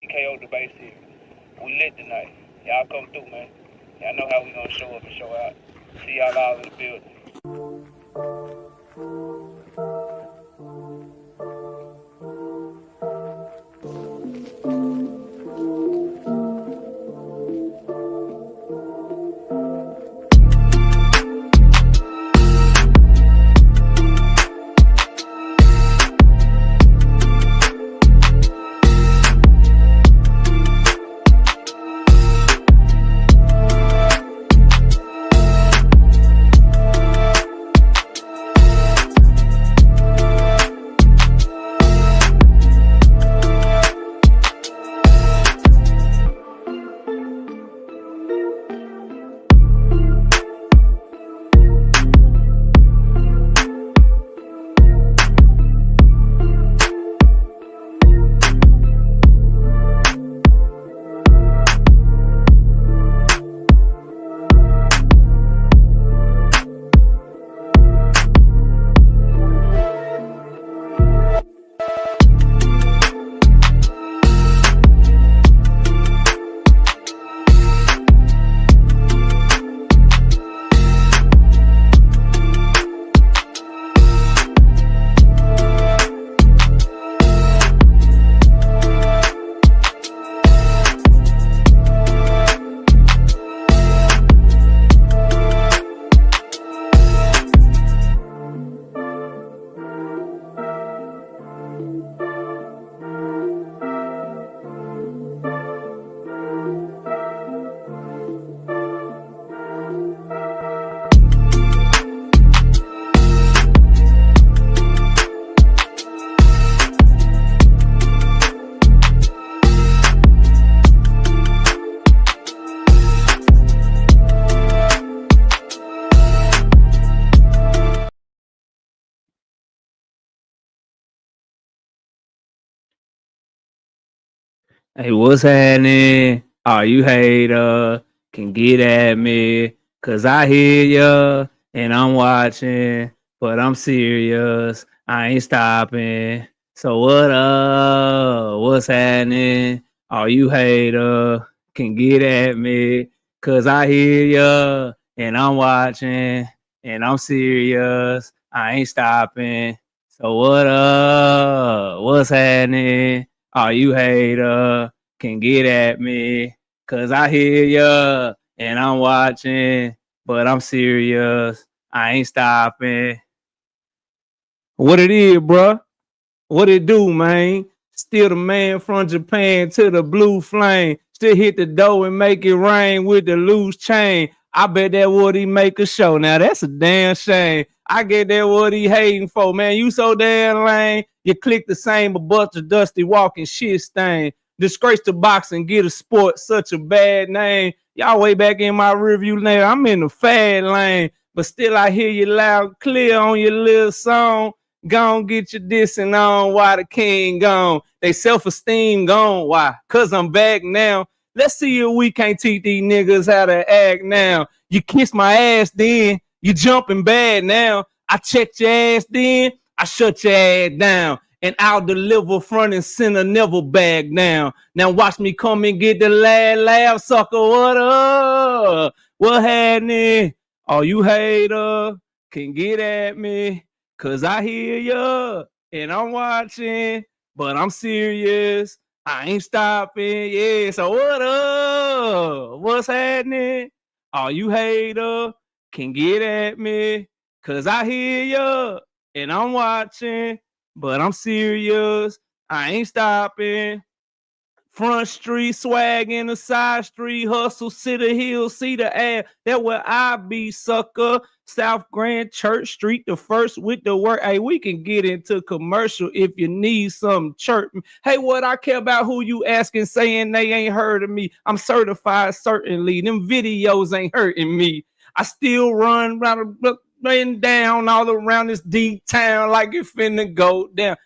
KO debate series. We lit tonight. Y'all come through, man. Y'all know how we gonna show up and show out. See y'all all in the building. Hey, what's happening? All you hater can get at me, cause I hear ya and I'm watching, but I'm serious. I ain't stopping. So what up? What's happening? All you hater can get at me, cause I hear ya and I'm watching, and I'm serious. I ain't stopping. So what up? What's happening? All you hater can get at me, cause I hear ya and I'm watching, but I'm serious. I ain't stopping. What it is, bruh? What it do, man? Still the man from Japan to the blue flame. Still hit the dough and make it rain with the loose chain. I bet that what he make a show. Now that's a damn shame. I get that what he hating for, man. You so damn lame. You click the same a bunch of dusty walking shit stain. Disgrace the boxing, get a sport such a bad name. Y'all way back in my review lane. I'm in the fad lane, but still I hear you loud clear on your little song. Gon' get your dissing on why the king gone. They self-esteem gone. Why? Cause I'm back now. Let's see if we can't teach these niggas how to act now. You kiss my ass then, you jumping bad now. I checked your ass then, I shut your ass down. And I'll deliver front and center, never back down. Now watch me come and get the laugh, sucker. What up? What happening? All you hater can get at me, cause I hear ya and I'm watching, but I'm serious. I ain't stopping. Yeah, so what up? What's happening? All you hater can get at me, cause I hear ya and I'm watching, but I'm serious. I ain't stopping. Front street swag in the side street hustle, City Hill, see the ad. That where I be, sucker. South Grand Church Street, the first with the work. Hey, we can get into commercial if you need some chirp. Hey, what I care about who you asking, saying they ain't heard of me. I'm certified, certainly. Them videos ain't hurting me. I still run laying down all around this deep town like it finna go down.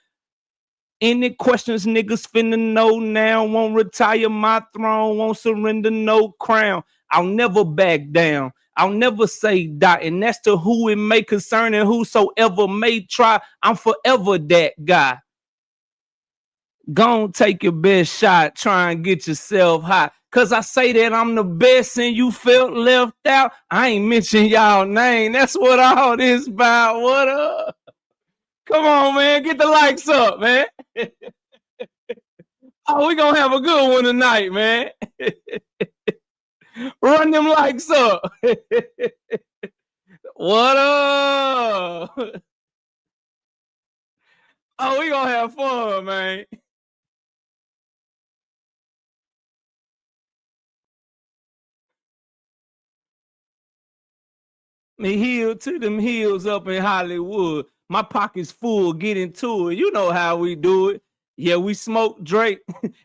Any questions niggas finna know now? Won't retire my throne, won't surrender no crown. I'll never back down. I'll never say die. And that's to who it may concern and whosoever may try. I'm forever that guy. Go on, take your best shot. Try and get yourself hot. Cause I say that I'm the best and you felt left out. I ain't mention y'all name. That's what all this about. What up? Come on, man. Get the likes up, man. Oh, we gonna have a good one tonight, man. Run them likes up. What up? Oh, we gonna have fun, man. Me heel to them hills up in Hollywood. My pockets full, get into it. You know how we do it. Yeah, we smoke Drake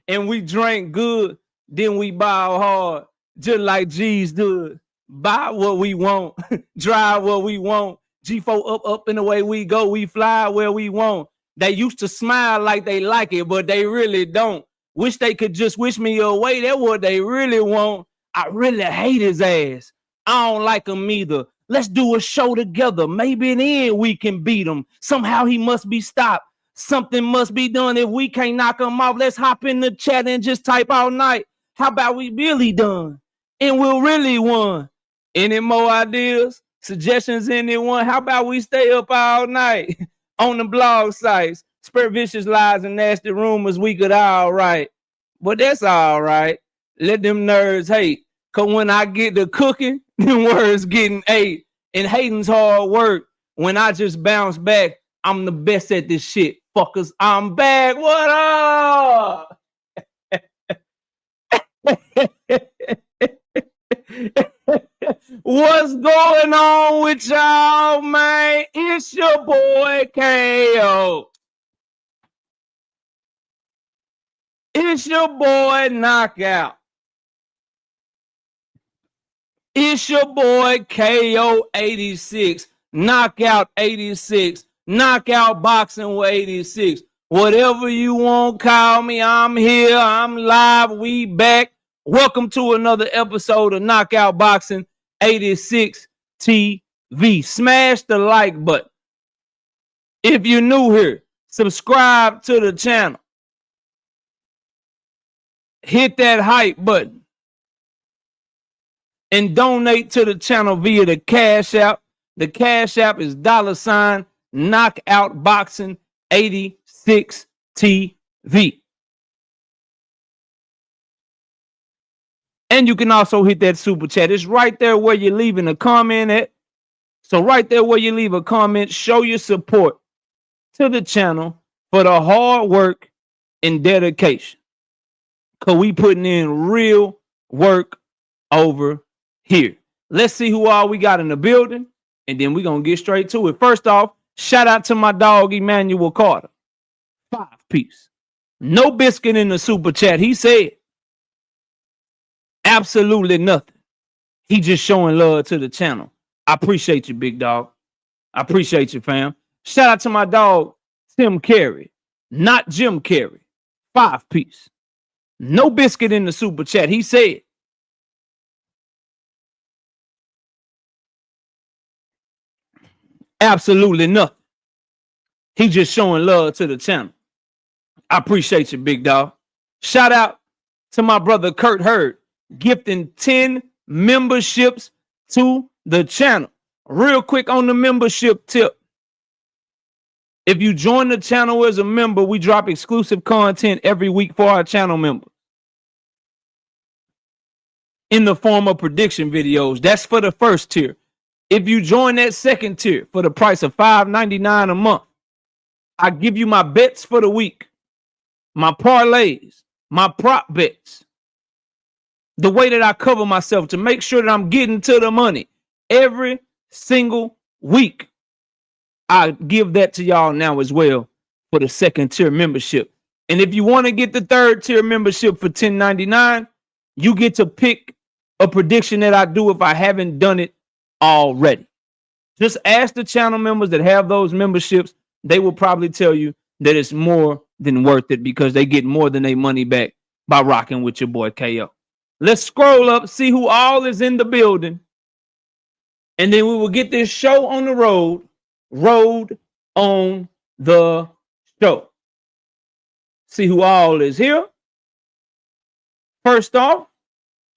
and we drink good. Then we ball hard, just like G's do it. Buy what we want, drive what we want. G4 up and away we go. We fly where we want. They used to smile like they like it, but they really don't. Wish they could just wish me away. That's what they really want. I really hate his ass. I don't like him either. Let's do a show together. Maybe then we can beat him. Somehow he must be stopped. Something must be done. If we can't knock him off, let's hop in the chat and just type all night. How about we really done? And we'll really won. Any more ideas? Suggestions, anyone? How about we stay up all night on the blog sites? Spread vicious lies and nasty rumors. We could all right. But that's all right. Let them nerds hate. Cause when I get to cooking, them words getting ate. And hating's hard work. When I just bounce back, I'm the best at this shit. Fuckers, I'm back. What up? What's going on with y'all, man? It's your boy KO. It's your boy Knockout. It's your boy KO86, Knockout 86, Knockout Boxing with 86. Whatever you want, call me. I'm here. I'm live. We back. Welcome to another episode of Knockout Boxing 86 TV. Smash the like button. If you're new here, subscribe to the channel. Hit that hype button. And donate to the channel via the Cash App. The Cash App is $ Knockout Boxing 86 TV. And you can also hit that super chat. It's right there where you're leaving a comment at. So right there where you leave a comment, show your support to the channel for the hard work and dedication. Because we putting in real work over here. Let's see who all we got in the building, and then we're going to get straight to it. First off, shout out to my dog, Emmanuel Carter. 5-piece. No biscuit in the super chat. He said absolutely nothing. He just showing love to the channel. I appreciate you, big dog. I appreciate you, fam. Shout out to my dog, Tim Carey. Not Jim Carey. 5-piece. No biscuit in the super chat. He said absolutely nothing. He just showing love to the channel. I appreciate you, big dog. Shout out to my brother Kurt Hurd, gifting 10 memberships to the channel. Real quick on the membership tip. If you join the channel as a member, we drop exclusive content every week for our channel members in the form of prediction videos. That's for the first tier. If you join that second tier for the price of $5.99 a month, I give you my bets for the week, my parlays, my prop bets, the way that I cover myself to make sure that I'm getting to the money every single week. I give that to y'all now as well for the second tier membership. And if you want to get the third tier membership for $10.99, you get to pick a prediction that I do if I haven't done it already. Just ask the channel members that have those memberships. They will probably tell you that it's more than worth it because they get more than their money back by rocking with your boy KO. Let's scroll up, see who all is in the building. And then we will get this show on the road. Road on the show. See who all is here. First off,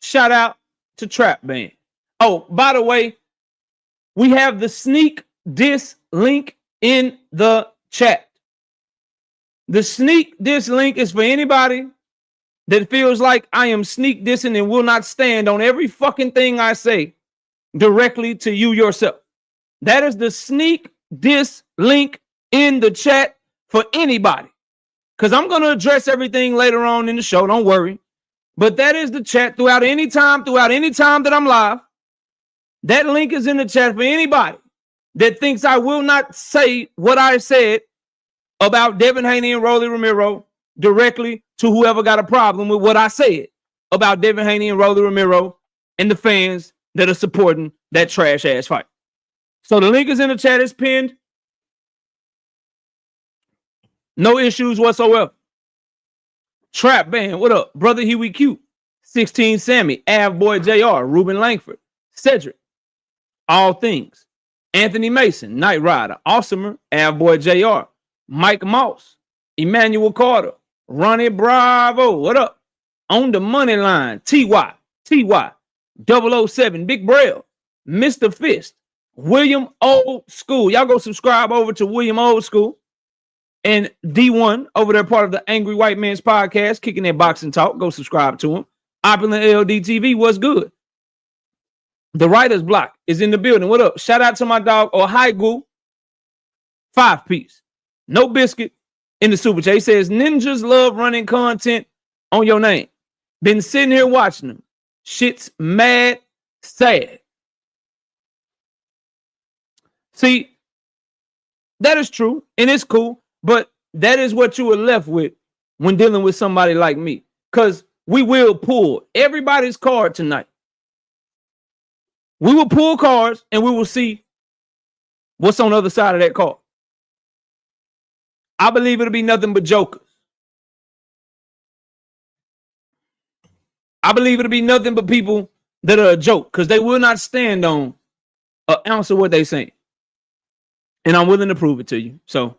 shout out to Trap Band. Oh, by the way, we have the sneak diss link in the chat. The sneak diss link is for anybody that feels like I am sneak dissing and will not stand on every fucking thing I say directly to you yourself. That is the sneak diss link in the chat for anybody. Because I'm going to address everything later on in the show. Don't worry. But that is the chat throughout any time that I'm live. That link is in the chat for anybody that thinks I will not say what I said about Devin Haney and Rolly Romero directly to whoever got a problem with what I said about Devin Haney and Rolly Romero and the fans that are supporting that trash ass fight. So the link is in the chat. It's pinned. No issues whatsoever. Trap Band, what up? Brother Huey Q, 16 Sammy, Av Boy JR, Ruben Langford, Cedric, All Things, Anthony Mason, Knight Rider, Awesomer, Av Boy JR, Mike Moss, Emmanuel Carter, Ronnie Bravo, what up? On the money line, TY, 007, Big Braille, Mr. Fist, William Old School. Y'all go subscribe over to William Old School. And D1 over there, part of the Angry White Man's podcast, kicking their boxing talk. Go subscribe to him. Opulent LDTV, what's good? The Writer's Block is in the building. What up? Shout out to my dog, Ohio, 5-piece. No biscuit in the super chat. He says, ninjas love running content on your name. Been sitting here watching them. Shit's mad sad. See, that is true, and it's cool. But that is what you were left with when dealing with somebody like me. Because we will pull everybody's card tonight. We will pull cards and we will see what's on the other side of that card. I believe it'll be nothing but jokers. I believe it'll be nothing but people that are a joke because they will not stand on an ounce of what they saying. And I'm willing to prove it to you. So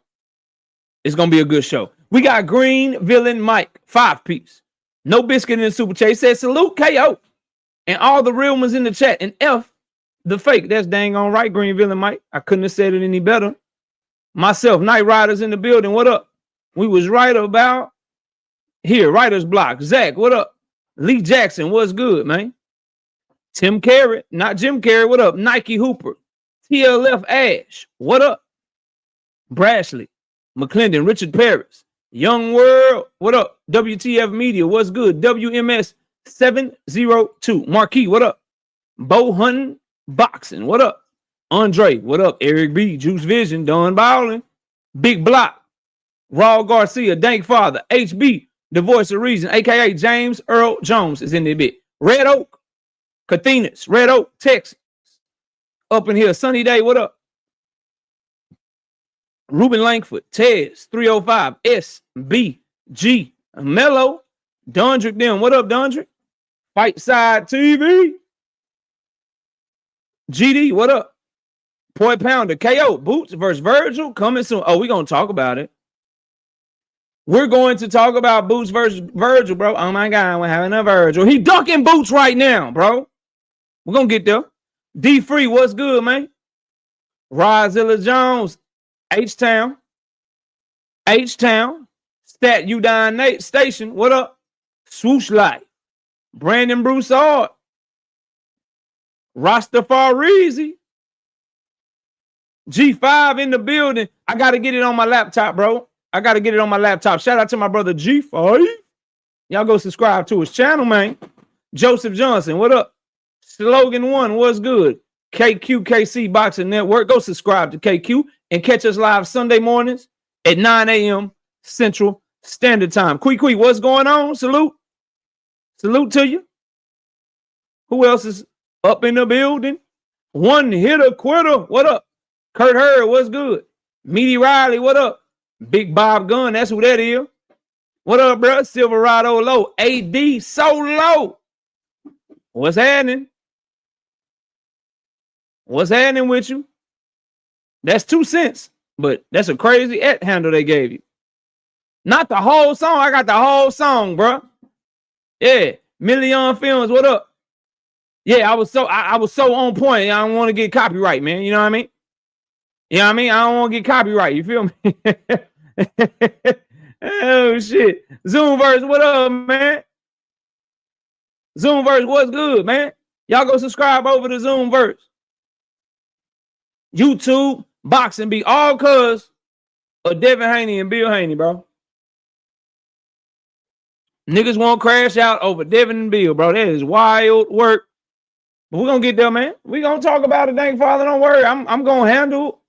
it's going to be a good show. We got Green Villain Mike, 5-piece. No biscuit in the super chat. He said, salute KO. And all the real ones in the chat. And F, the fake. That's dang on right, Green Villain Mike. I couldn't have said it any better. Myself, Night Riders in the building. What up? We was right about here. Writer's Block. Zach, what up? Lee Jackson, what's good, man? Tim Carrot, not Jim Carrey. What up? Nike Hooper. TLF Ash. What up? Brashley. McClendon, Richard Paris, Young World, what up? WTF Media, what's good? WMS 702, Marquis, what up? Bo Hunting Boxing, what up? Andre, what up? Eric B, Juice Vision, Don Bowling, Big Block, Raul Garcia, Dank Father, HB, the voice of reason, aka James Earl Jones is in the bit. Red Oak, Cathenas, Red Oak, Texas, up in here. Sunny Day, what up? Ruben Langford, Tez, 305, SBG, Mello, Dondrick, them. What up, Dondrick? Fight Side TV. GD, what up? Poi Pounder, KO, Boots versus Virgil, coming soon. Oh, we're going to talk about it. We're going to talk about Boots versus Virgil, bro. Oh, my God, we're having a Virgil. He ducking Boots right now, bro. We're going to get there. D-Free, what's good, man? Rozilla Jones, H-Town, Stat Udine Nate Station, what up? Swoosh Light, Brandon Broussard, Rastafarizi, G5 in the building. I got to get it on my laptop, bro. I got to get it on my laptop. Shout out to my brother G5. Y'all go subscribe to his channel, man. Joseph Johnson, what up? Slogan 1, what's good? KQKC Boxing Network. Go subscribe to KQ and catch us live Sunday mornings at 9 a.m. Central Standard Time. Quee, what's going on? Salute. Salute to you. Who else is up in the building? One hitter quitter. What up? Kurt Hurd, what's good? Meaty Riley, what up? Big Bob Gunn, that's who that is. What up, bro? Silverado Low. AD Solo. What's happening? What's happening with you? That's 2 cents, but that's a crazy handle they gave you. Not the whole song. I got the whole song, bro. Yeah. Million Films, what up? Yeah, I was so on point. I don't want to get copyright, man. You know what I mean? You know what I mean? I don't want to get copyright. You feel me? Oh shit. Zoomverse, what up, man? Zoomverse, what's good, man? Y'all go subscribe over to Zoomverse. YouTube, Boxing Beat, all cuz of Devin Haney and Bill Haney, bro. Niggas won't crash out over Devin and Bill, bro. That is wild work. But we're gonna get there, man. We're gonna talk about it, dang father. Don't worry. I'm gonna handle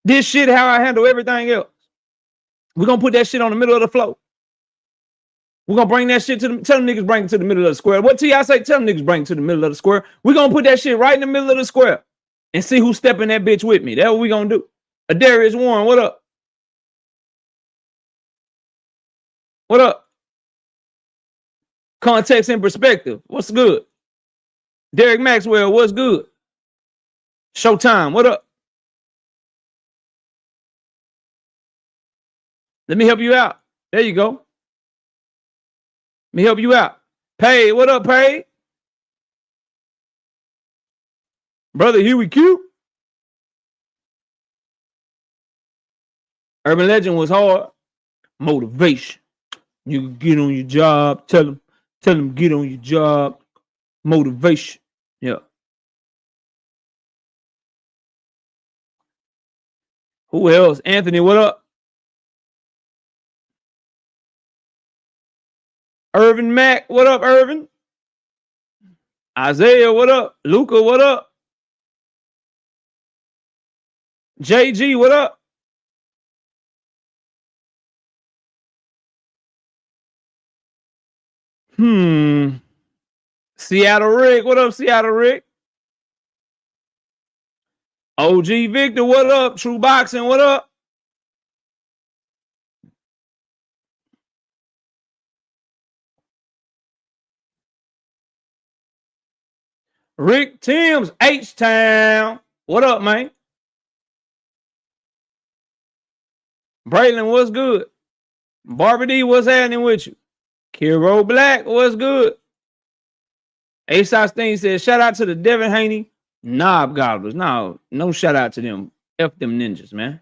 this shit how I handle everything else. We're gonna put that shit on the middle of the floor. We're gonna bring that shit to them. Tell them niggas bring it to the middle of the square. What T.I. say? Tell them niggas bring it to the middle of the square. We're gonna put that shit right in the middle of the square and see who's stepping that bitch with me. That's what we gonna do. Adarius Warren, what up? What up? Context and perspective. What's good? Derek Maxwell, what's good? Showtime, what up? Let me help you out. There you go. Let me help you out. Pay, what up, Pay? Brother Huey Q. Urban Legend was hard. Motivation. You get on your job. Tell them get on your job. Motivation. Yeah. Who else? Anthony, what up? Irvin Mack, what up, Irvin? Isaiah, what up? Luca, what up? JG, what up? Seattle Rick, what up, Seattle Rick? OG Victor, what up? True Boxing, what up? Rick Timms, H-Town. What up, man? Braylon, what's good? Barbie D, what's happening with you? Kiro Black, what's good? A-Sauce Thing says, shout out to the Devin Haney knob gobblers. No shout out to them. F them ninjas, man.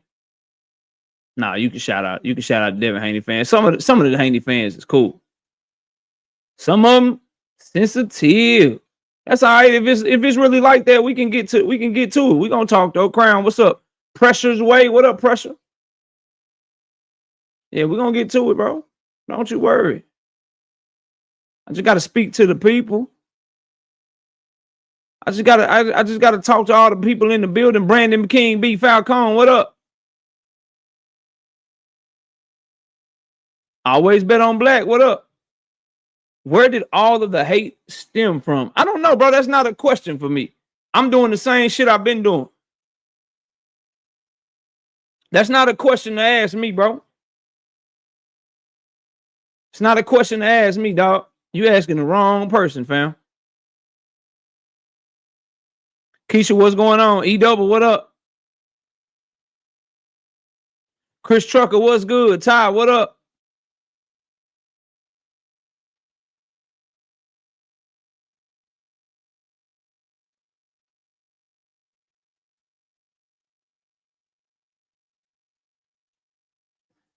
Nah, you can shout out. You can shout out to Devin Haney fans. Some of the Haney fans is cool. Some of them sensitive. That's all right. If it's really like that, we can get to it. We gonna talk though. Crown, what's up? Pressure's way. What up, Pressure? Yeah, we're gonna get to it, bro. Don't you worry. I just gotta speak to the people. I just gotta talk to all the people in the building. Brandon King, B Falcone, what up? Always bet on black. What up? Where did all of the hate stem from? I don't know, bro. That's not a question for me. I'm doing the same shit I've been doing. That's not a question to ask me, bro. It's not a question to ask me, dog. You asking the wrong person, fam. Keisha, what's going on? E-Double, what up? Chris Trucker, what's good? Ty, what up?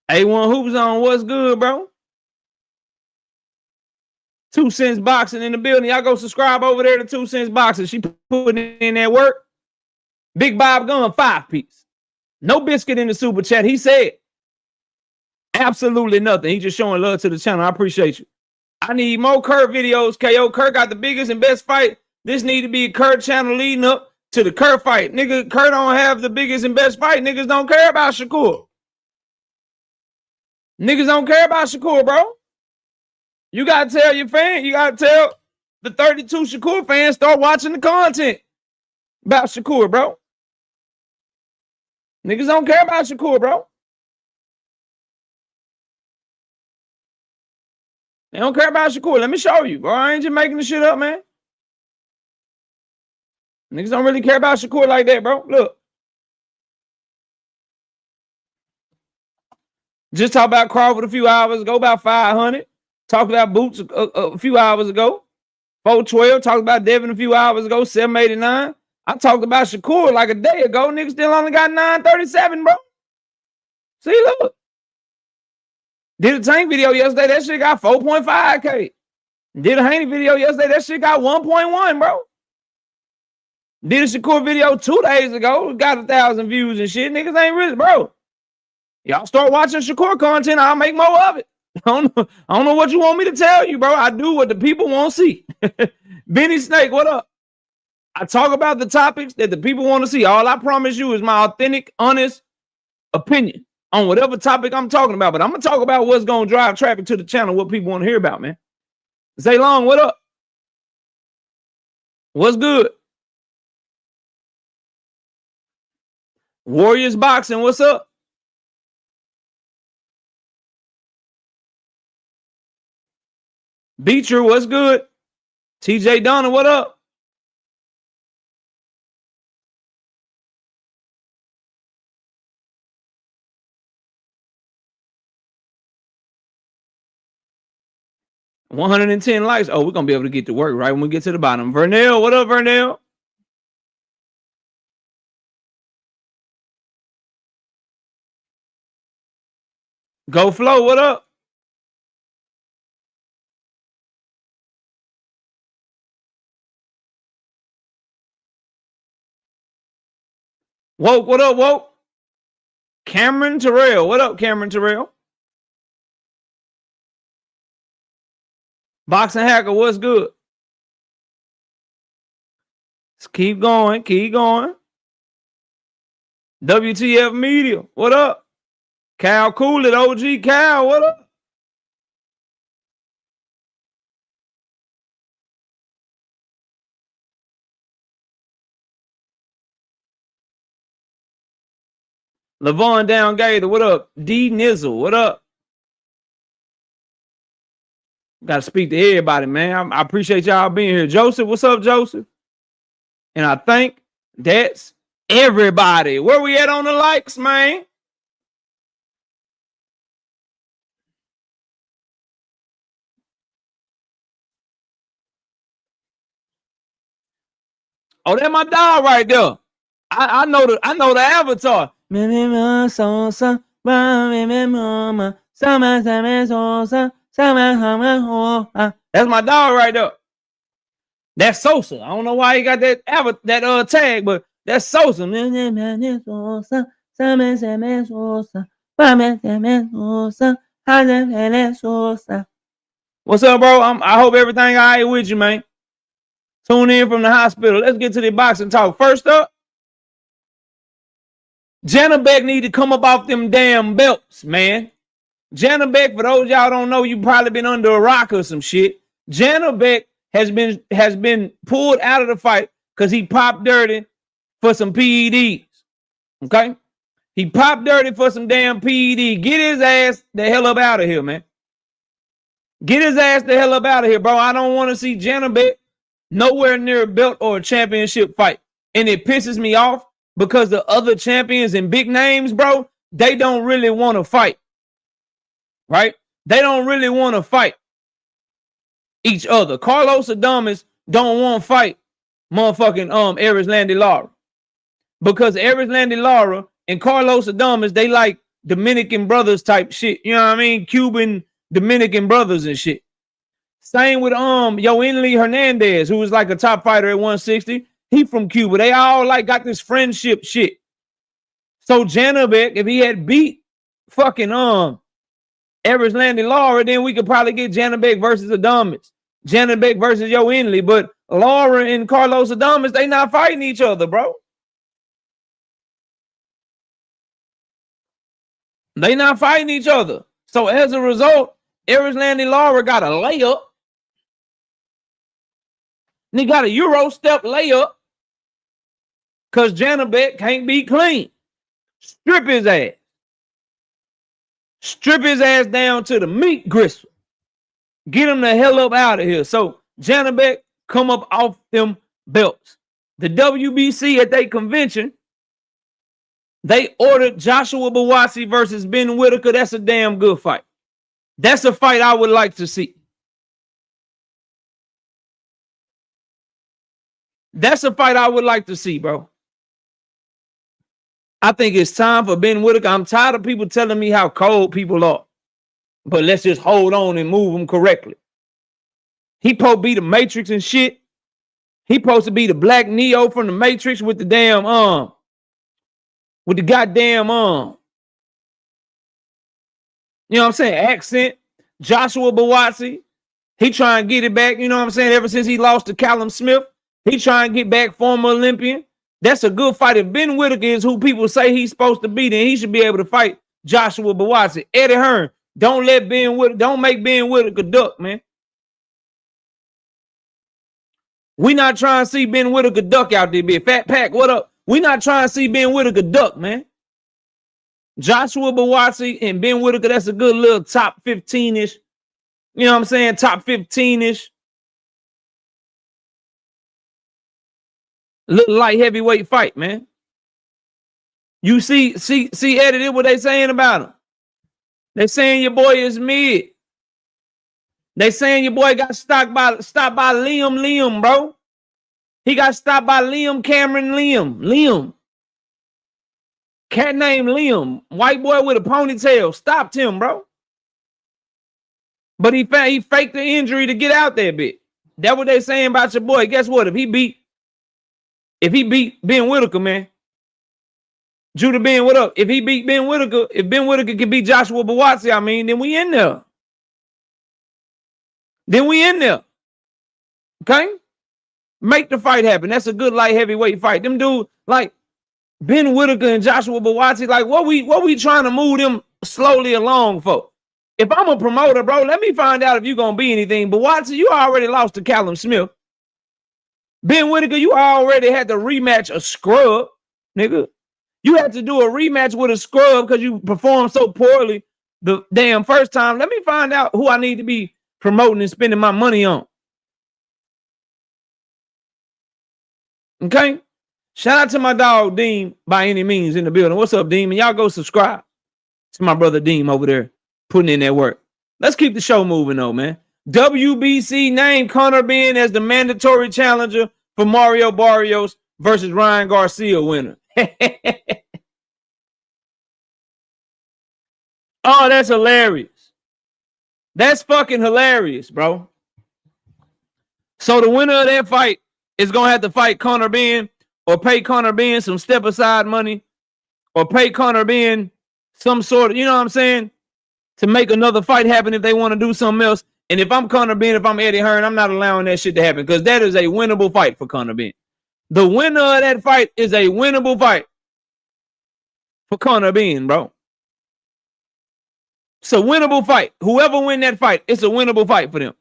A1 Hoops on, what's good, bro? 2 Cents Boxing in the building. Y'all go subscribe over there to 2 Cents Boxing. She putting in that work. Big Bob Gunn, 5-piece. No biscuit in the super chat. He said absolutely nothing. He just showing love to the channel. I appreciate you. I need more Kurt videos. KO Kurt got the biggest and best fight. This need to be a Kurt channel leading up to the Kurt fight. Nigga, Kurt don't have the biggest and best fight. Niggas don't care about Shakur. Niggas don't care about Shakur, bro. You gotta tell your fan. You gotta tell the 32 Shakur fans start watching the content about Shakur, bro. Niggas don't care about Shakur, bro. They don't care about Shakur. Let me show you, bro. I ain't just making the shit up, man. Niggas don't really care about Shakur like that, bro. Look. Just talked about Crawford a few hours ago, about 500. Talked about Boots a few hours ago. 412. Talked about Devin a few hours ago, 789. I talked about Shakur like a day ago. Nigga still only got 937, bro. See, look. Did a Tank video yesterday. That shit got 4.5K. Did a Haney video yesterday. That shit got 1.1, bro. Did a Shakur video 2 days ago. Got 1,000 views and shit. Niggas ain't really, bro. Y'all start watching Shakur content. I'll make more of it. I don't know what you want me to tell you, bro. I do what the people want to see. Benny Snake, what up? I talk about the topics that the people want to see. All I promise you is my authentic, honest opinion on whatever topic I'm talking about. But I'm going to talk about what's going to drive traffic to the channel, what people want to hear about, man. Say long, what up? What's good? Warriors Boxing, what's up? Beecher, what's good? TJ Donna, what up? $110 likes. Oh, we're going to be able to get to work right when we get to the bottom. Vernell, what up, Vernell? Go Flow, what up? Woke, what up, Woke? Cameron Terrell, what up, Cameron Terrell? Boxing Hacker, what's good? Let's keep going, keep going. WTF Media, what up? Cal Coolett, OG Cal, what up? Lavon Down Gator, what up? D Nizzle, what up? Got to speak to everybody, man. I appreciate y'all being here. Joseph, what's up, Joseph? And I think that's everybody. Where we at on the likes, man? Oh, that's my dog right there. I know the avatar. That's my dog right there. That's Sosa. I don't know why he got that tag, but that's Sosa. What's up, bro? I hope everything all right with you, man. Tune in from the hospital. Let's get to the boxing talk. First up, Janabek need to come up off them damn belts, man. Janabek, for those y'all don't know, you probably been under a rock or some shit. Janabek has been pulled out of the fight because he popped dirty for some PEDs. Okay? He popped dirty for some damn PED. Get his ass the hell up out of here, man. Get his ass the hell up out of here, bro. I don't want to see Janabek nowhere near a belt or a championship fight. And it pisses me off because the other champions and big names, bro, they don't really want to fight. Right? They don't really want to fight each other. Carlos Adames don't want to fight motherfucking Eris Landy Lara. Because Eris Landy Lara and Carlos Adames, they like Dominican brothers type shit. You know what I mean? Cuban Dominican brothers and shit. Same with Yoenli Hernandez, who was like a top fighter at 160. He from Cuba. They all like got this friendship shit. So Janabek, if he had beat fucking Eris Landy Lara, then we could probably get Janabek versus Adames. Janabek versus Yoenli. But Lara and Carlos Adames, they not fighting each other, bro. They not fighting each other. So as a result, Eris Landy Lara got a layup. And he got a Euro step layup because Janabek can't be clean. Strip his ass. Strip his ass down to the meat gristle. Get him the hell up out of here. So Janabek come up off them belts. The WBC at their convention They ordered Joshua Buatsi versus Ben Whitaker. That's a damn good fight. That's a fight I would like to see. That's a fight I would like to see, bro. I think it's time for Ben Whitaker. I'm tired of people telling me how cold people are. But let's just hold on and move them correctly. He supposed to be the Matrix and shit. He supposed to be the Black Neo from the Matrix with the damn with the goddamn you know what I'm saying, accent. Joshua Buatsi, he trying to get it back, you know what I'm saying, ever since he lost to Callum Smith. He trying to get back, former Olympian. That's a good fight. If Ben Whitaker is who people say he's supposed to be, then he should be able to fight Joshua Buatsi. Eddie Hearn, don't make Ben Whitaker duck, man. We not trying to see Ben Whitaker duck out there, bitch. Fat Pack, what up? We not trying to see Ben Whitaker duck, man. Joshua Buatsi and Ben Whitaker, that's a good little top 15-ish. You know what I'm saying? Top 15-ish. Little light heavyweight fight, man. You see, Eddie, what they saying about him? They saying your boy is mid. They saying your boy got stopped by Liam, bro. He got stopped by Liam Cameron Liam. Cat named Liam. White boy with a ponytail. Stopped him, bro. But he faked the injury to get out there, bitch. That's what they saying about your boy. Guess what? If he beat Ben Whitaker, man. Judah Ben, what up? If he beat Ben Whitaker, if Ben Whitaker can beat Joshua Buatsi, I mean, then we in there. Okay? Make the fight happen. That's a good light heavyweight fight. Them dudes, like Ben Whitaker and Joshua Buatsi, like what we trying to move them slowly along for? If I'm a promoter, bro, let me find out if you gonna be anything. Buatsi, you already lost to Callum Smith. Ben Whitaker, you already had to rematch a scrub, nigga. You had to do a rematch with a scrub because you performed so poorly the damn first time. Let me find out who I need to be promoting and spending my money on. Okay? Shout out to my dog, Deem, by any means in the building. What's up, Deem? And y'all go subscribe to my brother Deem over there putting in that work. Let's keep the show moving, though, man. WBC named Conor Benn as the mandatory challenger for Mario Barrios versus Ryan Garcia winner. Oh, that's hilarious. That's fucking hilarious, bro. So the winner of that fight is going to have to fight Conor Benn or pay Conor Benn some step-aside money or pay Conor Benn some sort of, you know what I'm saying, to make another fight happen if they want to do something else. And if I'm Conor Benn, if I'm Eddie Hearn, I'm not allowing that shit to happen because that is a winnable fight for Conor Benn. The winner of that fight is a winnable fight for Conor Benn, bro. It's a winnable fight. Whoever win that fight, it's a winnable fight for them.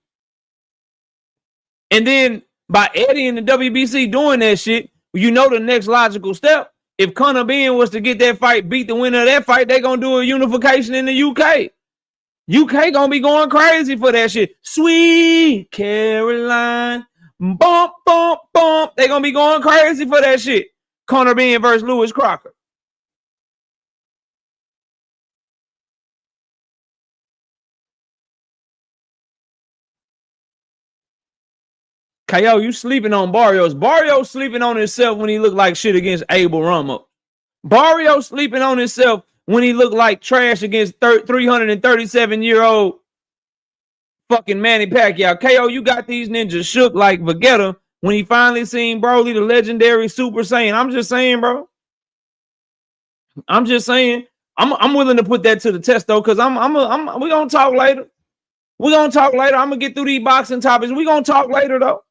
And then by Eddie and the WBC doing that shit, you know the next logical step. If Conor Benn was to get that fight, beat the winner of that fight, they're going to do a unification in the UK. UK going to be going crazy for that shit. Sweet Caroline. Bump, bump, bump. They're going to be going crazy for that shit. Conor Benn versus Lewis Crocker. KO, you sleeping on Barrios. Barrios sleeping on himself when he looked like shit against Abel Ramos. Barrios sleeping on himself when he looked like trash against 337-year-old fucking Manny Pacquiao. KO, you got these ninjas shook like Vegeta when he finally seen Broly, the legendary Super Saiyan. I'm just saying, bro. I'm just saying. I'm willing to put that to the test, though, because we're going to talk later. We're going to talk later. I'm going to get through these boxing topics. We're going to talk later, though.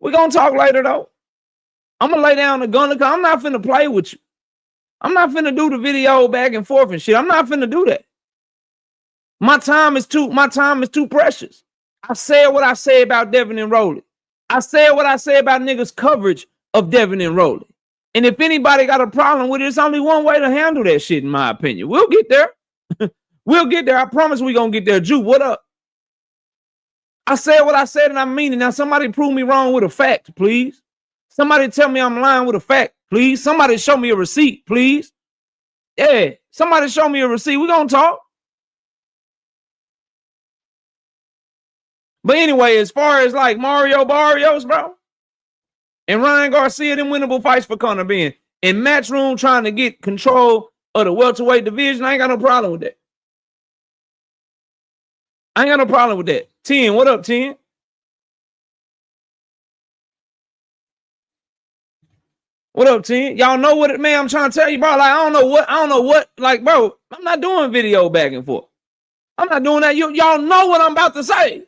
We're going to talk later, though. I'm going to lay down the gun because I'm not finna play with you. I'm not finna do the video back and forth and shit. I'm not finna do that. My time is too precious. I said what I say about Devin and Rolly. I said what I say about niggas' coverage of Devin and Rolly. And if anybody got a problem with it, it's only one way to handle that shit, in my opinion. We'll get there. We'll get there. I promise we're going to get there. Jew, what up? I said what I said and I mean it. Now, somebody prove me wrong with a fact, please. Somebody tell me I'm lying with a fact. please. Somebody show me a receipt, please. Yeah, somebody show me a receipt. We're going to talk. But anyway, as far as like Mario Barrios, bro, and Ryan Garcia, them winnable fights for Conor Benn, and Matchroom trying to get control of the welterweight division, I ain't got no problem with that. I ain't got no problem with that. 10, what up, 10? What up, 10? Y'all know what it, man, I'm trying to tell you, bro. Like, I don't know what, like, bro, I'm not doing video back and forth. I'm not doing that. Y'all know what I'm about to say.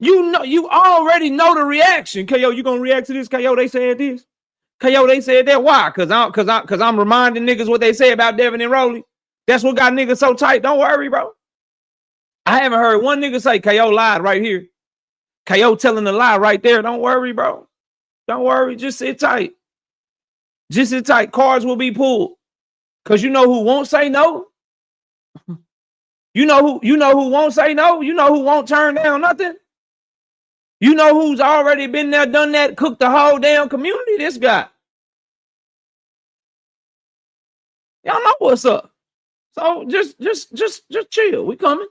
You know, you already know the reaction. KO, you gonna react to this? KO, they said this. KO, they said that. Why? Cause I'm reminding niggas what they say about Devin and Rolly. That's what got niggas so tight. Don't worry, bro. I haven't heard one nigga say KO lied right here. KO telling a lie right there. Don't worry, bro. Don't worry. Just sit tight. Just sit tight. Cards will be pulled. Cause you know who won't say no. You know who won't say no. You know who won't turn down nothing. You know who's already been there, done that, cooked the whole damn community? This guy. Y'all know what's up. So just chill. We coming.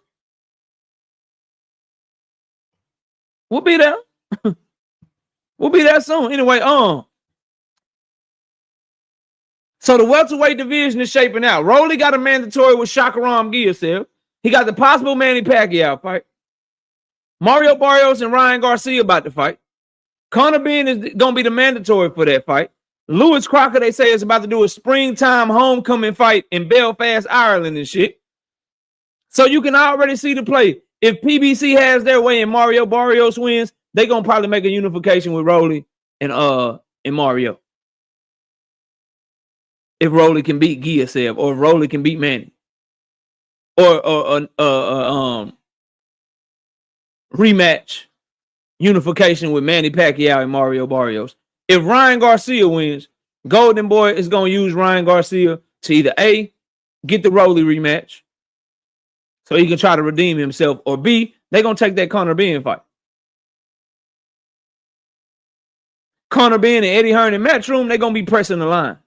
We'll be there. We'll be there soon. Anyway, so the welterweight division is shaping out. Rolly got a mandatory with Shakaram Giyassev. He got the possible Manny Pacquiao fight. Mario Barrios and Ryan Garcia about to fight. Conor Benn is going to be the mandatory for that fight. Lewis Crocker, they say, is about to do a springtime homecoming fight in Belfast, Ireland and shit. So you can already see the play. If PBC has their way and Mario Barrios wins, they're going to probably make a unification with Rolly and Mario. If Rolly can beat Giyassev or if Rolly can beat Manny. Or rematch unification with Manny Pacquiao and Mario Barrios. If Ryan Garcia wins, Golden Boy is going to use Ryan Garcia to either A, get the Rolly rematch so he can try to redeem himself, or B, they're going to take that Conor Benn fight. Conor Benn and Eddie Hearn in Matchroom, they're going to be pressing the line.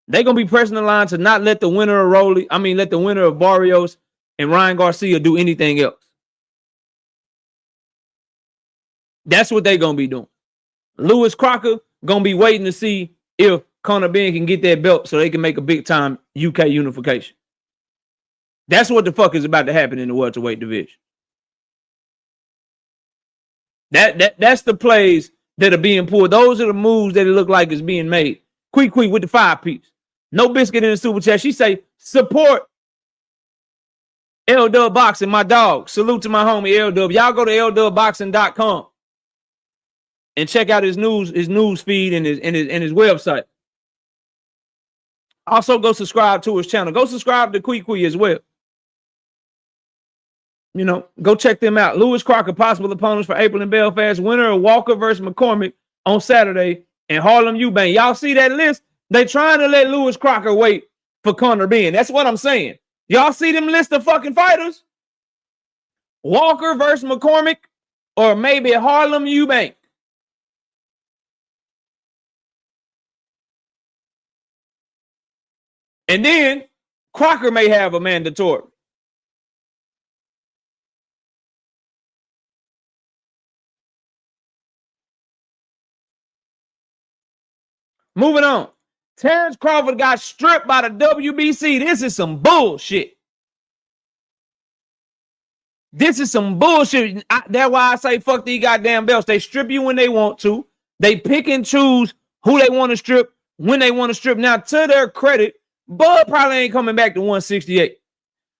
They're going to be pressing the line to not let the winner of let the winner of Barrios and Ryan Garcia do anything else. That's what they're going to be doing. Lewis Crocker going to be waiting to see if Conor Benn can get that belt so they can make a big-time UK unification. That's what the fuck is about to happen in the welterweight division. That's the plays that are being pulled. Those are the moves that it look like is being made. Quick with the 5-piece. No Biscuit in the super chat. She say, support L-Dub Boxing, my dog. Salute to my homie L-Dub. Y'all go to ldubboxing.com. and check out his news feed and his website. Also, go subscribe to his channel. Go subscribe to Kwee as well. You know, go check them out. Lewis Crocker, possible opponents for April in Belfast. Winner of Walker versus McCormick on Saturday. And Harlem Eubank. Y'all see that list? They trying to let Lewis Crocker wait for Conor Benn. That's what I'm saying. Y'all see them list of fucking fighters? Walker versus McCormick or maybe Harlem Eubank. And then Crocker may have a mandatory. Moving on. Terrence Crawford got stripped by the WBC. This is some bullshit. This is some bullshit. That's why I say fuck these goddamn belts. They strip you when they want to. They pick and choose who they want to strip, when they want to strip. Now, to their credit, Bud probably ain't coming back to 168.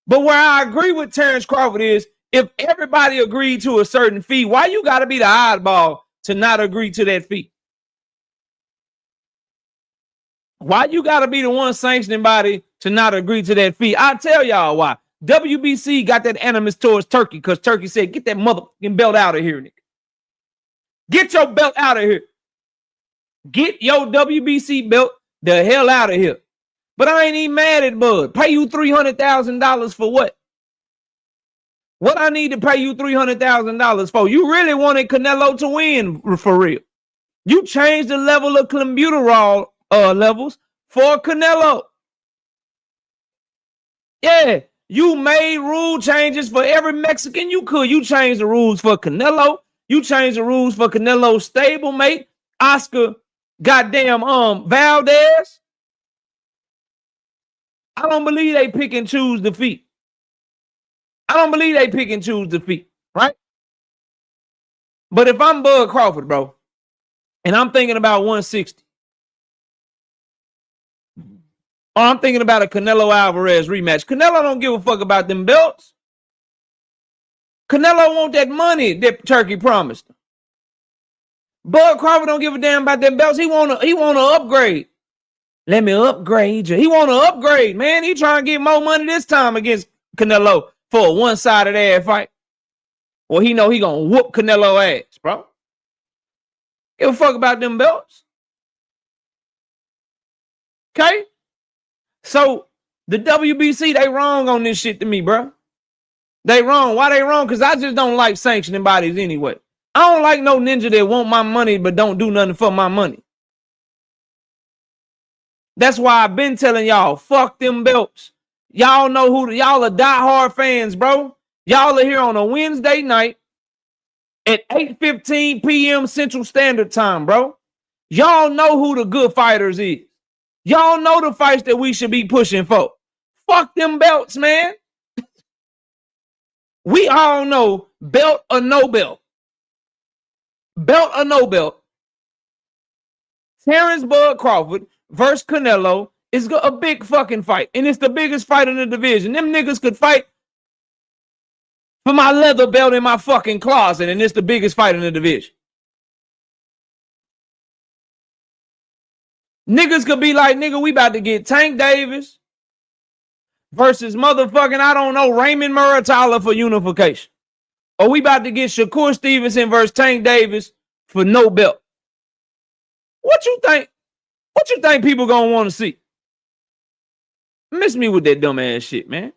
But where I agree with Terrence Crawford is, if everybody agreed to a certain fee, why you got to be the oddball to not agree to that fee? Why you got to be the one sanctioning body to not agree to that fee? I'll tell y'all why. WBC got that animus towards Turkey because Turkey said, get that motherfucking belt out of here, nigga. Get your belt out of here. Get your WBC belt the hell out of here. But I ain't even mad at Bud. Pay you $300,000 for what? What I need to pay you $300,000 for? You really wanted Canelo to win for real. You changed the level of clenbuterol levels for Canelo. Yeah, you made rule changes for every Mexican you could. You changed the rules for Canelo. You changed the rules for Canelo's stablemate, Oscar goddamn Valdez. I don't believe they pick and choose defeat. I don't believe they pick and choose defeat, right? But if I'm Bud Crawford, bro, and I'm thinking about 160, or I'm thinking about a Canelo Alvarez rematch, Canelo don't give a fuck about them belts. Canelo want that money that Turkey promised him. Bud Crawford don't give a damn about them belts. He want to upgrade. Let me upgrade you. He want to upgrade, man. He trying to get more money this time against Canelo for a one-sided ass fight. Well, he know he gonna whoop Canelo ass, bro. Give a fuck about them belts. Okay? So the WBC, they wrong on this shit to me, bro. They wrong. Why they wrong? Because I just don't like sanctioning bodies anyway. I don't like no ninja that want my money but don't do nothing for my money. That's why I've been telling y'all, fuck them belts. Y'all know who, y'all are diehard fans, bro. Y'all are here on a Wednesday night at 8:15 p.m. Central Standard Time, bro. Y'all know who the good fighters is. Y'all know the fights that we should be pushing for. Fuck them belts, man. We all know belt or no belt. Belt or no belt. Terrence Bud Crawford versus Canelo is a big fucking fight. And it's the biggest fight in the division. Them niggas could fight for my leather belt in my fucking closet. And it's the biggest fight in the division. Niggas could be like, nigga, we about to get Tank Davis versus motherfucking, I don't know, Raymond Muratalla for unification. Or we about to get Shakur Stevenson versus Tank Davis for no belt. What you think? What you think people gonna want to see? Miss me with that dumb ass shit, man.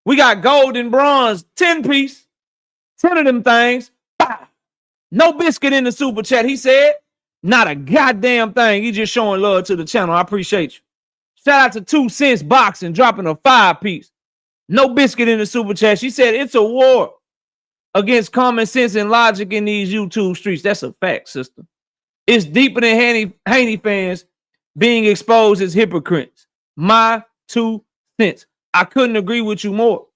We got gold and bronze, 10-piece, 10 of them things. Bah! No biscuit in the super chat. He said, not a goddamn thing. He just showing love to the channel. I appreciate you. Shout out to 2 Cents Boxing dropping a 5-piece. No biscuit in the super chat. She said it's a war against common sense and logic in these YouTube streets. That's a fact, sister. It's deeper than Haney fans being exposed as hypocrites. My 2 cents. I couldn't agree with you more.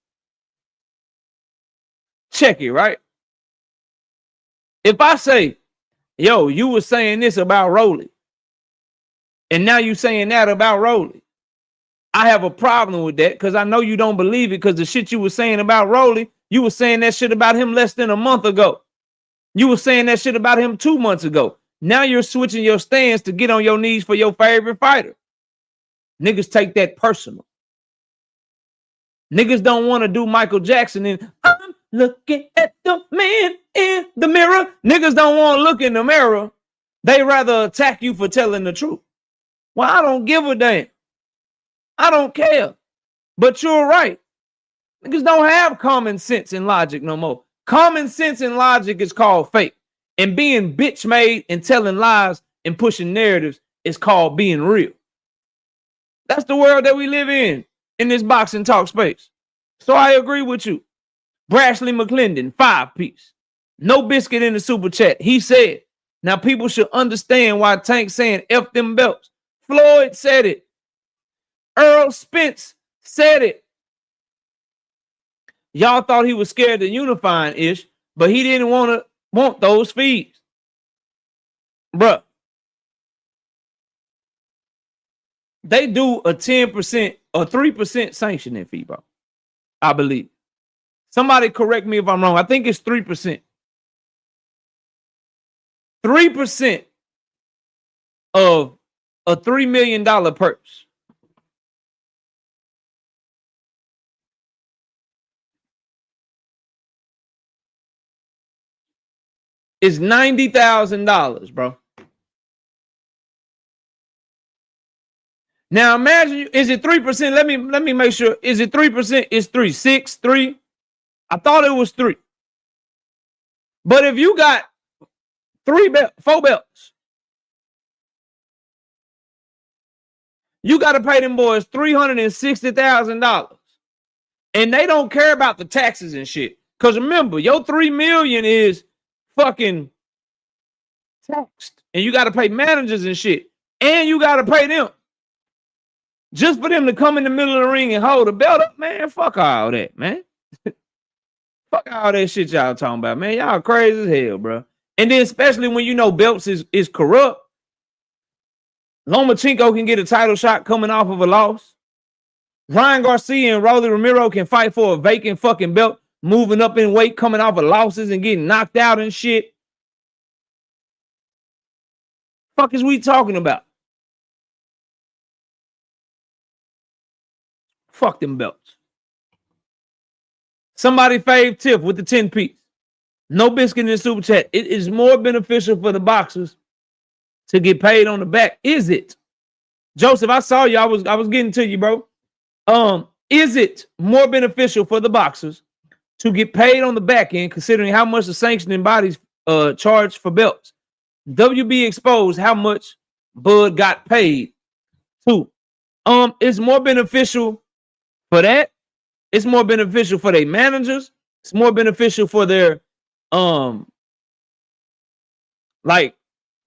Check it, right? If I say, yo, you were saying this about Rolly, and now you saying that about Rolly, I have a problem with that because I know you don't believe it because the shit you were saying about Rolly, you were saying that shit about him less than a month ago. You were saying that shit about him 2 months ago. Now you're switching your stance to get on your knees for your favorite fighter. Niggas take that personal. Niggas don't want to do Michael Jackson and I'm looking at the man in the mirror. Niggas don't want to look in the mirror. They rather attack you for telling the truth. Well, I don't give a damn. I don't care. But you're right. Niggas don't have common sense and logic no more. Common sense and logic is called fake. And being bitch made and telling lies and pushing narratives is called being real. That's the world that we live in this boxing talk space. So I agree with you. Brashley McClendon, 5-piece. No biscuit in the super chat. He said, now people should understand why Tank's saying F them belts. Floyd said it. Earl Spence said it. Y'all thought he was scared of unifying ish, but he didn't want those fees. Bruh. They do a 10% or 3% sanctioning fee, bro. I believe. Somebody correct me if I'm wrong. I think it's 3%. 3% of a $3 million purse. Is $90,000, bro. Now imagine, is it 3%? Let me make sure. Is it 3%? It's 3, 6, 3. I thought it was 3. But if you got 4 belts. You got to pay them boys $360,000. And they don't care about the taxes and shit. Because remember, your $3 million is fucking taxed. And you got to pay managers and shit. And you got to pay them. Just for them to come in the middle of the ring and hold the belt up, man, fuck all that, man. Fuck all that shit y'all talking about, man. Y'all crazy as hell, bro. And then especially when you know belts is corrupt. Lomachenko can get a title shot coming off of a loss. Ryan Garcia and Rolly Romero can fight for a vacant fucking belt, moving up in weight, coming off of losses and getting knocked out and shit. Fuck is we talking about? Fuck them belts. Somebody fave Tiff with the 10-piece. No biscuit in the super chat. It is more beneficial for the boxers to get paid on the back. Is it? Joseph, I saw you. I was getting to you, bro. Is it more beneficial for the boxers to get paid on the back end, considering how much the sanctioning bodies charge for belts? WB exposed how much Bud got paid too. It's more beneficial for that. It's more beneficial for their managers. It's more beneficial for their like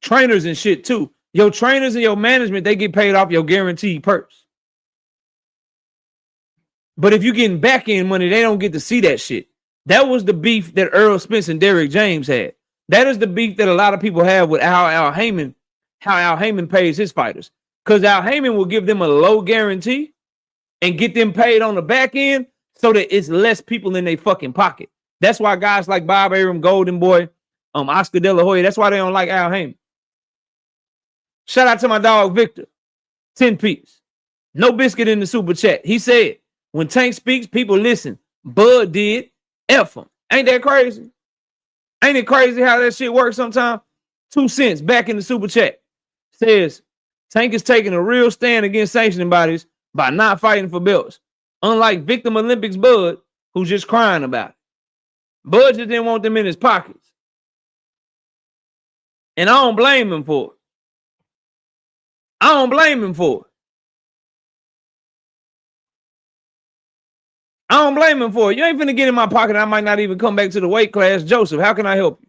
trainers and shit too. Your trainers and your management, they get paid off your guaranteed purse. But if you're getting back end money, they don't get to see that shit. That was the beef that Earl Spence and Derrick James had. That is the beef that a lot of people have with how Al Heyman pays his fighters. Because Al Heyman will give them a low guarantee and get them paid on the back end so that it's less people in their fucking pocket. That's why guys like Bob Arum, Golden Boy, Oscar De La Hoya, that's why they don't like Al Heyman. Shout out to my dog Victor, 10-piece. No biscuit in the super chat. He said, when Tank speaks, people listen. Bud did. F him. Ain't that crazy? Ain't it crazy how that shit works sometimes? 2 cents back in the super chat. Says, Tank is taking a real stand against sanctioning bodies by not fighting for belts. Unlike victim Olympics Bud, who's just crying about it. Bud just didn't want them in his pockets. And I don't blame him for it. I don't blame him for it. I don't blame him for it. You ain't finna get in my pocket. I might not even come back to the weight class. Joseph, how can I help you?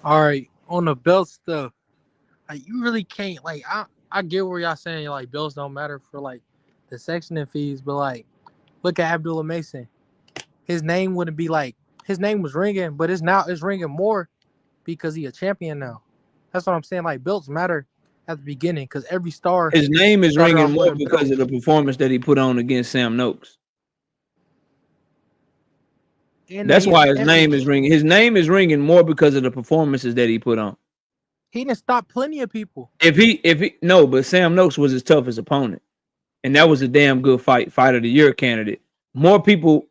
All right, on the belt stuff, like you really can't. Like I get where y'all saying like belts don't matter for like the sectioning fees, but like look at Abdullah Mason. His name wouldn't be like his name was ringing, but it's ringing more because he a champion now. That's what I'm saying. Like belts matter at the beginning because every star. His name is ringing more because of the performance that he put on against Sam Noakes. And that's why his name is ringing. His name is ringing more because of the performances that he put on. He didn't stop plenty of people. But Sam Noakes was his toughest opponent. And that was a damn good fight of the year candidate. More people,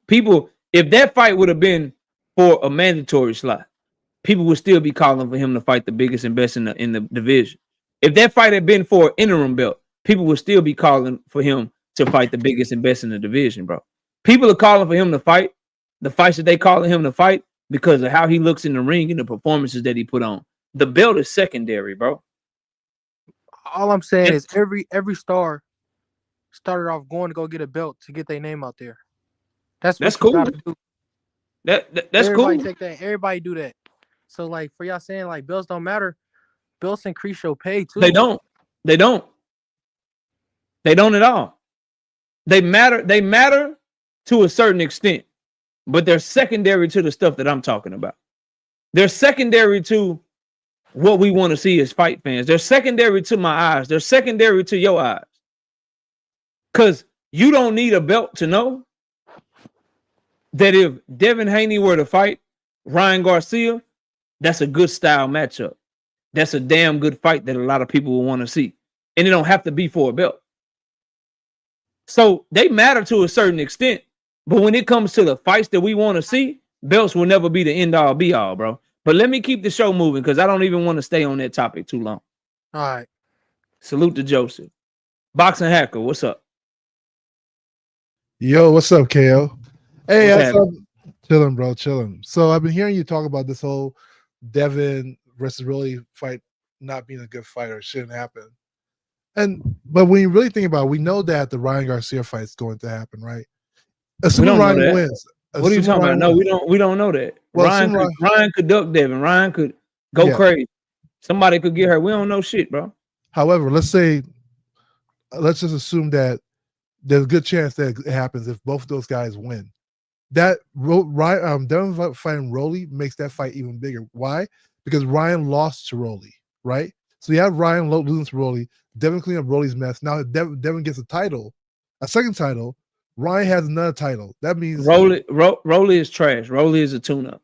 if that fight would have been for a mandatory slot, people would still be calling for him to fight the biggest and best in the division. If that fight had been for an interim belt, people would still be calling for him to fight the biggest and best in the division, bro. People are calling for him to fight the fights that they calling him to fight because of how he looks in the ring and the performances that he put on. The belt is secondary, bro. All I'm saying is every star started off going to go get a belt to get their name out there. That's cool. Do. That's everybody cool. Take that. Everybody do that. So like for y'all saying like belts don't matter, belts increase your pay too. They don't at all. They matter to a certain extent. But they're secondary to the stuff that I'm talking about. They're secondary to what we want to see as fight fans. They're secondary to my eyes. They're secondary to your eyes. Because you don't need a belt to know that if Devin Haney were to fight Ryan Garcia, that's a good style matchup. That's a damn good fight that a lot of people will want to see. And it don't have to be for a belt. So they matter to a certain extent. But when it comes to the fights that we want to see, belts will never be the end-all, be-all, bro. But let me keep the show moving because I don't even want to stay on that topic too long. All right. Salute to Joseph. Boxing Hacker, what's up? Yo, what's up, KO? Hey, chilling, bro, chilling. So I've been hearing you talk about this whole Devin versus Rolly fight not being a good fight or shouldn't happen. But when you really think about it, we know that the Ryan Garcia fight is going to happen, right? Assuming Ryan wins. What are you talking about? No, we don't know that. Well, Ryan could duck Devin. Ryan could go crazy. Somebody could get hurt. We don't know shit, bro. However, let's just assume that there's a good chance that it happens if both of those guys win. That Devin fighting Rolly makes that fight even bigger. Why? Because Ryan lost to Rolly, right? So you have Ryan losing to Rolly, Devin cleaning up Rolly's mess. Now Devin gets a second title. Ryan has another title. That means Rolly is trash. Rolly is a tune-up.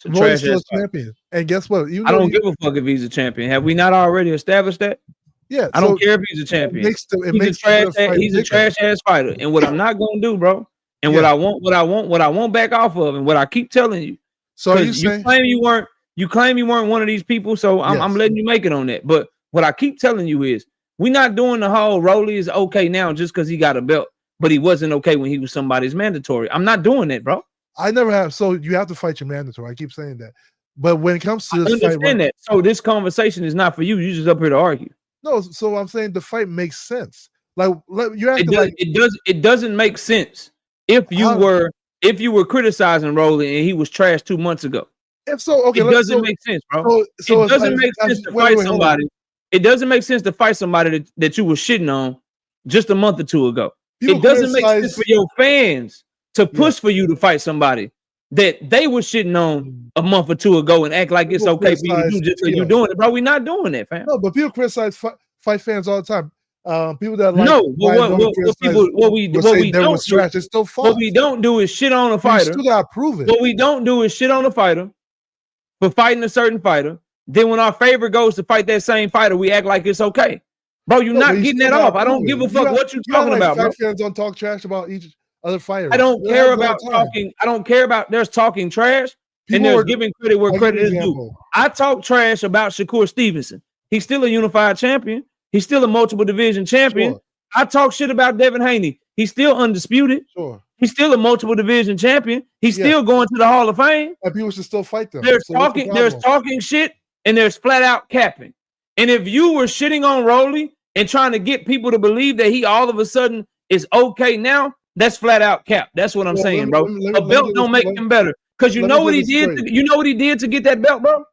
Rolly's still a champion. And guess what? I don't give a fuck if he's a champion. Have we not already established that? Yeah. I don't care if he's a champion. He's a trash ass fighter. And what I'm not gonna do, bro, and what I won't back off of, and what I keep telling you. So you claim you weren't one of these people, so I'm letting you make it on that. But what I keep telling you is we're not doing the whole Rolly is okay now just because he got a belt, but he wasn't okay when he was somebody's mandatory. I'm not doing that, bro. I never have. So you have to fight your mandatory. I keep saying that. But when it comes to this fight, that. So this conversation is not for you. You're just up here to argue. No, so I'm saying the fight makes sense. Like you have it doesn't make sense if you were criticizing Rolly and he was trash 2 months ago. If so, okay, it doesn't make sense, bro. So it doesn't make sense to fight somebody. It doesn't make sense to fight somebody that you were shitting on just a month or two ago. It doesn't make sense for your fans to push for you to fight somebody that they were shitting on a month or two ago and act like it's okay for you to do just because you're doing it, bro. We're not doing that, fam. No, but people criticize fight fans all the time. People that what we don't do is shit on a fighter. You still gotta prove it. What we don't do is shit on a fighter for fighting a certain fighter. Then when our favorite goes to fight that same fighter, we act like it's okay. Bro, you're not getting that off. I don't give a fuck what you're talking about, bro. Fans don't talk trash about each other fighter. I don't care about talking. I don't care about there's talking trash and there's giving credit where credit is due. I talk trash about Shakur Stevenson. He's still a unified champion. He's still a multiple division champion. Sure. I talk shit about Devin Haney. He's still undisputed. Sure. He's still a multiple division champion. He's still going to the Hall of Fame. And people should still fight them. There's talking shit and there's flat out capping. And if you were shitting on Rolly and trying to get people to believe that he all of a sudden is okay now, that's flat out cap. That's what I'm saying, bro. A belt don't make him better. Because you know what he did? You know what he did to get that belt, bro?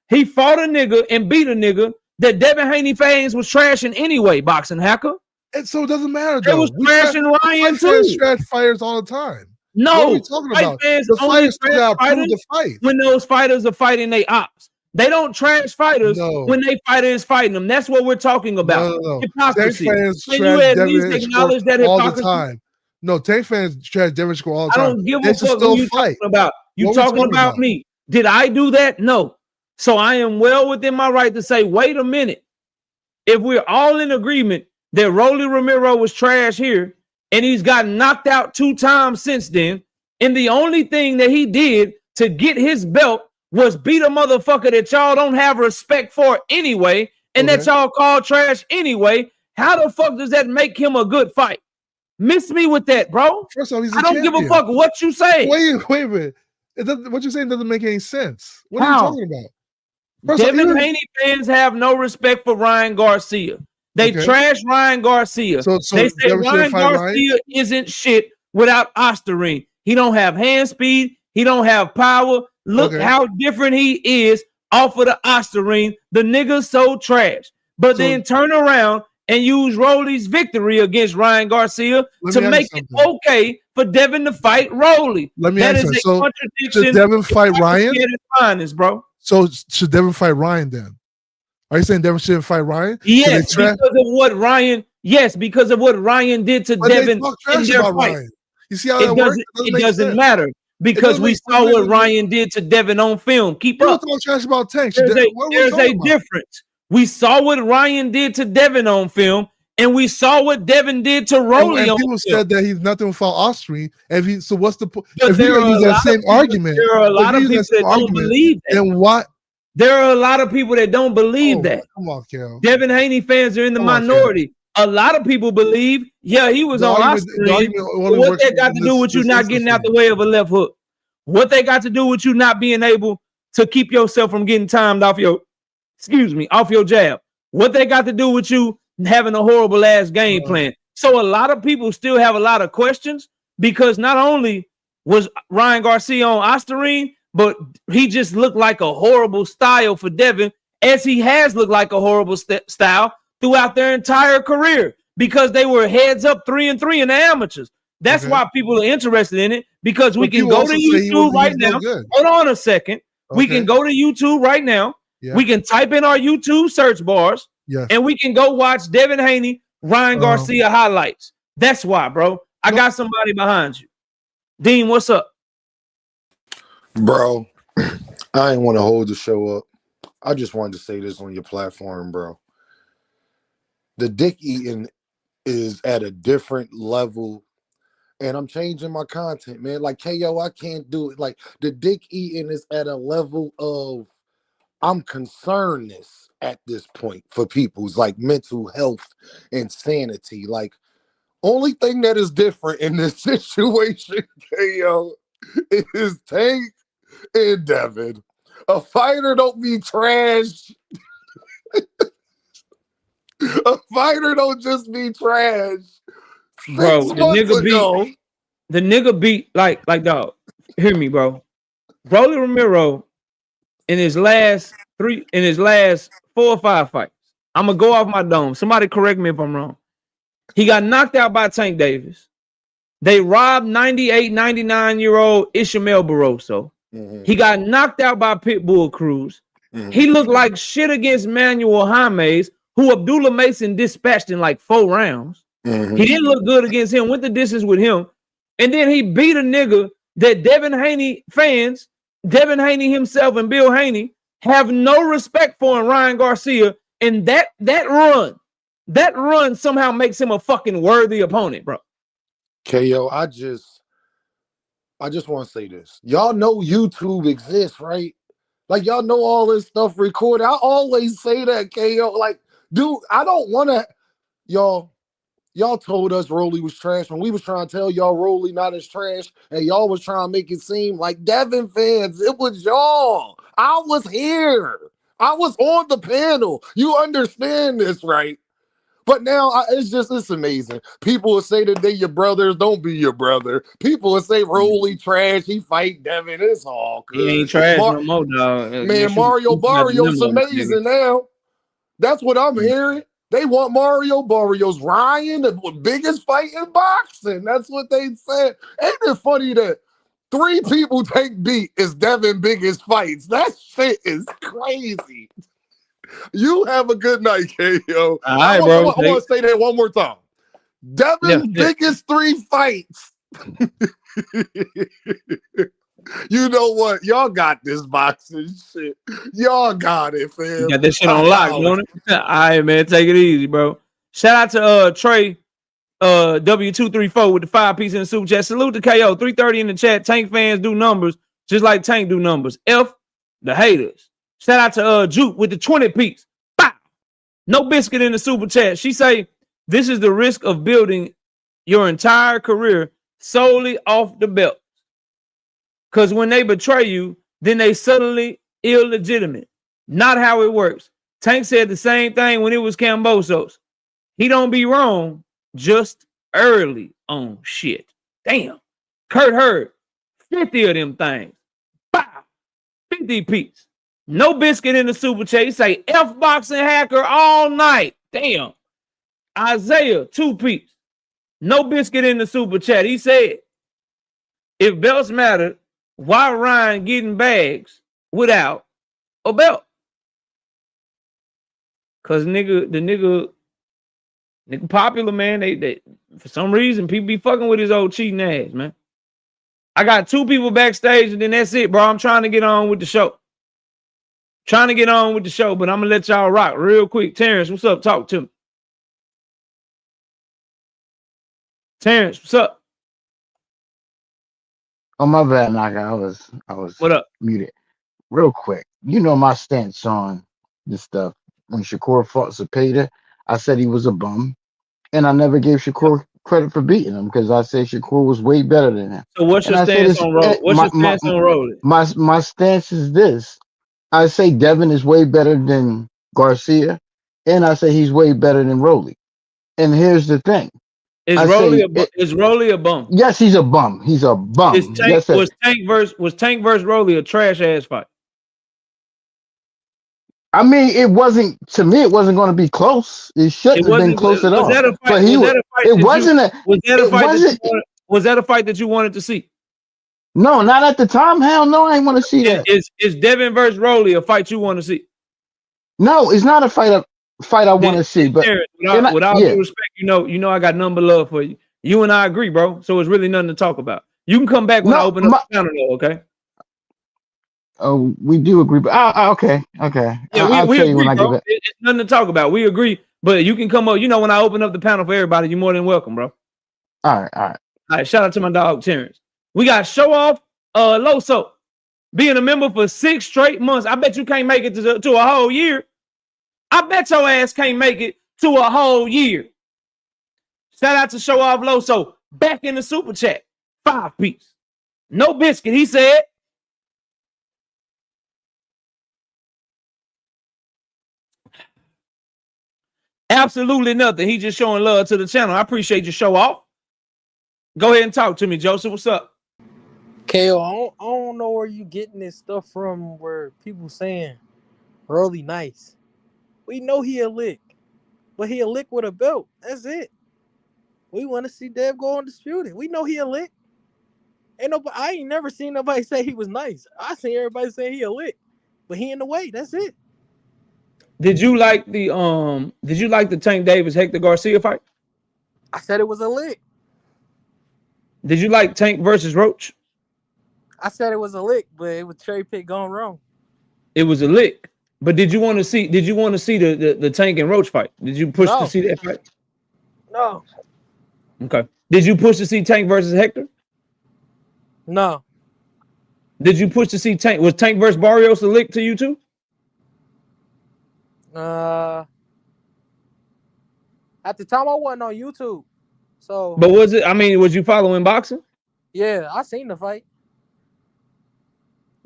He fought a nigga and beat a nigga that Devin Haney fans was trashing anyway, boxing hacker. And so it doesn't matter, though. They was trashing Ryan, too. Trash fighters all the time. No. What are we talking about? The fighters still got to prove the fight. When those fighters are fighting they ops. They don't trash fighters when they fighter is fighting them. That's what we're talking about. No. Hypocrisy. Fans Can you at least acknowledge that all hypocrisy? The time. No, Tank fans trash Devin Shakur all the time. I don't give a fuck what you talking about. You talking about me. Did I do that? No. So I am well within my right to say, wait a minute. If we're all in agreement that Rolly Romero was trash here and he's gotten knocked out 2 times since then, and the only thing that he did to get his belt was beat a motherfucker that y'all don't have respect for anyway, and that y'all call trash anyway, how the fuck does that make him a good fight? Miss me with that, bro. First of all, I don't give a fuck what you say. Wait a minute. What you're saying doesn't make any sense. What are you talking about? Devin Haney fans have no respect for Ryan Garcia. They trash Ryan Garcia. So they say Ryan Garcia isn't shit without Osterine. He don't have hand speed. He don't have power. Look how different he is off of the Osterine. The nigga's so trash. But then turn around and use Rolly's victory against Ryan Garcia to make it okay for Devin to fight Rolly. That is a contradiction. Should Devin fight Ryan? Finest, bro. So should Devin fight Ryan then? Are you saying Devin shouldn't fight Ryan? Yes, because of what Ryan. Yes, because of what Ryan did to Devin in their fight. Ryan. You see how that works? It doesn't matter because we saw what Ryan did to Devin on film. Keep up. Talk trash about Tank. There's a difference. We saw what Ryan did to Devin on film, and we saw what Devin did to Rolly on film. People said that he's nothing without Osterine. So what's the point? If you use that same argument, there are a lot of people that don't believe that. Then what? There are a lot of people that don't believe that. Come on, Kel. Devin Haney fans are in the minority. A lot of people believe, he was on Osterine. What that got to do with you not getting out the way of a left hook? What they got to do with you not being able to keep yourself from getting timed off your, off your jab. What they got to do with you having a horrible ass game plan? So a lot of people still have a lot of questions because not only was Ryan Garcia on Osterine, but he just looked like a horrible style for Devin, as he has looked like a horrible style throughout their entire career because they were heads up 3-3 in the amateurs. That's why people are interested in it because we can go to YouTube right now. Hold on a second. We can go to YouTube right now. Yeah. We can type in our YouTube search bars and we can go watch Devin Haney, Ryan Garcia highlights. That's why, bro. I got somebody behind you. Dean, what's up? Bro, I ain't want to hold the show up. I just wanted to say this on your platform, bro. The dick eating is at a different level. And I'm changing my content, man. Like, KO, I can't do it. Like, the dick eating is at a level of I'm concernedness at this point for people's like mental health and sanity. Like, only thing that is different in this situation, KO, is Tank and Devin. A fighter don't be trash. A fighter don't just be trash. Bro, the nigga beat like dog. Hear me, bro. Rolly Romero in his last 4 or 5 fights. I'm gonna go off my dome. Somebody correct me if I'm wrong. He got knocked out by Tank Davis. They robbed 98, 99-year-old Ishmael Barroso. He got knocked out by Pitbull Cruz. He looked like shit against Manuel James, who Abdullah Mason dispatched in like 4 rounds. He didn't look good against him, went the distance with him. And then he beat a nigga that Devin Haney fans, Devin Haney himself and Bill Haney, have no respect for in Ryan Garcia. And that run somehow makes him a fucking worthy opponent, bro. KO, I just want to say this. Y'all know YouTube exists, right? Like, y'all know all this stuff recorded. I always say that, KO. Like, dude, I don't want to, y'all told us Rolly was trash when we was trying to tell y'all Rolly not as trash, and y'all was trying to make it seem like Devin fans, it was y'all. I was here. I was on the panel. You understand this, right? But now it's amazing. People will say that they your brothers. Don't be your brother. People will say Rolly trash. He fight Devin. It's all good. He ain't trash no more, dog. Man, Mario Barrios amazing now. That's what I'm hearing. They want Mario Barrios. Ryan, the biggest fight in boxing. That's what they said. Ain't it funny that 3 people take beat is Devin biggest fights? That shit is crazy. You have a good night, KO. All right, bro. I want to say that one more time. Devin's biggest 3 fights. You know what? Y'all got this boxing shit. Y'all got it, fam. You got this shit on lock, don't it? All right, man. Take it easy, bro. Shout out to Trey W234 with the 5-piece in the super chat. Salute to KO. 330 in the chat. Tank fans do numbers just like Tank do numbers. F the haters. Shout out to Juke with the 20-piece. Bow. No biscuit in the super chat. She say, this is the risk of building your entire career solely off the belt. Because when they betray you, then they suddenly illegitimate. Not how it works. Tank said the same thing when it was Cambosos. He don't be wrong, just early on shit. Damn. Kurt Hurd, 50 of them things. Bow. 50 piece. No biscuit in the super chat. He say F boxing hacker all night. Damn. Isaiah, 2-piece. No biscuit in the super chat. He said, if belts matter, why Ryan getting bags without a belt? Cause the nigga popular, man. They for some reason people be fucking with his old cheating ass, man. I got 2 people backstage and then that's it, bro. I'm trying to get on with the show. But I'm gonna let y'all rock real quick. Terrence, what's up? Talk to me. Terrence, what's up? Oh, my bad, Naka. I was What up? muted. Real quick. You know my stance on this stuff. When Shakur fought Zepeda, I said he was a bum. And I never gave Shakur credit for beating him because I said Shakur was way better than him. So what's your stance on Rolling? My stance is this. I say Devin is way better than Garcia, and I say he's way better than Rolly. And here's the thing: Is I Rolly say, a is Rolly a bum? yes, he's a bum. He's a bum. Yes, Was Tank versus Rolly a trash ass fight? I mean, it wasn't to me. It wasn't going to be close. It It shouldn't have been wasn't. close at Was all. that a fight? But he Was was. that a fight It that you? wasn't a. Was that a It fight that you wasn't. wanted? Was that a fight that you wanted to see? No, not at the time. Hell no, I didn't want to see that. Is Devin versus Rolly a fight you want to see? No, it's not a fight. I want to see. But With all yeah, due respect, you know, I got number love for you. You and I agree, bro. So it's really nothing to talk about. You can come back when I open up the channel, though, okay? Oh, we do agree. But okay. Yeah, I'll we tell you agree, when I bro. get back. It's nothing to talk about. We agree, but you can come up. You know, when I open up the panel for everybody, you're more than welcome, bro. All right. All right. Shout out to my dog Terrence. We got Show Off Loso being a member for 6 straight months. I bet you can't make it to a whole year. I bet your ass can't make it to a whole year. Shout out to Show Off Loso back in the super chat. 5-piece. No biscuit, he said. Absolutely nothing. He just showing love to the channel. I appreciate your Show Off. Go ahead and talk to me, Joseph. What's up? KO, I don't know where you getting this stuff from where people saying Rolly nice. We know he a lick, but he a lick with a belt. That's it. We want to see Dev go undisputed. We know he a lick. I ain't never seen nobody say he was nice. I seen everybody say he a lick, but he in the way. That's it. Did you like the Tank Davis Hector Garcia fight? I said it was a lick. Did you like Tank versus Roach? I said it was a lick, but it was cherry pick gone wrong. It was a lick. But did you want to see the Tank and Roach fight? Did you push to see that fight? No. Okay. Did you push to see Tank versus Hector? No. Did you push to see Tank? Was Tank versus Barrios a lick to you too? At the time I wasn't on YouTube. So But was you following boxing? Yeah, I seen the fight.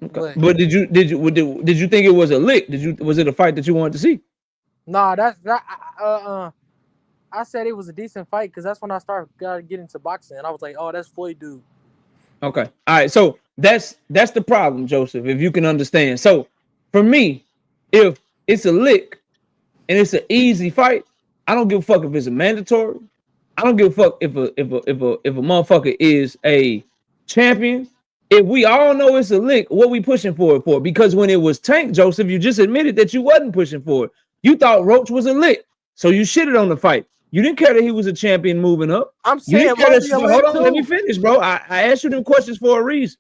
Okay. But did you think it was a lick? Was it a fight that you wanted to see? Nah, I said it was a decent fight because that's when I got to get into boxing, and I was like, oh, that's Floyd dude. Okay. All right. So that's the problem, Joseph, if you can understand. So for me, if it's a lick and it's an easy fight, I don't give a fuck if it's a mandatory. I don't give a fuck if a motherfucker is a champion. If we all know it's a lick, what we pushing for it for? Because when it was Tank, Joseph, you just admitted that you wasn't pushing for it. You thought Roach was a lick, so you shitted on the fight. You didn't care that he was a champion moving up. I'm saying, hold on, let me finish, bro. I asked you them questions for a reason.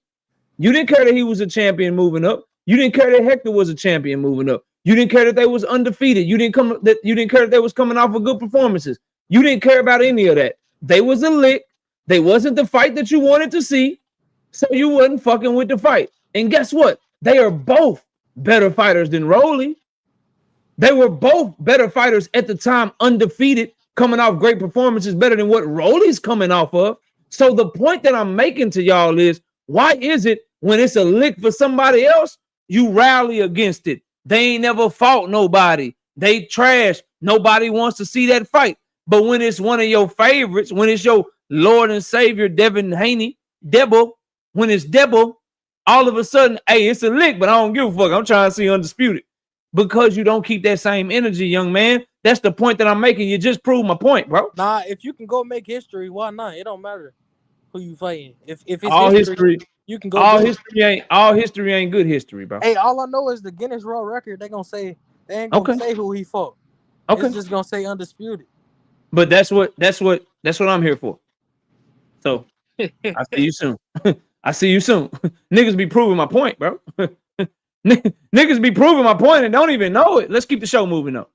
You didn't care that he was a champion moving up. You didn't care that Hector was a champion moving up. You didn't care that they was undefeated. You didn't care that they was coming off of good performances. You didn't care about any of that. They was a lick. They wasn't the fight that you wanted to see. So you wasn't fucking with the fight. And guess what? They are both better fighters than Rolly. They were both better fighters at the time, undefeated, coming off great performances, better than what Rolly's coming off of. So the point that I'm making to y'all is, why is it when it's a lick for somebody else, you rally against it? They ain't never fought nobody. They trash. Nobody wants to see that fight. But when it's one of your favorites, when it's your Lord and Savior, Devin Haney, Debo, when it's Debo, all of a sudden, hey, it's a lick, but I don't give a fuck. I'm trying to see undisputed. Because you don't keep that same energy, young man. That's the point that I'm making. You just proved my point, bro. Nah, if you can go make history, why not? It don't matter who you fighting. If it's all history, you can go. All history ain't good history, bro. Hey, all I know is the Guinness World Record. They ain't gonna say who he fought. Okay, it's just gonna say undisputed. But that's what I'm here for. So I see you soon. I see you soon. Niggas be proving my point, bro. Niggas be proving my point and don't even know it. Let's keep the show moving up.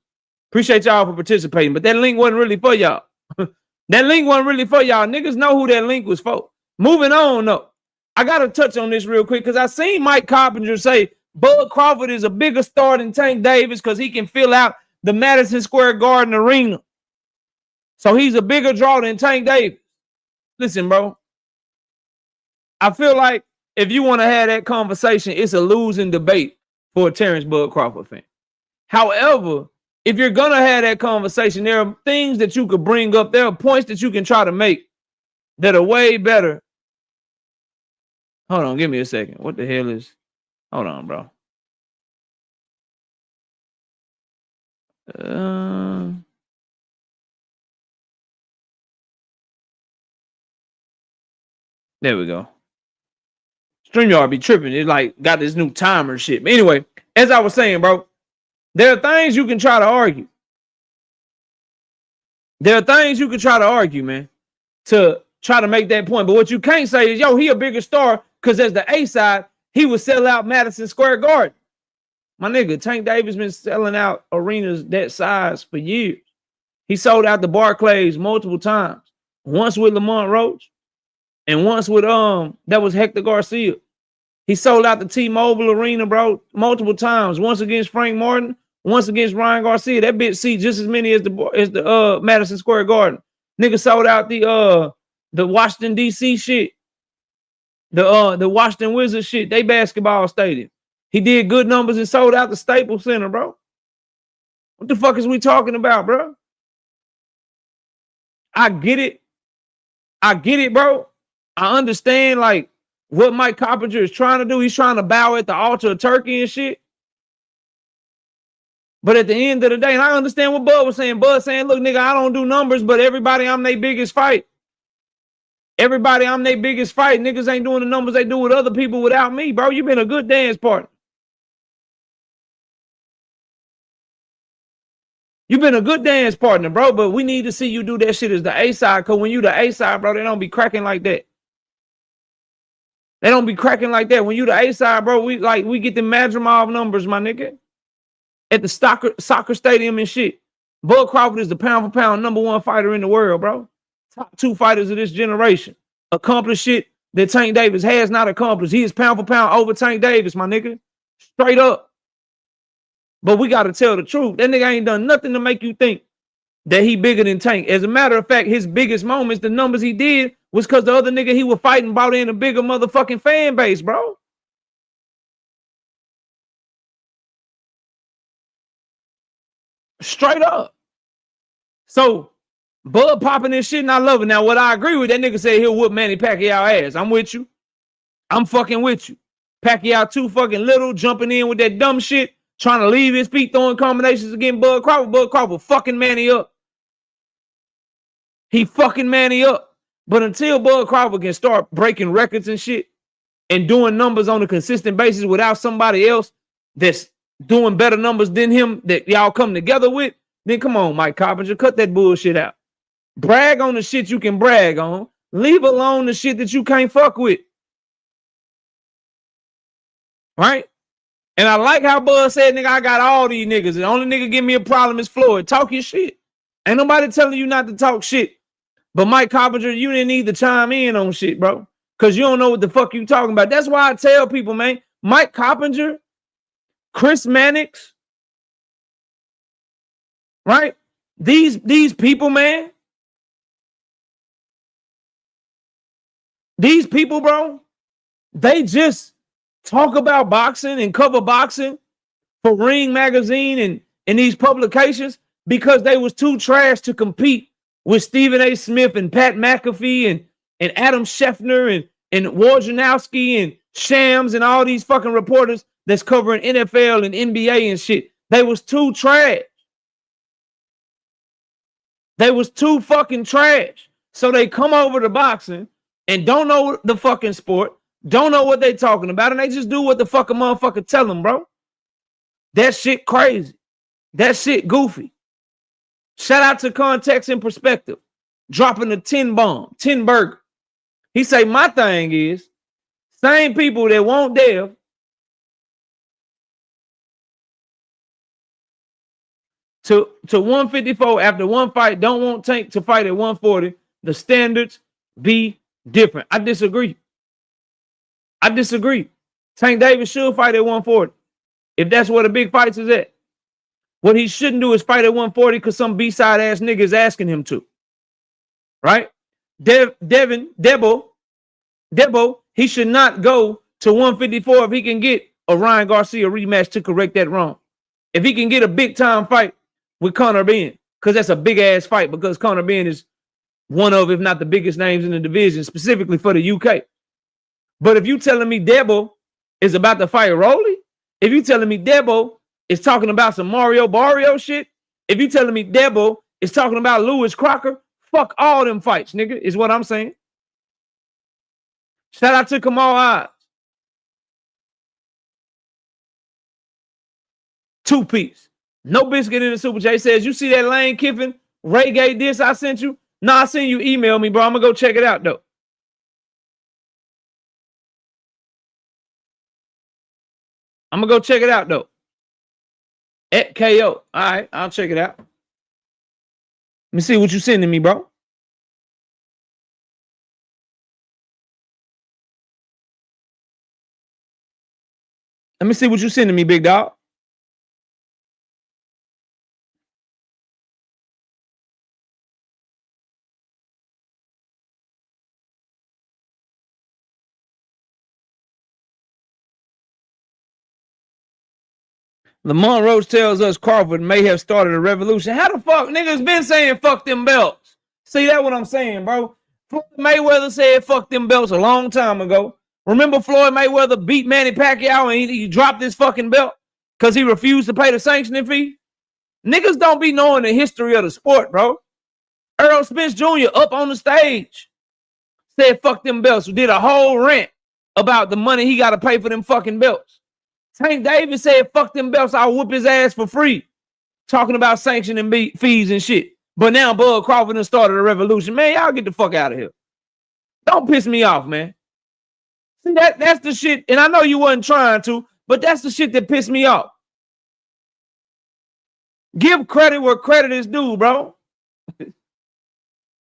Appreciate y'all for participating, but that link wasn't really for y'all. That link wasn't really for y'all. Niggas know who that link was for. Moving on, though. I got to touch on this real quick because I seen Mike Carpenter say Bud Crawford is a bigger star than Tank Davis because he can fill out the Madison Square Garden arena. So he's a bigger draw than Tank Davis. Listen, bro. I feel like if you want to have that conversation, it's a losing debate for a Terrence Bud Crawford fan. However, if you're going to have that conversation, there are things that you could bring up. There are points that you can try to make that are way better. Hold on, give me a second. What the hell is... Hold on, bro. There we go. StreamYard be tripping. It like got this new timer shit. But anyway, as I was saying, bro, there are things you can try to argue. There are things you can try to argue, man, to try to make that point. But what you can't say is, yo, he a bigger star because as the A side, he would sell out Madison Square Garden. My nigga, Tank Davis been selling out arenas that size for years. He sold out the Barclays multiple times. Once with Lamont Roach and once with that was Hector Garcia. He sold out the T-Mobile Arena, bro, multiple times. Once against Frank Martin, once against Ryan Garcia. That bitch see just as many as the Madison Square Garden. Nigga sold out the Washington D.C. shit. The Washington Wizards shit, they basketball stadium. He did good numbers and sold out the Staples Center, bro. What the fuck is we talking about, bro? I get it. I get it, bro. I understand, like, what Mike Coppinger is trying to do. He's trying to bow at the altar of Turkey and shit. But at the end of the day, and I understand what Bud was saying. Bud saying, look, nigga, I don't do numbers, but everybody, I'm their biggest fight. Everybody, I'm their biggest fight. Niggas ain't doing the numbers they do with other people without me, bro. You been a good dance partner. You've been a good dance partner, bro, but we need to see you do that shit as the A side, because when you the A side, bro, they don't be cracking like that. They don't be cracking like that. When you the A side, bro, we get the Madrimov numbers, my nigga. At the soccer stadium and shit. Bud Crawford is the pound for pound #1 fighter in the world, bro. Top 2 fighters of this generation. Accomplished shit that Tank Davis has not accomplished. He is pound for pound over Tank Davis, my nigga. Straight up. But we got to tell the truth. That nigga ain't done nothing to make you think that he bigger than Tank. As a matter of fact, his biggest moments, the numbers he did, was because the other nigga he was fighting brought in a bigger motherfucking fan base, bro. Straight up. So, Bud popping this shit and I love it. Now, what I agree with, that nigga said he'll whoop Manny Pacquiao ass. I'm with you. I'm fucking with you. Pacquiao too fucking little, jumping in with that dumb shit, trying to leave his feet, throwing combinations against Bud Crawford. Bud Crawford fucking Manny up. He fucking Manny up. But until Bud Crawford can start breaking records and shit and doing numbers on a consistent basis without somebody else that's doing better numbers than him that y'all come together with, then come on, Mike Coppinger, cut that bullshit out. Brag on the shit you can brag on. Leave alone the shit that you can't fuck with. Right? And I like how Bud said, nigga, I got all these niggas. The only nigga give me a problem is Floyd. Talk your shit. Ain't nobody telling you not to talk shit. But Mike Coppinger, you didn't need to chime in on shit, bro. Because you don't know what the fuck you talking about. That's why I tell people, man, Mike Coppinger, Chris Mannix, right? These people, man. These people, bro, they just talk about boxing and cover boxing for Ring Magazine and these publications because they was too trash to compete with Stephen A. Smith and Pat McAfee and Adam Scheffner and Wojnarowski and Shams and all these fucking reporters that's covering NFL and NBA and shit. They was too trash. They was too fucking trash. So they come over to boxing and don't know the fucking sport, don't know what they talking about, and they just do what the fuck a motherfucker tell them, bro. That shit crazy. That shit goofy. Shout out to Context and Perspective. Dropping the 10 bomb, 10 burger. He say, my thing is, same people that won't Dev to 154 after one fight, don't want Tank to fight at 140. The standards be different. I disagree. Tank Davis should fight at 140 if that's where the big fights is at. What he shouldn't do is fight at 140 because some B-side ass nigga is asking him to. Right? Debo, he should not go to 154 if he can get a Ryan Garcia rematch to correct that wrong. If he can get a big time fight with Conor Benn, because that's a big ass fight, because Conor Benn is one of, if not the biggest names in the division, specifically for the UK. But if you telling me Debo is about to fight Rolly, if you telling me Debo is talking about some Mario Barrio shit, if you telling me Debo is talking about Lewis Crocker, fuck all them fights, nigga, is what I'm saying. Shout out to Kamal Oz. 2-piece. No biscuit in the Super J. Says, you see that Lane Kiffin reggae diss I sent you? Nah, I seen you email me, bro. I'm going to go check it out, though. I'm going to go check it out, though. At KO. All right, I'll check it out. Let me see what you sending me, bro. Let me see what you sending me, big dog. Lamont Roach tells us Crawford may have started a revolution. How the fuck niggas been saying fuck them belts? See, that's what I'm saying, bro. Floyd Mayweather said fuck them belts a long time ago. Remember Floyd Mayweather beat Manny Pacquiao and he dropped his fucking belt because he refused to pay the sanctioning fee? Niggas don't be knowing the history of the sport, bro. Earl Spence Jr. up on the stage said fuck them belts. Did a whole rant about the money he got to pay for them fucking belts. Tank Davis said, fuck them belts, I'll whoop his ass for free. Talking about sanctioning fees and shit. But now Bud Crawford done started a revolution. Man, y'all get the fuck out of here. Don't piss me off, man. See, that's the shit, and I know you wasn't trying to, but that's the shit that pissed me off. Give credit where credit is due, bro. If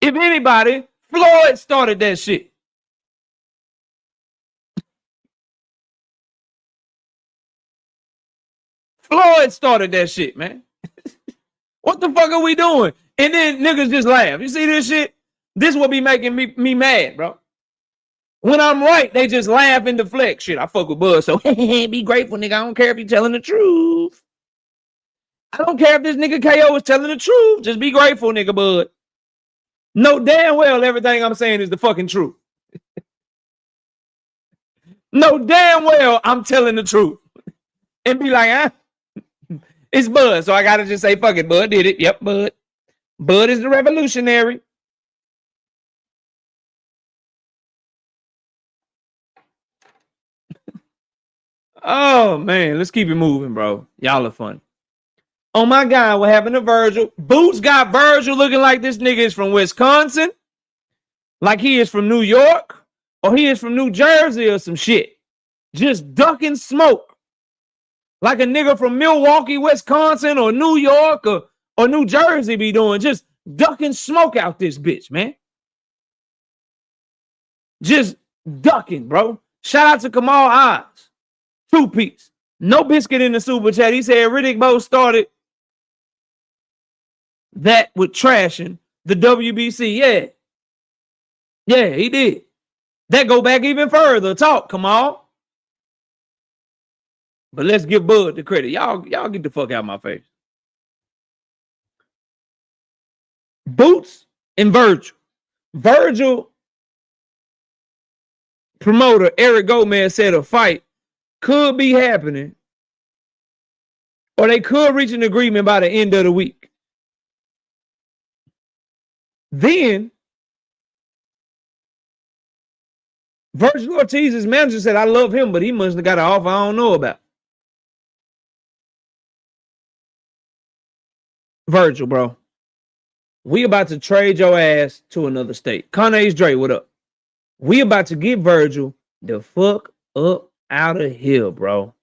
anybody, Floyd started that shit. Floyd started that shit, man. What the fuck are we doing? And then niggas just laugh. You see this shit? This will be making me mad, bro. When I'm right, they just laugh and deflect. Shit, I fuck with Bud, so be grateful, nigga. I don't care if you're telling the truth. I don't care if this nigga KO is telling the truth. Just be grateful, nigga, Bud. Know damn well everything I'm saying is the fucking truth. Know damn well I'm telling the truth. And be like, it's Bud, so I gotta just say, fuck it, Bud did it. Yep, Bud. Bud is the revolutionary. Oh, man, let's keep it moving, bro. Y'all are fun. Oh, my God, what happened to Virgil? Boots got Virgil looking like this nigga is from Wisconsin, like he is from New York, or he is from New Jersey or some shit. Just ducking smoke. Like a nigga from Milwaukee, Wisconsin, or New York, or New Jersey be doing. Just ducking smoke out this bitch, man. Just ducking, bro. Shout out to Kamal Oz. 2-piece. No biscuit in the super chat. He said Riddick Bowe started that with trashing the WBC. Yeah. Yeah, he did. That go back even further. Talk, Kamal. But let's give Bud the credit. Y'all get the fuck out of my face. Boots and Virgil. Virgil promoter Eric Gomez said a fight could be happening, or they could reach an agreement by the end of the week. Then Virgil Ortiz's manager said, I love him, but he must have got an offer I don't know about. Virgil, bro. We about to trade your ass to another state. Haney'S Dre, what up? We about to get Virgil the fuck up out of here, bro.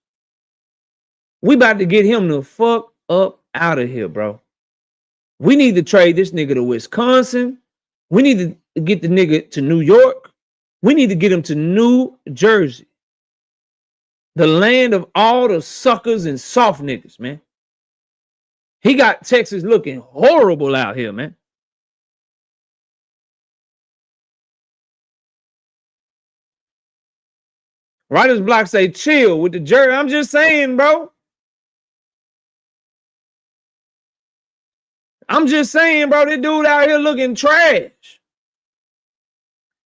We about to get him the fuck up out of here, bro. We need to trade this nigga to Wisconsin. We need to get the nigga to New York. We need to get him to New Jersey. The land of all the suckers and soft niggas, man. He got Texas looking horrible out here, man. Writer's block say chill with the jury. I'm just saying, bro. I'm just saying, bro, this dude out here looking trash.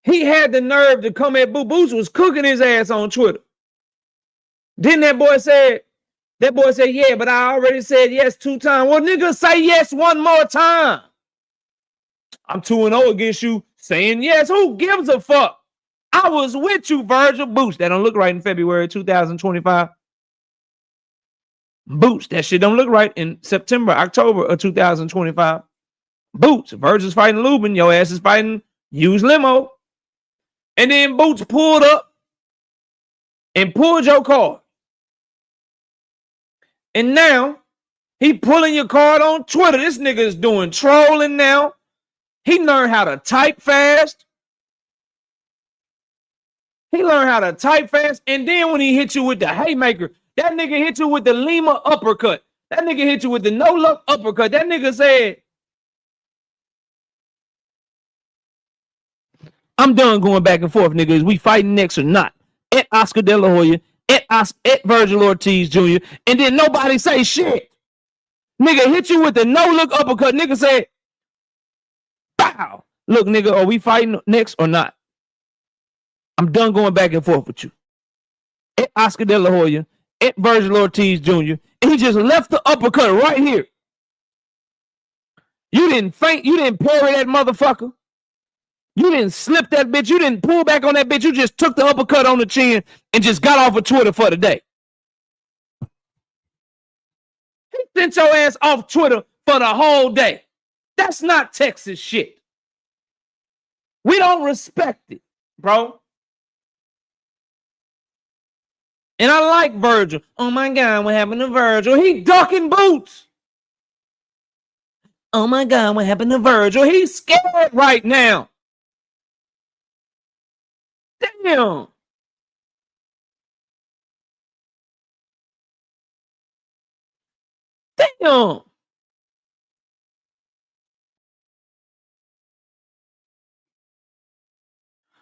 He had the nerve to come at Boots was cooking his ass on Twitter. Then that boy said, yeah, but I already said yes 2 times. Well, nigga, say yes 1 more time. I'm 2-0 against you saying yes. Who gives a fuck? I was with you, Virgil. Boots. That don't look right in February 2025. Boots. That shit don't look right in September, October of 2025. Boots. Virgil's fighting Lubin. Your ass is fighting Use Limo. And then Boots pulled up and pulled your card. And now he pulling your card on Twitter. This nigga is doing trolling now. He learned how to type fast. And then when he hit you with the haymaker, that nigga hit you with the Lima uppercut. That nigga hit you with the no-look uppercut. That nigga said, I'm done going back and forth, nigga. Is we fighting next or not? At Oscar De La Hoya, at Virgil Ortiz Jr., and then nobody say shit. Nigga hit you with the no-look uppercut. Nigga said, bow. Look, nigga, are we fighting next or not? I'm done going back and forth with you. At Oscar De La Hoya, at Virgil Ortiz Jr., and he just left the uppercut right here. You didn't faint. You didn't parry that motherfucker. You didn't slip that bitch. You didn't pull back on that bitch. You just took the uppercut on the chin and just got off of Twitter for the day. He sent your ass off Twitter for the whole day. That's not Texas shit. We don't respect it, bro. And I like Virgil. Oh my God, what happened to Virgil? He ducking Boots. Oh my God, what happened to Virgil? He's scared right now. Damn. Damn.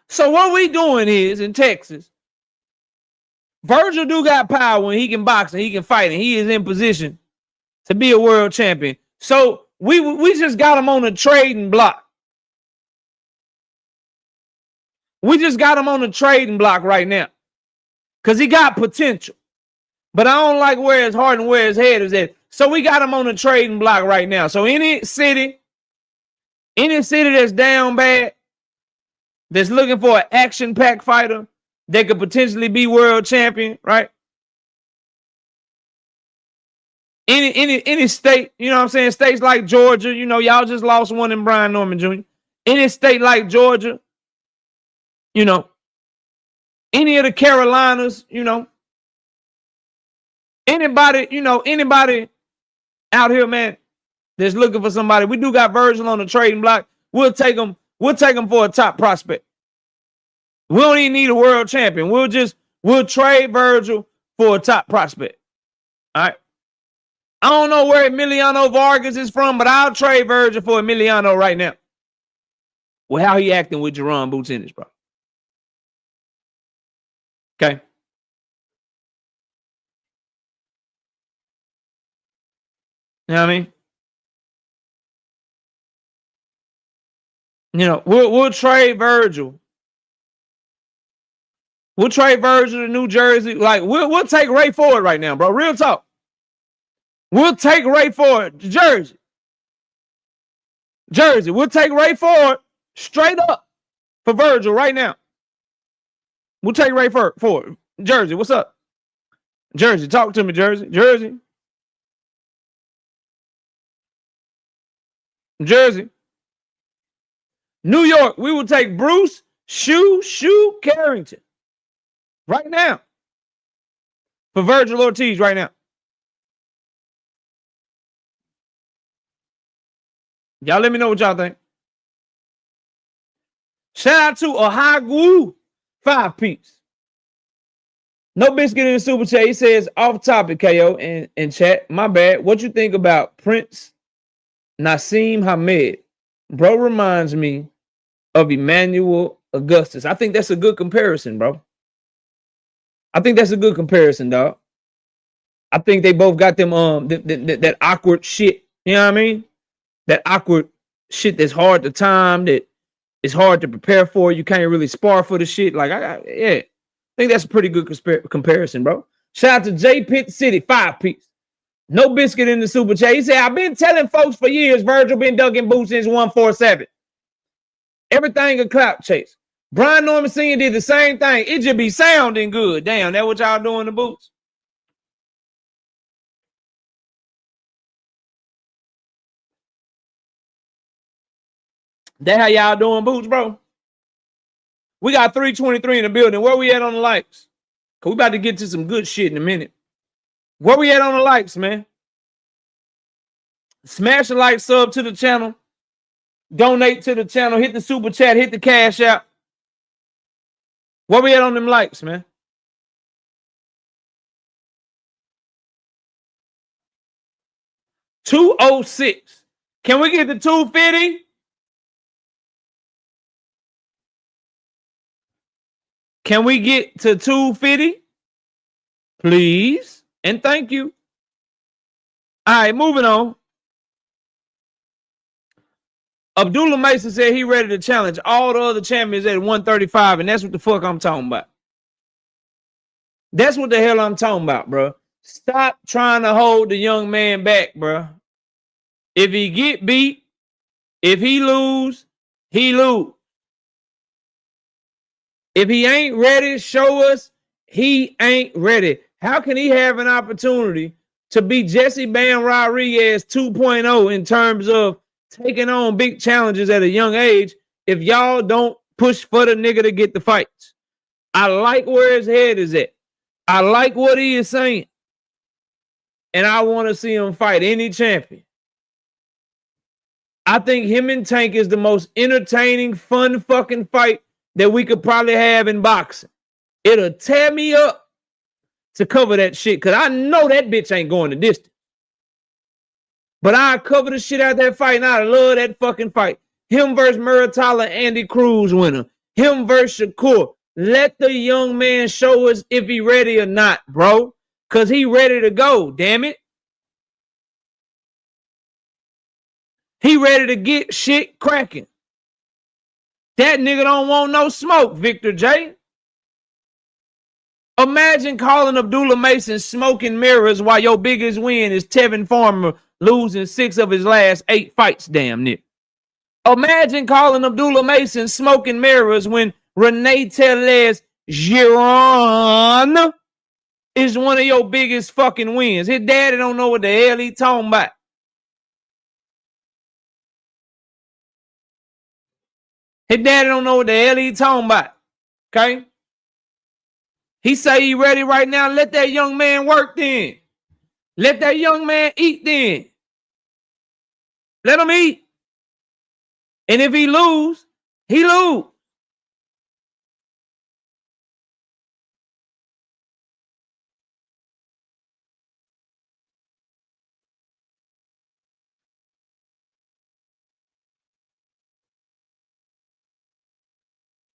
So what we doing is in Texas, Virgil do got power when he can box and he can fight and he is in position to be a world champion. So we just got him on a trading block. We just got him on a trading block right now because he got potential. But I don't like where his heart and where his head is at. So we got him on a trading block right now. So any city that's down bad, that's looking for an action-packed fighter that could potentially be world champion, right? Any state, you know what I'm saying? States like Georgia, you know, y'all just lost one in Brian Norman Jr. Any state like Georgia, you know, any of the Carolinas, you know, anybody out here, man, that's looking for somebody. We do got Virgil on the trading block. We'll take him for a top prospect. We don't even need a world champion. We'll trade Virgil for a top prospect. All right. I don't know where Emiliano Vargas is from, but I'll trade Virgil for Emiliano right now. Well, how he acting with Jerron Boots Ennis, bro. Okay. You know what I mean? You know, we'll trade Virgil. We'll trade Virgil to New Jersey. Like, we'll take Ray Ford right now, bro. Real talk. We'll take Ray Ford to Jersey. We'll take Ray Ford straight up for Virgil right now. We'll take Ray Ford. Jersey, what's up? Jersey, talk to me, Jersey. Jersey. New York, we will take Bruce Shoe Carrington right now for Virgil Ortiz right now. Y'all let me know what y'all think. Shout out to Ohagu 5-piece. No Biscuit in the super chat. He says, off topic, KO, and chat. My bad. What you think about Prince Nassim Hamed? Bro reminds me of Emmanuel Augustus. I think that's a good comparison, bro. I think that's a good comparison, dog. I think they both got them that awkward shit. You know what I mean? That awkward shit that's hard to time, that is hard to prepare for. You can't really spar for the shit. Like I think that's a pretty good comparison, bro. Shout out to J Pitt City, 5-piece. No biscuit in the super chat. He said, I've been telling folks for years, Virgil been ducking boots since 147. Everything a clout chase. Brian Norman Sr. did the same thing. It just be sounding good. Damn, that what y'all doing the boots? That how y'all doing boots, bro? We got 323 in the building. Where we at on the likes? Cause we about to get to some good shit in a minute. Where we at on the likes, man? Smash a like, sub to the channel. Donate to the channel. Hit the super chat. Hit the cash out. Where we at on them likes, man? $206. Can we get the 250? Can we get to 250? Please. And thank you. All right, moving on. Abdullah Mason said he ready to challenge all the other champions at 135, and that's what the fuck I'm talking about. That's what the hell I'm talking about, bro. Stop trying to hold the young man back, bro. If he get beat, if he lose, he lose. If he ain't ready, show us he ain't ready. How can he have an opportunity to be Jesse Bam Rodriguez 2.0 in terms of taking on big challenges at a young age if y'all don't push for the nigga to get the fights? I like where his head is at. I like what he is saying. And I want to see him fight any champion. I think him and Tank is the most entertaining, fun fucking fight that we could probably have in boxing. It'll tear me up to cover that shit because I know that bitch ain't going the distance. But I cover the shit out of that fight, and I love that fucking fight. Him versus Muratalla, Andy Cruz winner. Him versus Shakur. Let the young man show us if he ready or not, bro. Because he ready to go, damn it. He ready to get shit cracking. That nigga don't want no smoke, Victor J. Imagine calling Abdullah Mason smoking mirrors while your biggest win is Tevin Farmer losing 6 of his last 8 fights, damn near. Imagine calling Abdullah Mason smoking mirrors when Renee Tellez Giron is one of your biggest fucking wins. His daddy don't know what the hell he talking about. His daddy don't know what the hell he talking about. Okay? He say he ready right now. Let that young man work then. Let that young man eat then. Let him eat. And if he lose, he lose.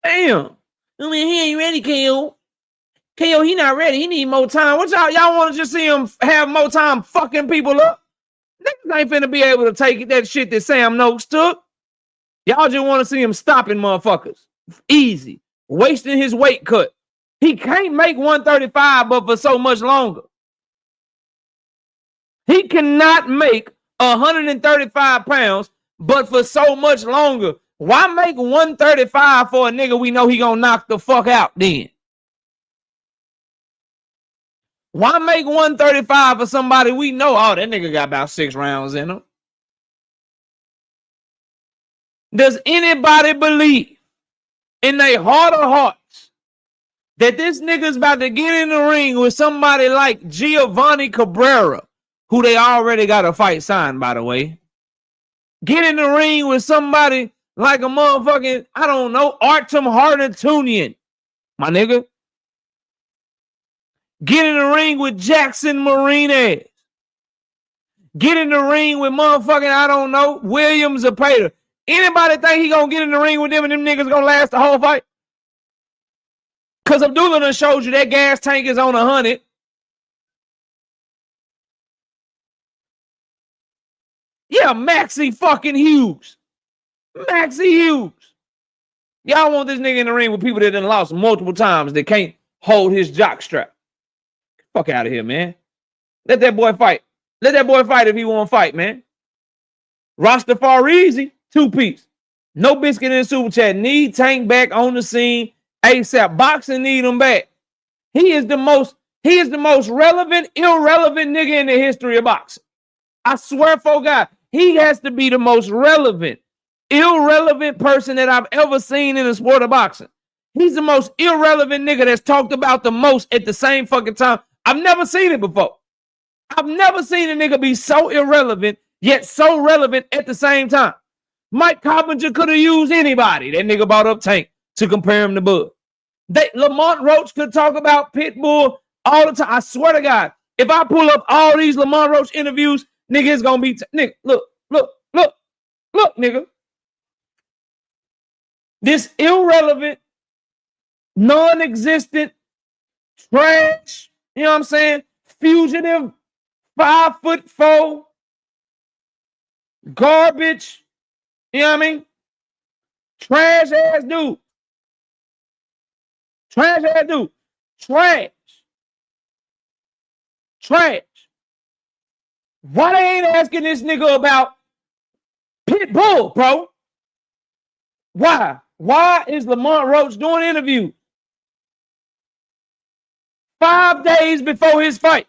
Damn. I mean, he ain't ready, KO. KO, he not ready. He need more time. What y'all want to just see him have more time fucking people up? Niggas ain't finna be able to take that shit that Sam Noakes took. Y'all just want to see him stopping motherfuckers. Easy. Wasting his weight cut. He can't make 135 but for so much longer. He cannot make 135 pounds but for so much longer. Why make 135 for a nigga we know he gonna knock the fuck out then? Why make 135 for somebody we know, oh, that nigga got about 6 rounds in him? Does anybody believe in their heart of hearts that this nigga's about to get in the ring with somebody like Giovanni Cabrera, who they already got a fight signed, by the way? Get in the ring with somebody like a motherfucking, I don't know, Artem Harnatunian, my nigga. Get in the ring with Jackson Marinez. Get in the ring with motherfucking, I don't know, William Zepeda. Anybody think he gonna get in the ring with them and them niggas gonna last the whole fight? Because Abdullah done showed you that gas tank is on 100. Yeah, Maxie fucking Hughes. Maxie Hughes. Y'all want this nigga in the ring with people that done lost multiple times that can't hold his jock strap. Fuck out of here, man. Let that boy fight. Let that boy fight if he want to fight, man. Rastafari, 2-piece. No biscuit in the super chat. Need Tank back on the scene ASAP. Boxing need him back. He is the most relevant, irrelevant nigga in the history of boxing. I swear for God, he has to be the most relevant, irrelevant person that I've ever seen in the sport of boxing. He's the most irrelevant nigga that's talked about the most at the same fucking time. I've never seen it before. I've never seen a nigga be so irrelevant, yet so relevant at the same time. Mike Coppinger could have used anybody. That nigga brought up Tank to compare him to Bud. Lamont Roach could talk about Pitbull all the time. I swear to God, if I pull up all these Lamont Roach interviews, nigga, it's gonna be nigga. Look, nigga. This irrelevant, non-existent, trash, you know what I'm saying? Fugitive, 5'4", garbage, you know what I mean? Trash ass dude. Trash ass dude. Trash. Trash. Why they ain't asking this nigga about Pitbull, bro? Why? Why is Lamont Roach doing interviews 5 days before his fight?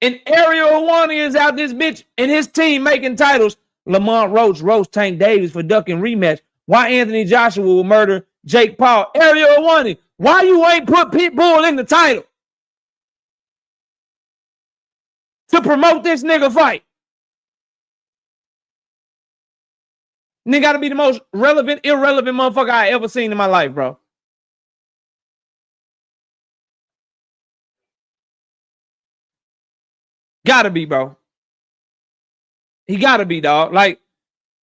And Ariel Helwani is out this bitch and his team making titles. Lamont Roach roast Tank Davis for ducking rematch. Why Anthony Joshua will murder Jake Paul? Ariel Helwani, why you ain't put Pitbull in the title to promote this nigga fight? Nigga gotta be the most relevant, irrelevant motherfucker I ever seen in my life, bro. Gotta be, bro. He gotta be, dog. Like,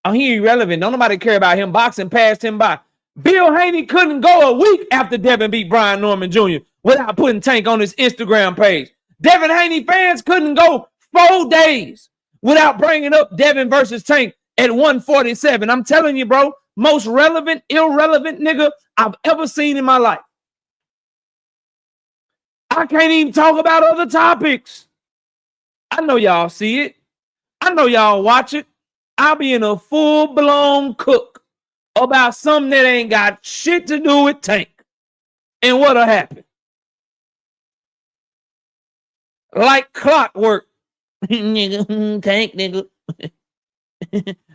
oh, he irrelevant. Don't nobody care about him. Boxing passed him by. Bill Haney couldn't go a week after Devin beat Brian Norman Jr. without putting Tank on his Instagram page. Devin Haney fans couldn't go 4 days without bringing up Devin versus Tank at 147. I'm telling you, bro, most relevant, irrelevant nigga I've ever seen in my life. I can't even talk about other topics. I know y'all see it. I know y'all watch it. I'll be in a full-blown cook about something that ain't got shit to do with Tank. And what'll happen? Like clockwork. Nigga, Tank, nigga.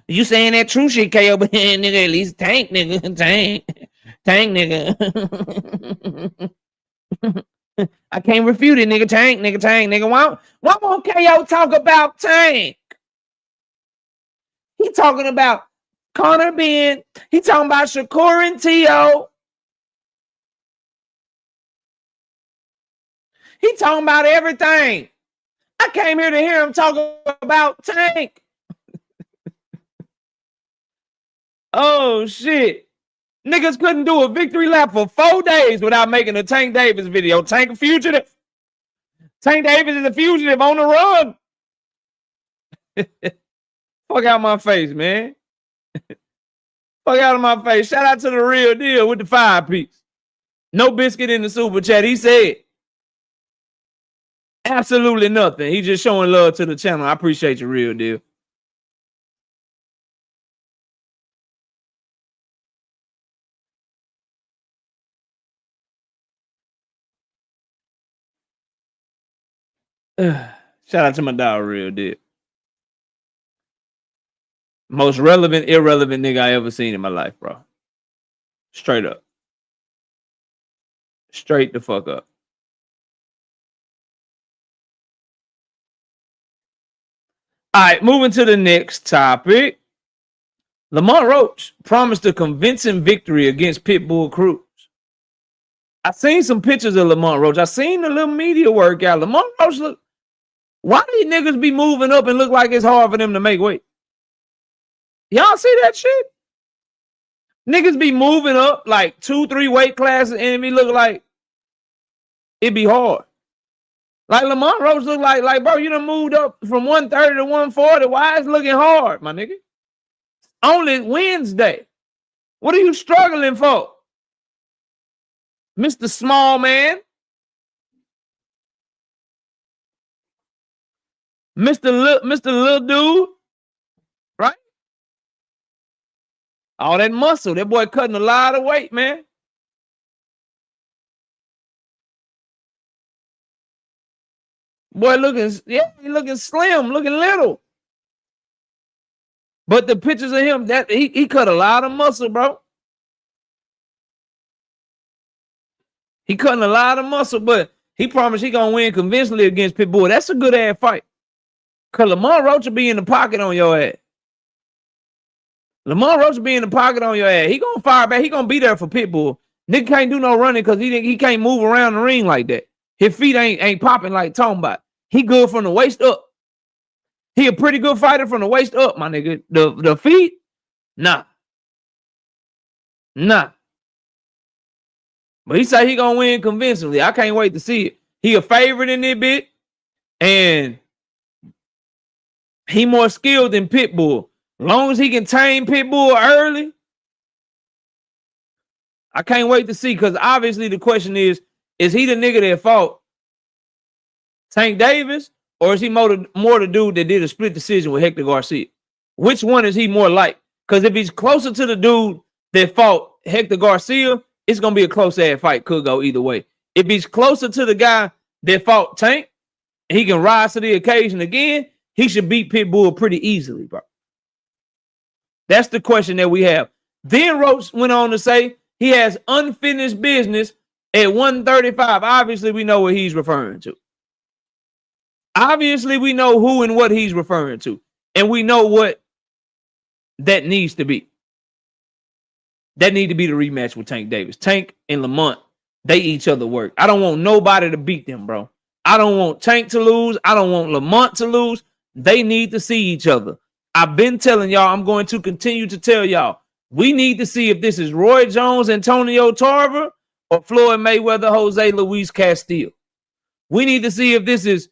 You saying that true shit, KO, but nigga, at least Tank, nigga. Tank, nigga. I can't refute it, nigga. Tank, nigga. Why won't KO talk about Tank? He talking about Conor Ben. He talking about Shakur and T.O. He talking about everything. I came here to hear him talk about Tank. Oh, shit. Niggas couldn't do a victory lap for 4 days without making a Tank Davis video. Tank a fugitive. Tank Davis is a fugitive on the run. Fuck out my face, man. Fuck out of my face. Shout out to the real deal with the 5-piece. No biscuit in the super chat. He said absolutely nothing. He just showing love to the channel. I appreciate you, real deal. Shout out to my dog, real deal. Most relevant, irrelevant nigga I ever seen in my life, bro. Straight up. Straight the fuck up. All right, moving to the next topic. Lamont Roach promised a convincing victory against Pitbull Cruz. I seen some pictures of Lamont Roach. I seen the little media workout. Lamont Roach look. Why these niggas be moving up and look like it's hard for them to make weight? Y'all see that shit? Niggas be moving up like 2-3 weight classes and be looking like it'd be hard. Like Lamont Roach look like bro, you done moved up from 130 to 140. Why is it looking hard, my nigga? Only Wednesday. What are you struggling for? Mr. Small Man? Mr. Little Dude? Right? All that muscle. That boy cutting a lot of weight, man. Boy he looking slim, looking little. But the pictures of him, that he cut a lot of muscle, bro. He cutting a lot of muscle, but he promised he gonna win convincingly against Pitbull. That's a good ass fight. Cause Lamont Roach will be in the pocket on your ass. Lamont Roach will be in the pocket on your ass. He gonna fire back. He gonna be there for Pitbull. Nigga can't do no running because he can't move around the ring like that. His feet ain't popping like talking about. He good from the waist up. He a pretty good fighter from the waist up, my nigga. The feet, nah. But he said he gonna win convincingly. I can't wait to see it. He a favorite in this bit, and he more skilled than Pitbull. As long as he can tame Pitbull early, I can't wait to see. Because obviously the question is he the nigga that fought Tank Davis, or is he more the dude that did a split decision with Hector Garcia? Which one is he more like? Because if he's closer to the dude that fought Hector Garcia, it's going to be a close ass fight. Could go either way. If he's closer to the guy that fought Tank, and he can rise to the occasion again, he should beat Pitbull pretty easily, bro. That's the question that we have. Then Roach went on to say he has unfinished business at 135. Obviously, we know what he's referring to. Obviously, we know who and what he's referring to. And we know what that needs to be. That need to be the rematch with Tank Davis. Tank and Lamont, they each other work. I don't want nobody to beat them, bro. I don't want Tank to lose. I don't want Lamont to lose. They need to see each other. I've been telling y'all, I'm going to continue to tell y'all, we need to see if this is Roy Jones, Antonio Tarver, or Floyd Mayweather, Jose Luis Castillo. We need to see if this is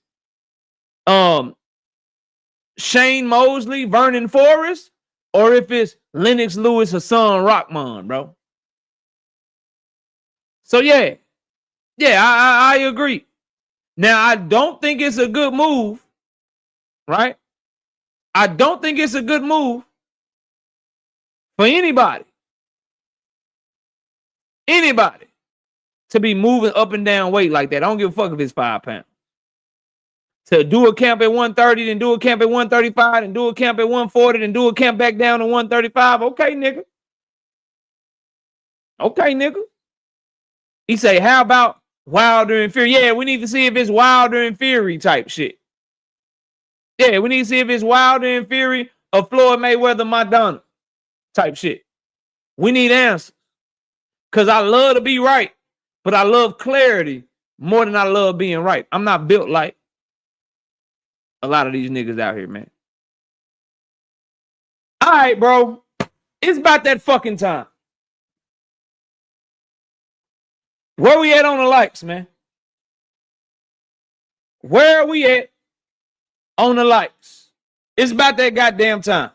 Shane Mosley, Vernon Forrest, or if it's Lennox Lewis, Hassan Rahman, bro. So yeah, I agree. Now, I don't think it's a good move, right? I don't think it's a good move for anybody to be moving up and down weight like that. I don't give a fuck if it's 5 pounds. To do a camp at 130, then do a camp at 135, and do a camp at 140, then do a camp back down to 135. Okay, nigga. He say, how about Wilder and Fury? Yeah, we need to see if it's Wilder and Fury type shit. Yeah, we need to see if it's Wilder and Fury or Floyd Mayweather, Madonna type shit. We need answers. Because I love to be right, but I love clarity more than I love being right. I'm not built like a lot of these niggas out here, man. All right, bro. It's about that fucking time. Where we at on the likes, man? Where are we at on the likes? It's about that goddamn time.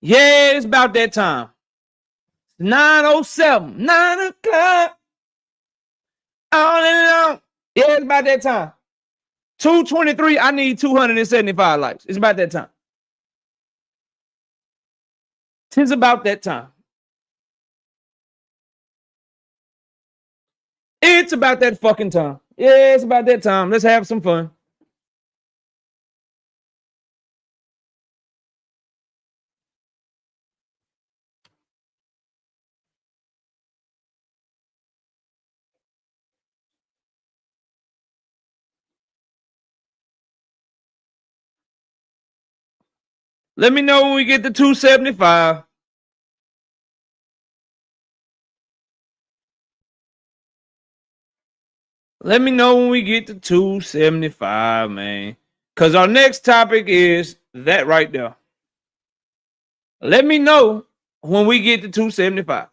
Yeah, it's about that time. 9:07, 9 o'clock. All along. Yeah, it's about that time. 223, I need 275 likes. It's about that time. It's about that time. It's about that fucking time. Yeah, it's about that time. Let's have some fun. Let me know when we get to 275. Let me know when we get to 275, man. Because our next topic is that right there. Let me know when we get to 275.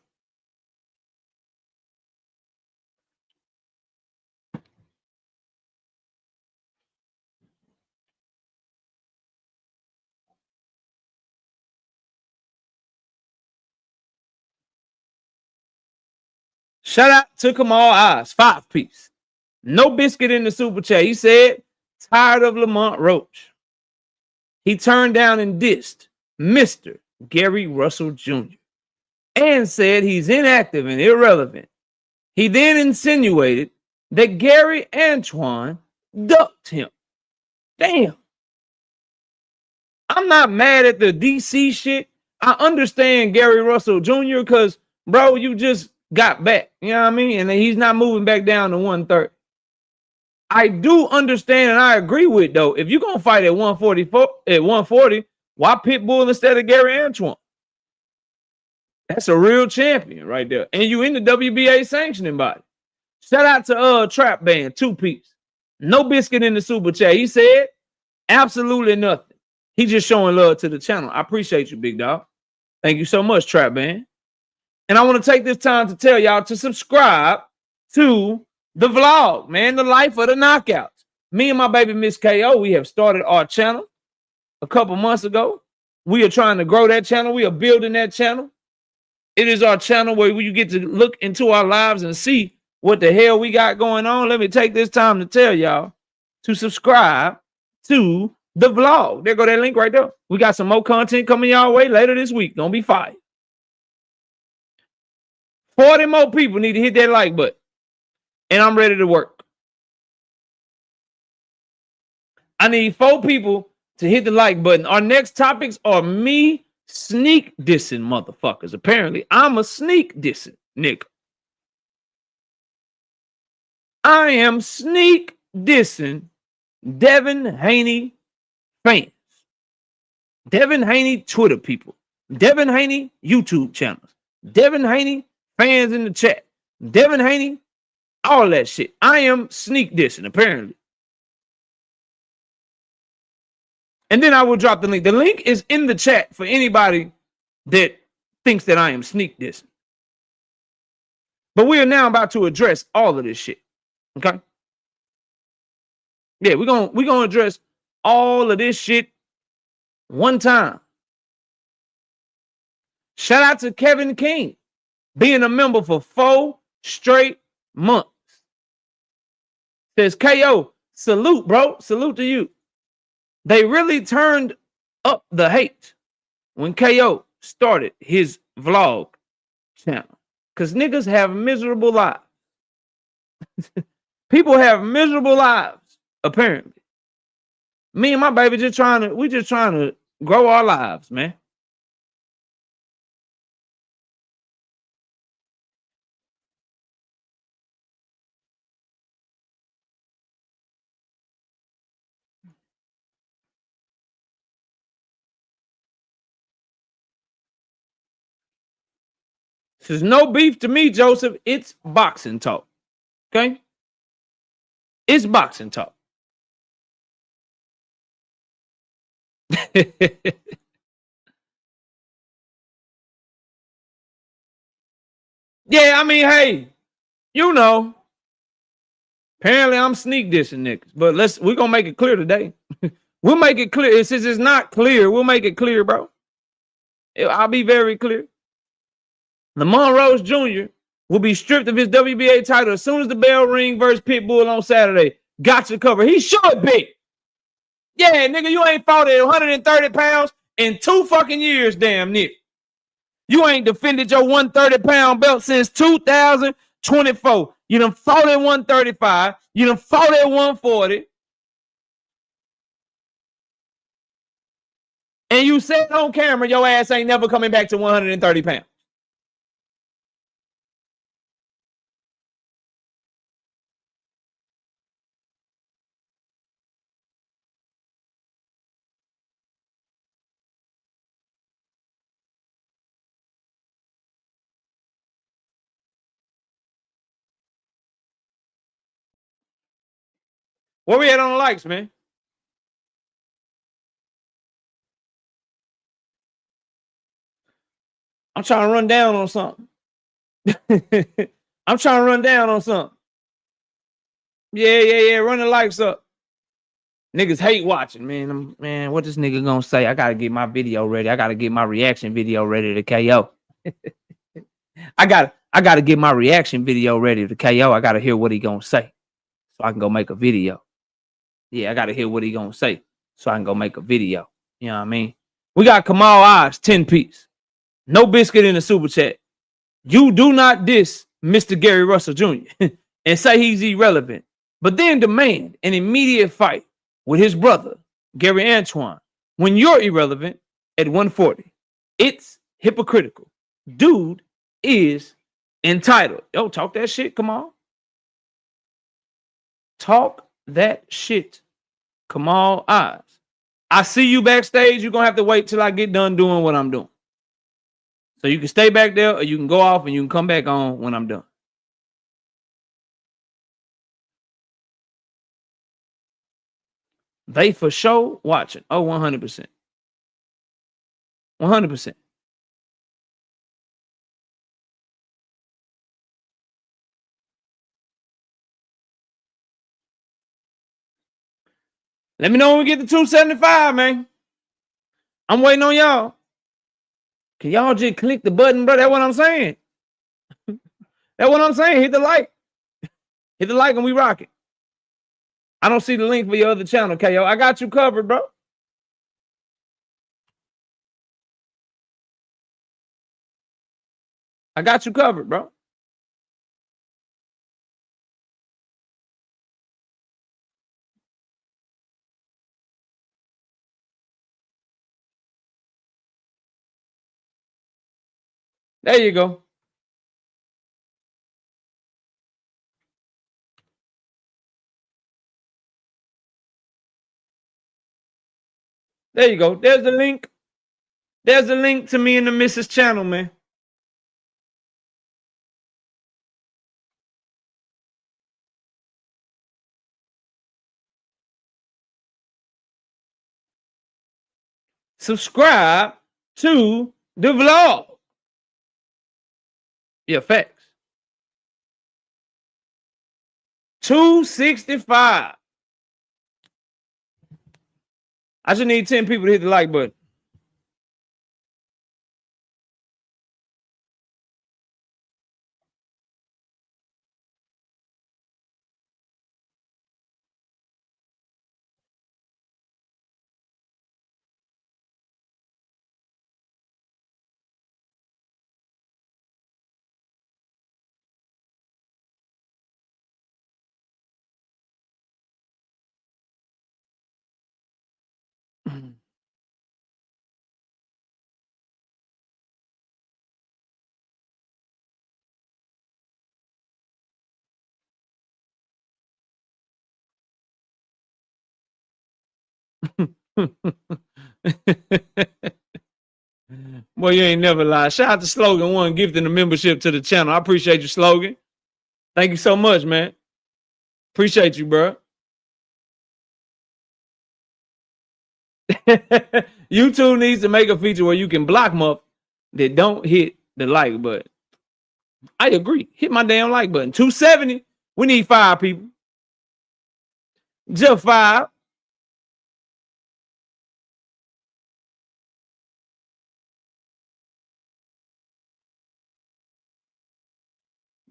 Shout out to Kamal Eyes, 5-piece. No biscuit in the super chat. He said, tired of Lamont Roach. He turned down and dissed Mr. Gary Russell Jr. and said he's inactive and irrelevant. He then insinuated that Gary Antoine ducked him. Damn. I'm not mad at the DC shit. I understand Gary Russell Jr. because, bro, you just got back. You know what I mean? And he's not moving back down to 130. I do understand and I agree with, though, if you're going to fight at 140, why Pitbull instead of Gary Antoine? That's a real champion right there. And you in the WBA sanctioning body. Shout out to Trap Band, 2-piece. No biscuit in the super chat. He said absolutely nothing. He just showing love to the channel. I appreciate you, big dog. Thank you so much, Trap Band. And I want to take this time to tell y'all to subscribe to the vlog, man, the life of the knockouts. Me and my baby Miss KO, we have started our channel a couple months ago. We are trying to grow that channel. We are building that channel. It is our channel where you get to look into our lives and see what the hell we got going on. Let me take this time to tell y'all to subscribe to the vlog. There go that link right there. We got some more content coming y'all way later this week. Don't be fired. 40 more people need to hit that like button. And I'm ready to work. I need 4 people to hit the like button. Our next topics are me sneak dissing motherfuckers. Apparently, I'm a sneak dissing nigga. I am sneak dissing Devin Haney fans. Devin Haney Twitter people. Devin Haney YouTube channels. Devin Haney fans in the chat. Devin Haney, all that shit. I am sneak dissing, apparently. And then I will drop the link. The link is in the chat for anybody that thinks that I am sneak dissing. But we are now about to address all of this shit. Okay? Yeah, we're gonna address all of this shit one time. Shout out to Kevin King being a member for 4 straight months. Says KO, salute, bro. Salute to you. They really turned up the hate when KO started his vlog channel. Because niggas have miserable lives. People have miserable lives, apparently. Me and my baby just trying to grow our lives, man. There's no beef to me, Joseph. It's boxing talk. Okay? It's boxing talk. Yeah, I mean, hey, you know, apparently I'm sneak dissing niggas, but we're gonna make it clear today. We'll make it clear. Since it's not clear, we'll make it clear, bro. I'll be very clear. Lamont Roach Jr. will be stripped of his WBA title as soon as the bell ring versus Pitbull on Saturday. Gotcha cover. He should be. Yeah, nigga, you ain't fought at 130 pounds in 2 fucking years, damn near. You ain't defended your 130-pound belt since 2024. You done fought at 135. You done fought at 140. And you said on camera your ass ain't never coming back to 130 pounds. Where we at on the likes, man? I'm trying to run down on something. I'm trying to run down on something. Yeah. Run the likes up. Niggas hate watching, man. Man, what this nigga gonna say? I gotta get my video ready. I gotta get my reaction video ready to KO. I I got to get my reaction video ready to KO. I got to hear what he gonna say so I can go make a video. Yeah, I got to hear what he gonna say so I can go make a video. You know what I mean? We got Kamal Oz, 10 piece. No biscuit in the super chat. You do not diss Mr. Gary Russell Jr. and say he's irrelevant, but then demand an immediate fight with his brother, Gary Antoine, when you're irrelevant at 140. It's hypocritical. Dude is entitled. Yo, talk that shit. Come on. Talk that shit. Kamal Oz. I see you backstage. You're going to have to wait till I get done doing what I'm doing. So you can stay back there or you can go off and you can come back on when I'm done. They for sure watching. Oh, 100%. 100%. Let me know when we get to 275, man. I'm waiting on y'all. Can y'all just click the button, bro? That's what I'm saying. That's what I'm saying. Hit the like. Hit the like and we rock it. I don't see the link for your other channel, KO. I got you covered, bro. I got you covered, bro. There you go. There you go. There's the link. There's a link to me and the Mrs. channel, man. Subscribe to the vlog. Yeah, facts. 265. I just need 10 people to hit the like button. Boy, you ain't never lied. Shout out to Slogan One gifting the membership to the channel. I appreciate you, Slogan. Thank you so much, man. Appreciate you, bro. YouTube needs to make a feature where you can block them up that don't hit the like button. I agree. Hit my damn like button. 270. We need 5 people. Just 5.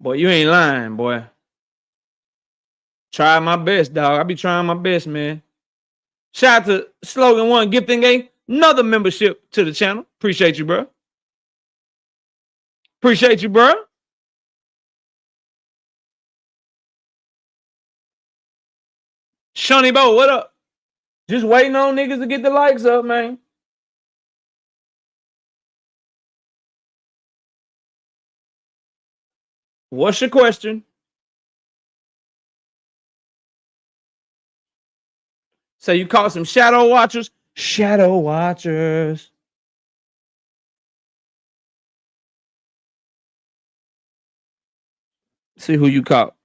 Boy, you ain't lying, boy. Try my best, dog. I be trying my best, man. Shout out to Slogan One gifting another membership to the channel. Appreciate you, bro. Appreciate you, bro. Shawnee Bo, what up? Just waiting on niggas to get the likes up, man. What's your question? So you caught some shadow watchers? Shadow watchers. See who you caught.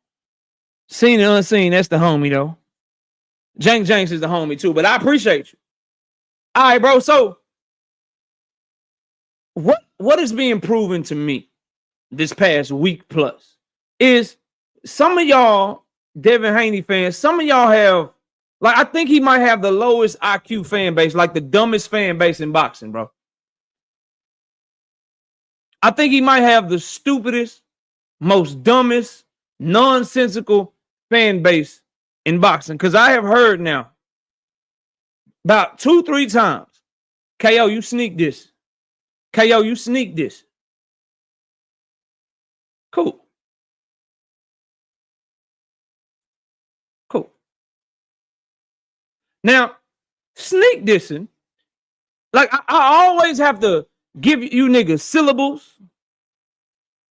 Seen and unseen, that's the homie, though. Jenks is the homie, too, but I appreciate you. All right, bro, so what is being proven to me this past week plus is some of y'all Devin Haney fans, some of y'all have, like, I think he might have the lowest IQ fan base, like the dumbest fan base in boxing, bro. I think he might have the stupidest most dumbest, nonsensical fan base in boxing. Because I have heard now about 2-3 times, KO, you sneak this. KO, you sneak this. Cool. Cool. Now, sneak dissing, like I always have to give you niggas syllables.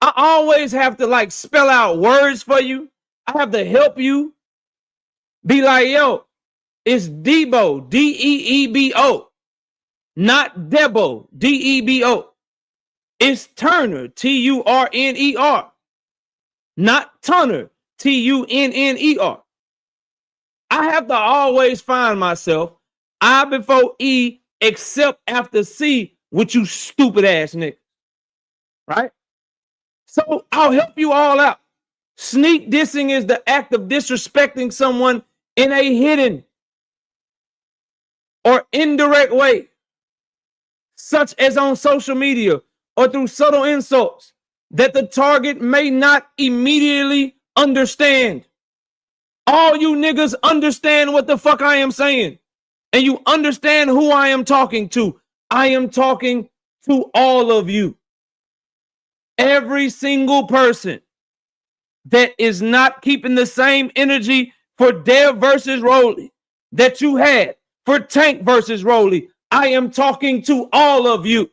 I always have to like spell out words for you. I have to help you. Be like, yo, it's Debo, Deebo, not Debo, Debo. It's Turner, Turner, not Tunner, Tunner. I have to always find myself I before E except after C with you stupid ass niggas. Right? So I'll help you all out. Sneak dissing is the act of disrespecting someone in a hidden or indirect way, such as on social media or through subtle insults that the target may not immediately understand. All you niggas understand what the fuck I am saying, and you understand who I am talking to. I am talking to all of you. Every single person that is not keeping the same energy for Dev versus Rolly that you had for Tank versus Rolly. I am talking to all of you.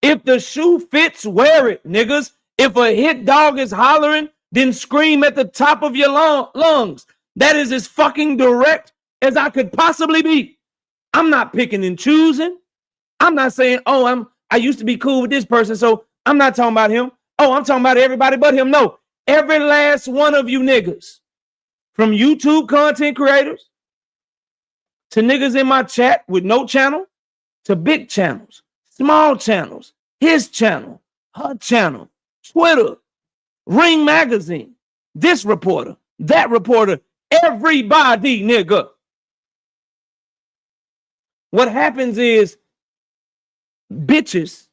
If the shoe fits, wear it, niggas. If a hit dog is hollering, then scream at the top of your lungs. That is as fucking direct as I could possibly be. I'm not picking and choosing. I'm not saying, oh, I used to be cool with this person, so I'm not talking about him. Oh, I'm talking about everybody but him. No, every last one of you niggas, from YouTube content creators to niggas in my chat with no channel, to big channels, small channels, his channel, her channel, Twitter, Ring Magazine, this reporter, that reporter, everybody, nigga. What happens is bitches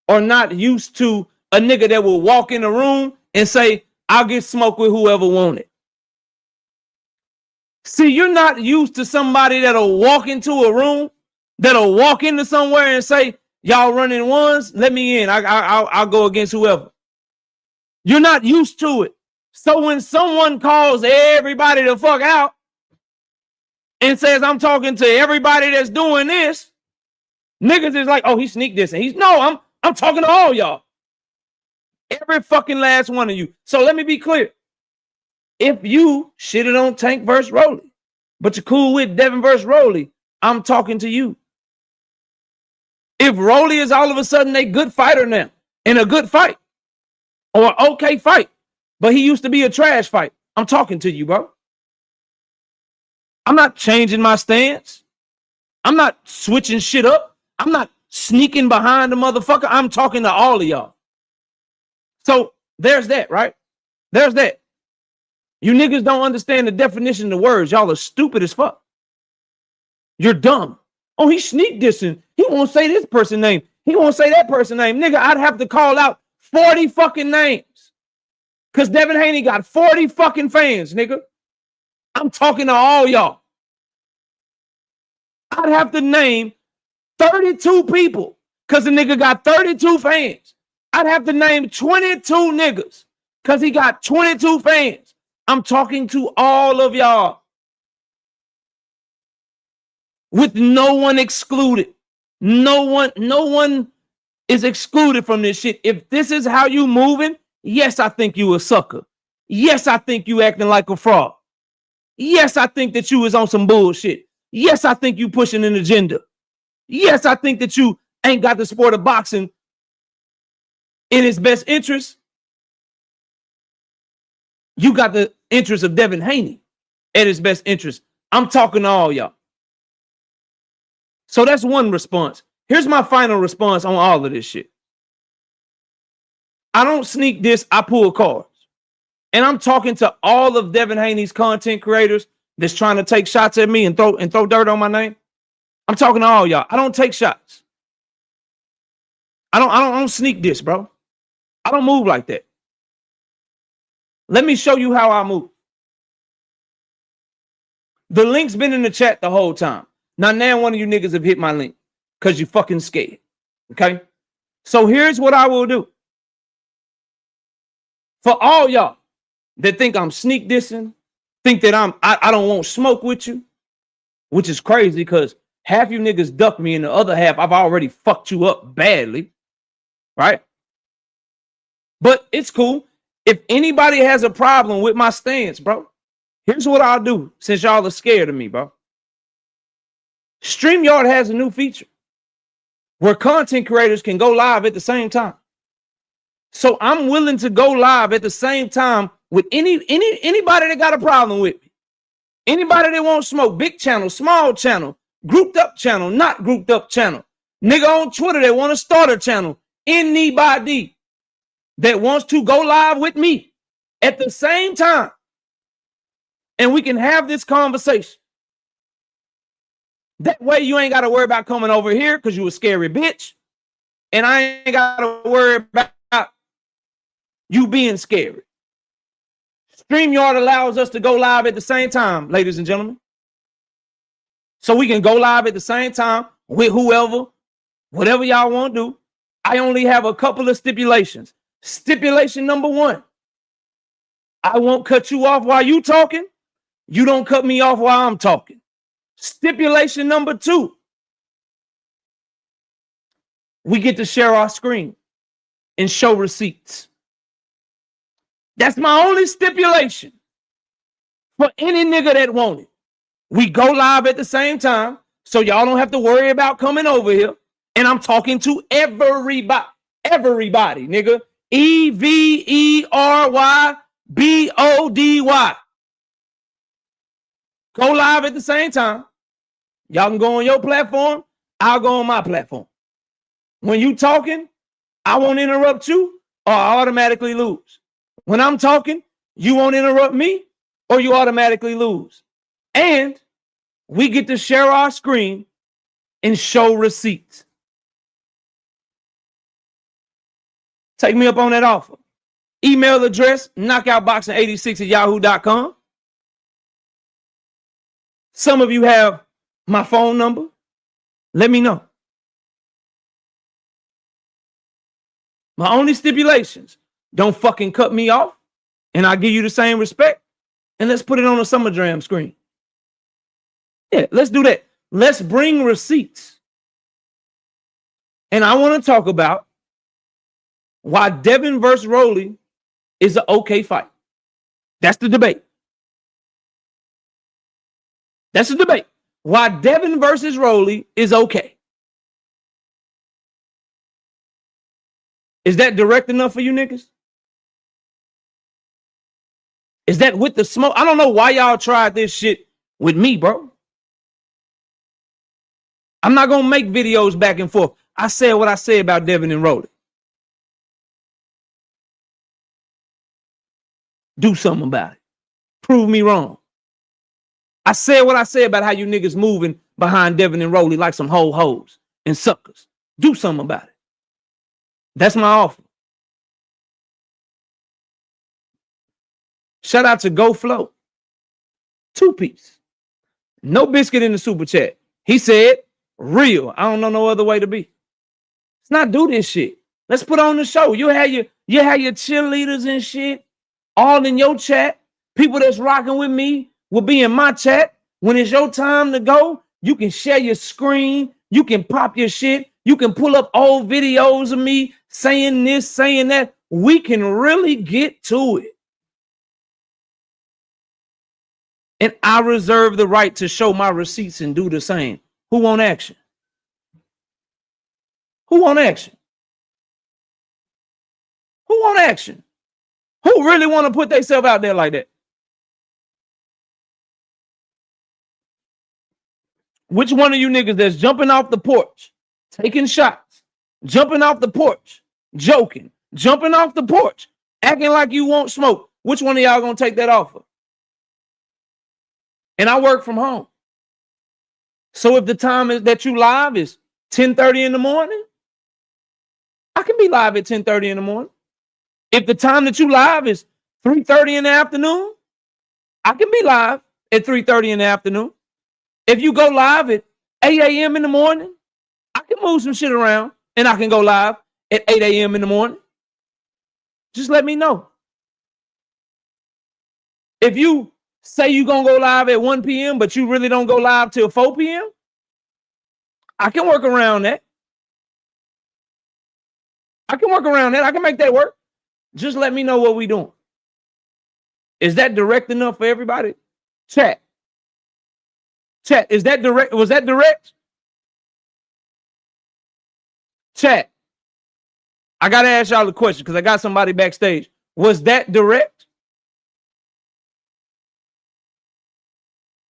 are not used to a nigga that will walk in the room and say, I'll get smoked with whoever want it. See, you're not used to somebody that'll walk into a room, that'll walk into somewhere and say, y'all running ones, let me in. I'll go against whoever. You're not used to it. So when someone calls everybody the fuck out and says, I'm talking to everybody that's doing this, niggas is like, oh, he sneak this. And I'm talking to all y'all. Every fucking last one of you. So let me be clear. If you shitted on Tank versus Rolly, but you're cool with Devin versus Rolly, I'm talking to you. If Rolly is all of a sudden a good fighter now, in a good fight, or okay fight, but he used to be a trash fight, I'm talking to you, bro. I'm not changing my stance. I'm not switching shit up. I'm not sneaking behind the motherfucker. I'm talking to all of y'all. So there's that, right? There's that. You niggas don't understand the definition of the words. Y'all are stupid as fuck. You're dumb. Oh, he sneak dissing. He won't say this person name. He won't say that person name. Nigga, I'd have to call out 40 fucking names. Because Devin Haney got 40 fucking fans, nigga. I'm talking to all y'all. I'd have to name 32 people because the nigga got 32 fans. I'd have to name 22 niggas because he got 22 fans. I'm talking to all of y'all. With no one excluded. No one is excluded from this shit. If this is how you moving, yes, I think you a sucker. Yes, I think you acting like a fraud. Yes, I think that you is on some bullshit. Yes, I think you pushing an agenda. Yes, I think that you ain't got the sport of boxing in its best interest. You got the interest of Devin Haney at his best interest. I'm talking to all y'all. So that's one response. Here's my final response on all of this shit. I don't sneak this, I pull cards. And I'm talking to all of Devin Haney's content creators that's trying to take shots at me and throw dirt on my name. I'm talking to all y'all. I don't take shots. I don't sneak this, bro. I don't move like that. Let me show you how I move. The link's been in the chat the whole time. Now one of you niggas have hit my link because you fucking scared. Okay? So here's what I will do. For all y'all that think I'm sneak dissing, think that I don't want smoke with you, which is crazy because half you niggas duck me and the other half I've already fucked you up badly. Right? But it's cool. If anybody has a problem with my stance, bro, here's what I'll do since y'all are scared of me, bro. StreamYard has a new feature where content creators can go live at the same time. So I'm willing to go live at the same time with anybody that got a problem with me. Anybody that won't smoke, big channel, small channel, grouped up channel, not grouped up channel. Nigga on Twitter that want to start a channel. Anybody that wants to go live with me at the same time. And we can have this conversation. That way you ain't got to worry about coming over here because you a scary bitch. And I ain't got to worry about you being scary. StreamYard allows us to go live at the same time, ladies and gentlemen. So we can go live at the same time with whoever, whatever y'all want to do. I only have a couple of stipulations. Stipulation number 1. I won't cut you off while you talking. You don't cut me off while I'm talking. Stipulation number 2. We get to share our screen and show receipts. That's my only stipulation for any nigga that want it. We go live at the same time, so y'all don't have to worry about coming over here. And I'm talking to everybody, nigga. EVERYBODY. Go live at the same time. Y'all can go on your platform. I'll go on my platform. When you talking, I won't interrupt you or I automatically lose. When I'm talking, you won't interrupt me or you automatically lose. And we get to share our screen and show receipts. Take me up on that offer. Email address, knockoutboxing86@yahoo.com. Some of you have my phone number. Let me know. My only stipulations, don't fucking cut me off, and I'll give you the same respect, and let's put it on a SummerDram screen. Yeah, let's do that. Let's bring receipts. And I want to talk about why Devin versus Rolly is an okay fight. That's the debate. That's the debate. Why Devin versus Rolly is okay. Is that direct enough for you niggas? Is that with the smoke? I don't know why y'all tried this shit with me, bro. I'm not going to make videos back and forth. I said what I said about Devin and Rolly. Do something about it. Prove me wrong. I said what I said about how you niggas moving behind Devin and Rolly like some hoes and suckers. Do something about it. That's my offer. Shout out to Go Flow. 2-piece. No biscuit in the super chat. He said, real. I don't know no other way to be. Let's not do this shit. Let's put on the show. You have your cheerleaders and shit all in your chat. People that's rocking with me will be in my chat. When it's your time to go, you can share your screen. You can pop your shit. You can pull up old videos of me saying this, saying that. We can really get to it. And I reserve the right to show my receipts and do the same. Who want action? Who want action? Who want action? Who really want to put themselves out there like that? Which one of you niggas that's jumping off the porch, taking shots, jumping off the porch, joking, jumping off the porch, acting like you won't smoke? Which one of y'all gonna take that offer? And I work from home. So if the time is that you live is 10:30 in the morning, I can be live at 10:30 in the morning. If the time that you live is 3:30 in the afternoon, I can be live at 3:30 in the afternoon. If you go live at 8 a.m. in the morning, I can move some shit around and I can go live at 8 a.m. in the morning. Just let me know. If you say you're going to go live at 1 p.m., but you really don't go live till 4 p.m., I can work around that. I can make that work. Just let me know what we doing. Is that direct enough for everybody? Chat, is that direct? Was that direct? Chat. I got to ask y'all a question because I got somebody backstage. Was that direct?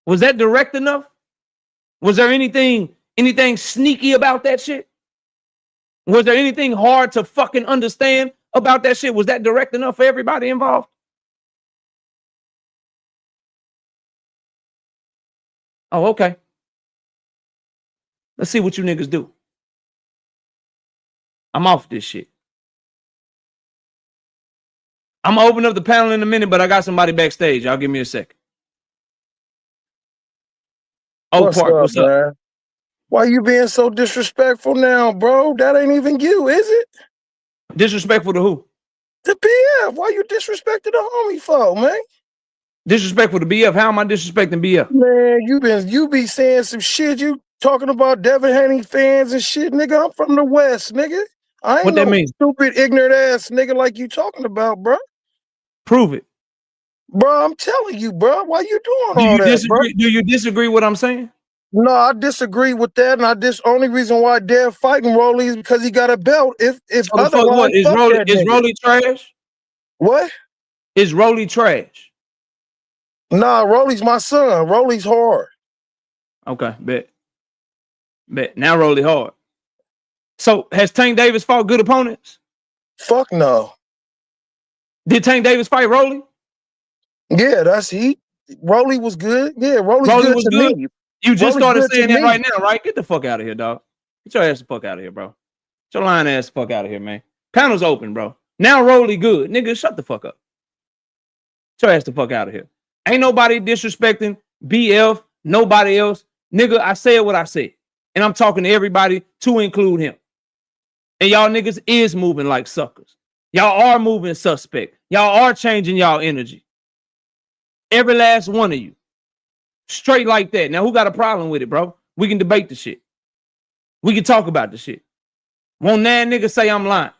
Was that direct enough? Was there anything sneaky about that shit? Was there anything hard to fucking understand about that shit? Was that direct enough for everybody involved? Oh, okay. Let's see what you niggas do. I'm off this shit. I'm gonna open up the panel in a minute, but I got somebody backstage. Y'all give me a second. Oh, What's Park, up, what's up? man? Why you being so disrespectful now, bro? That ain't even you, is it? Disrespectful to who? The BF. Why you disrespecting the homie for, man? Disrespectful to BF? How am I disrespecting BF? Man, you be saying some shit. You talking about Devin Haney fans and shit, nigga. I'm from the West, nigga. I ain't What that no mean? stupid, ignorant ass nigga like you talking about, bro. Prove it. Bro, I'm telling you, bro. Why you doing all that, bro? Do you disagree with what I'm saying? No, I disagree with that, and only reason why Dev fighting Rolly is because he got a belt. If So otherwise, fuck what? Is Rolly trash? What? Is Rolly trash? Nah, Rolly's my son. Rolly's hard. Okay, bet. Now Rolly hard. So has Tank Davis fought good opponents? Fuck no. Did Tank Davis fight Rolly? Yeah, Rolly was good. Yeah, Rolly was good to me. You just Rolly's started saying that me. right now, right? Get the fuck out of here, dog. Get your ass the fuck out of here, bro. Get your lying ass the fuck out of here, man. Panel's open, bro. Now Rolly good. Nigga, shut the fuck up. Get your ass the fuck out of here. Ain't nobody disrespecting BF, nobody else. Nigga, I said what I said. And I'm talking to everybody to include him. And y'all niggas is moving like suckers. Y'all are moving suspect. Y'all are changing y'all energy. Every last one of you. Straight like that. Now, who got a problem with it, bro? We can debate the shit. We can talk about the shit. Won't that nigga say I'm lying?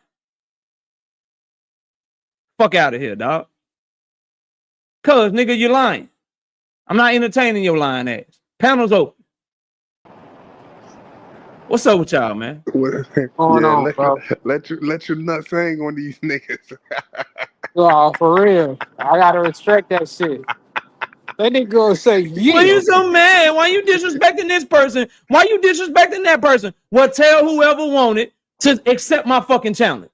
Fuck out of here, dog. Cuz, nigga, you're lying. I'm not entertaining your lying ass. Panel's open. What's up with y'all, man? Let your nuts hang on these niggas. Oh, for real. I gotta respect that shit. That nigga gonna say, yeah. Why you so mad? Why you disrespecting this person? Why you disrespecting that person? Well, tell whoever wanted to accept my fucking challenge.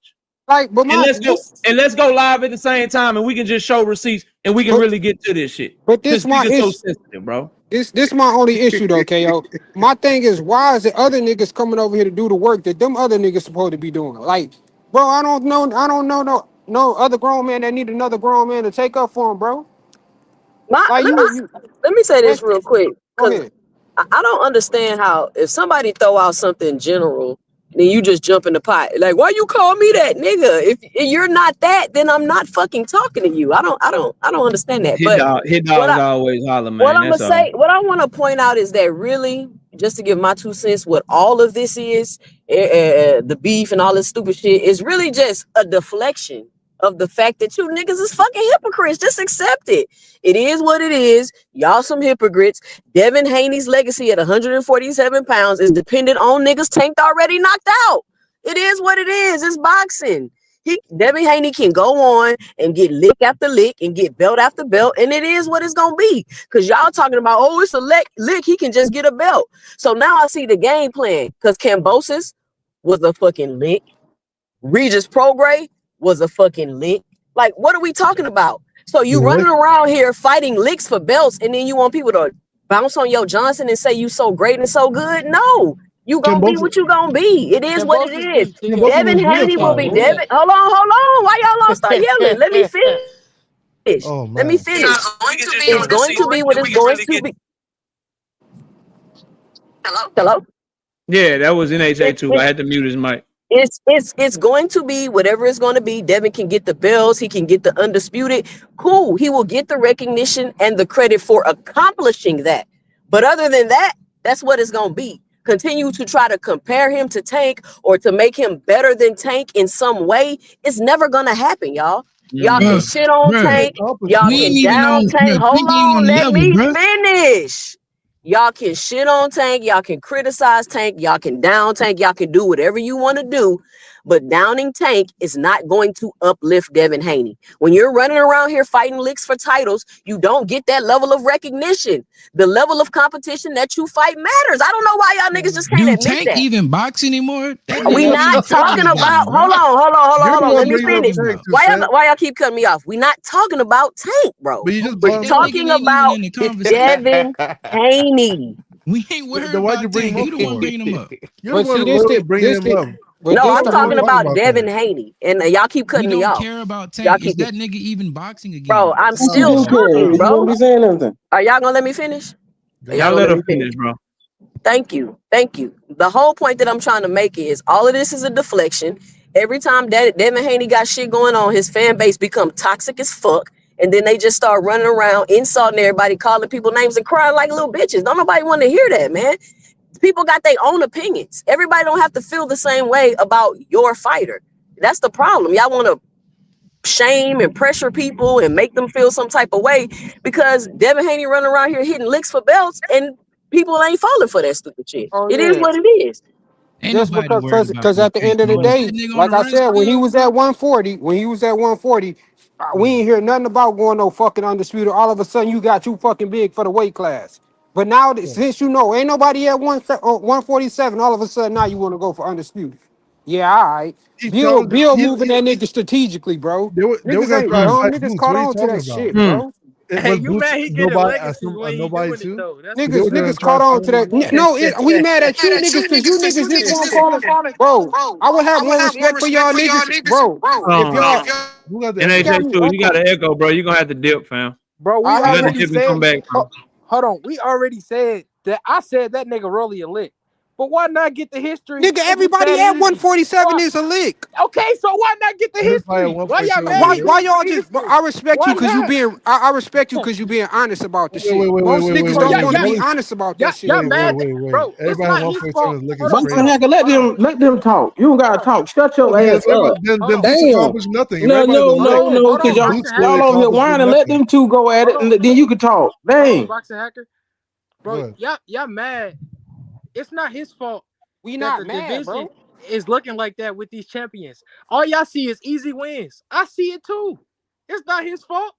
Like, but let's go live at the same time, and we can just show receipts, and we can really get to this shit. But this my issue. So sensitive, bro. This my only issue though, KO. My thing is, why is it other niggas coming over here to do the work that them other niggas supposed to be doing? Like, bro, I don't know no other grown man that need another grown man to take up for him, bro. Let me say this real quick, because I don't understand how if somebody throw out something general, then you just jump in the pot. Like, why you call me that, nigga? If you're not that, then I'm not fucking talking to you. I don't understand that. His dogs always holler, man. What I'm gonna say, what I want to point out is that really, just to give my 2 cents, what all of this is, the beef and all this stupid shit, is really just a deflection of the fact that you niggas is fucking hypocrites. Just accept it. It is what it is. Y'all some hypocrites. Devin Haney's legacy at 147 pounds is dependent on niggas tanked already knocked out. It is what it is. It's boxing. Devin Haney can go on and get lick after lick and get belt after belt, and it is what it's gonna be. Because y'all talking about, oh, it's a lick, he can just get a belt. So now I see the game plan. Because Cambosis was a fucking lick. Regis Prograis was a fucking lick. Like, what are we talking about? So you running around here fighting licks for belts, and then you want people to bounce on your Johnson and say you so great and so good? No, you gonna be what you gonna be. It is what it is. Devin Haney will be Devin. Hold on. Why y'all all start yelling? Let me finish. Oh Let me man. finish. It's going to be what it's going to be. Hello? Yeah, that was NHA It, too. it, I had to mute his mic. it's going to be whatever it's going to be. Devin can get the bells. He can get the undisputed. Cool. He will get the recognition and the credit for accomplishing that. But other than that, that's what it's going to be. Continue to try to compare him to Tank or to make him better than Tank in some way. It's never going to happen, y'all. Y'all can Bruh, shit on bruh, Tank. Accomplish Y'all we what? ain't can even down on, Tank. bruh, Hold Tank ain't on on. the Let level, me bruh. finish. Y'all can shit on Tank. Y'all can criticize Tank. Y'all can down Tank. Y'all can do whatever you want to do. But downing Tank is not going to uplift Devin Haney. When you're running around here fighting licks for titles, you don't get that level of recognition. The level of competition that you fight matters. I don't know why y'all niggas just can't Do admit Tank that. even box anymore? That We nigga not ain't fighting talking nobody, about. bruh. You're Hold the on. one Let me What you bringing up finish. talking Tank about? to set. Why y'all keep cutting me off? We not talking about Tank, bro. But you just We're brought That him up. nigga talking ain't even about in the conversation. Devin Haney. We ain't worried Then why'd you about bring him Tank. up You the one for? bringing him up. You're the But one see, literally bringing him up. but No, this I'm the Nobody's talking even point. talking about about Devin Tank. Haney, and y'all keep We cutting me don't off. care about Y'all Tank. Is keep it, that nigga even boxing bro. again? I'm That's What all you still we do want to care? know. talking, You don't bro. be saying anything. Are y'all gonna let me finish? Are y'all Y'all gonna let let her me finish? finish, bro. Thank you. Thank you. The whole point that I'm trying to make is all of this is a deflection. Every time Devin Haney got shit going on, his fan base become toxic as fuck. And then they just start running around, insulting everybody, calling people names and crying like little bitches. Don't nobody want to hear that, man. People got their own opinions. Everybody don't have to feel the same way about your fighter. That's the problem. Y'all want to shame and pressure people and make them feel some type of way because Devin Haney running around here hitting licks for belts and people ain't falling for that stupid shit. Oh It is yeah. what it is. Ain't Just nobody because, worried about because no at the Tank, end of the bro. Is day, that nigga on the like I run said, when he still? was at 140, we ain't hear nothing about going no fucking undisputed. All of a sudden, you got too fucking big for the weight class. But now, Yeah. since you know, ain't nobody at 147, all of a sudden now you want to go for undisputed. Yeah, all right. He Bill, challenged. Bill moving that nigga strategically, bro. They were Niggas gonna ain't try to Mm. dumb. fight Niggas Boots. caught What are you on to talking that about? shit, bro. It Hey, was you Boots mad he get a nobody legacy when a he ain't nobody doing it too. though. That's So what they Niggas, were you gonna niggas try to caught fight on to him as that. well. No, we mad at you niggas because you niggas didn't want to call it. Bro, I would have more respect for y'all niggas, bro. If y'all, Who got the you echo? got NHA me too. You got echo. an echo, bro. You gonna have to dip, fam. Bro, we I You have got to it. already dip and come said. back, fam. Hold on, we already said that. I said that nigga Rolly a lick, but why not get the history Nigga, if it's everybody that at easy? 147 Why? is a lick. Okay, so why not get the Everybody at history? Why y'all 147 mad is he lit. Why losing y'all the just? history? I respect Why you because you not? being. I respect you because you being honest about the shit. Most niggas Bro, don't y'all, want to y'all, be Rolly, honest about that shit, y'all bro. mad that, bro? It's Everybody at not his fault. 147 is lit is Hold on, But hold crazy. on, Hacker, hold on, let them talk. You don't hold gotta on, talk. Shut your Okay, if ass up. everybody hold then on, Boots Damn. accomplished nothing. If No, everybody's a no, lick, no, no, hold because on, y'all then Boots boxing really y'all hacker. over here accomplished whining. Let nothing. them two go at Hold it, on, and then you can talk. hold on, Dang. boxing hacker. Go Bro, ahead. y'all mad. It's not his fault We that not the mad, division bro. is looking like that with these champions. All y'all see is easy wins. I see it too. It's not his fault.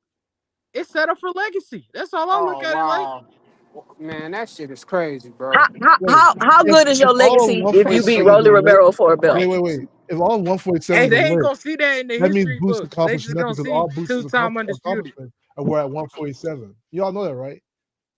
It's set up for legacy. That's all I look Oh at it like. wow, man, that shit is crazy, bro. Wait, How good is if your all legacy if you beat 147 is a Rolly lick, Romero for a belt? wait. If all 147 Hey, is a they ain't lick, gonna see that in the that means history Boots books. They accomplished just nothing gonna because see all Boots' two-time undisputed. accomplishments were at 147. You all know that, right?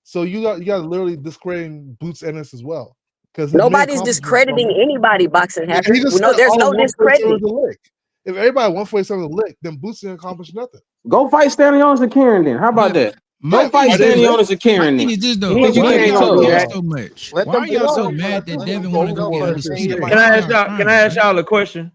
So you got literally discrediting Boots Ennis as well because his main Nobody's accomplishments are discrediting anybody, boxing Yeah, hacker. he just No, said there's all no 147 is discrediting. a lick. If everybody at 147 is a lick, then Boots didn't accomplish nothing. Go fight Stanley Jones and Karen then. How about But that? my Go thing fight Are is they Stanley this. lick? Jones and My Karen thing then. is this though. Since you Why do can't Let y'all talk, them your care ass. so much? Let Why them are Hey, y'all let so y'all, them I mad think that let them Devin both want to let go them get let them undefeated? hear Why Can their I are ask y'all y'all? Can I trying, ask man? y'all a question?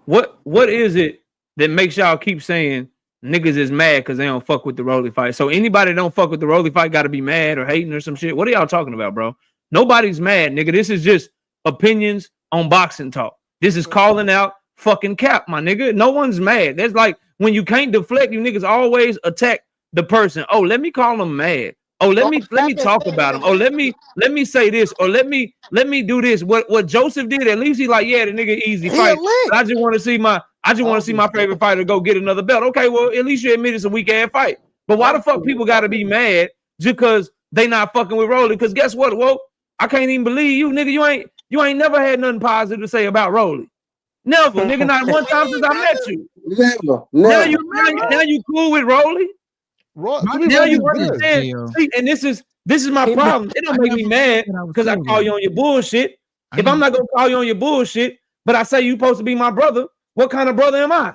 What is it that makes y'all keep saying niggas is mad because they don't fuck with the Rolly fight? So anybody that don't fuck with the Rolly fight got to be mad or hating or some shit. What are y'all talking about, bro? Nobody's mad, nigga. This is just opinions on boxing talk. This is calling out fucking cap, my nigga. No one's mad. That's like when you can't deflect, you niggas always attack the person. Oh, let me call them mad. Oh, let So me Cap has talk said about him. Oh, let me say this, or let me do this. What Joseph did, at least he's like, yeah, the nigga easy he a fight. lick. But I just want to see my favorite fighter go get another belt. Okay, well, at least you admit it's a weak ass fight. But why the fuck people gotta be mad just because they not fucking with Rolly? Because guess what, whoa, I can't even believe you, nigga. You ain't never had nothing positive to say about Rolly. Never, nigga, not one time since I met you. Never, Now never. you cool with Rolly. My To me, Now thing you is Rolly's this, good. understand. KO. See, and this is my He been, problem. It I don't make me never mad said I was because I cool with call you him. on your bullshit. I If I'm never. not gonna call you on your bullshit, but I say you supposed to be my brother, what kind of brother am I?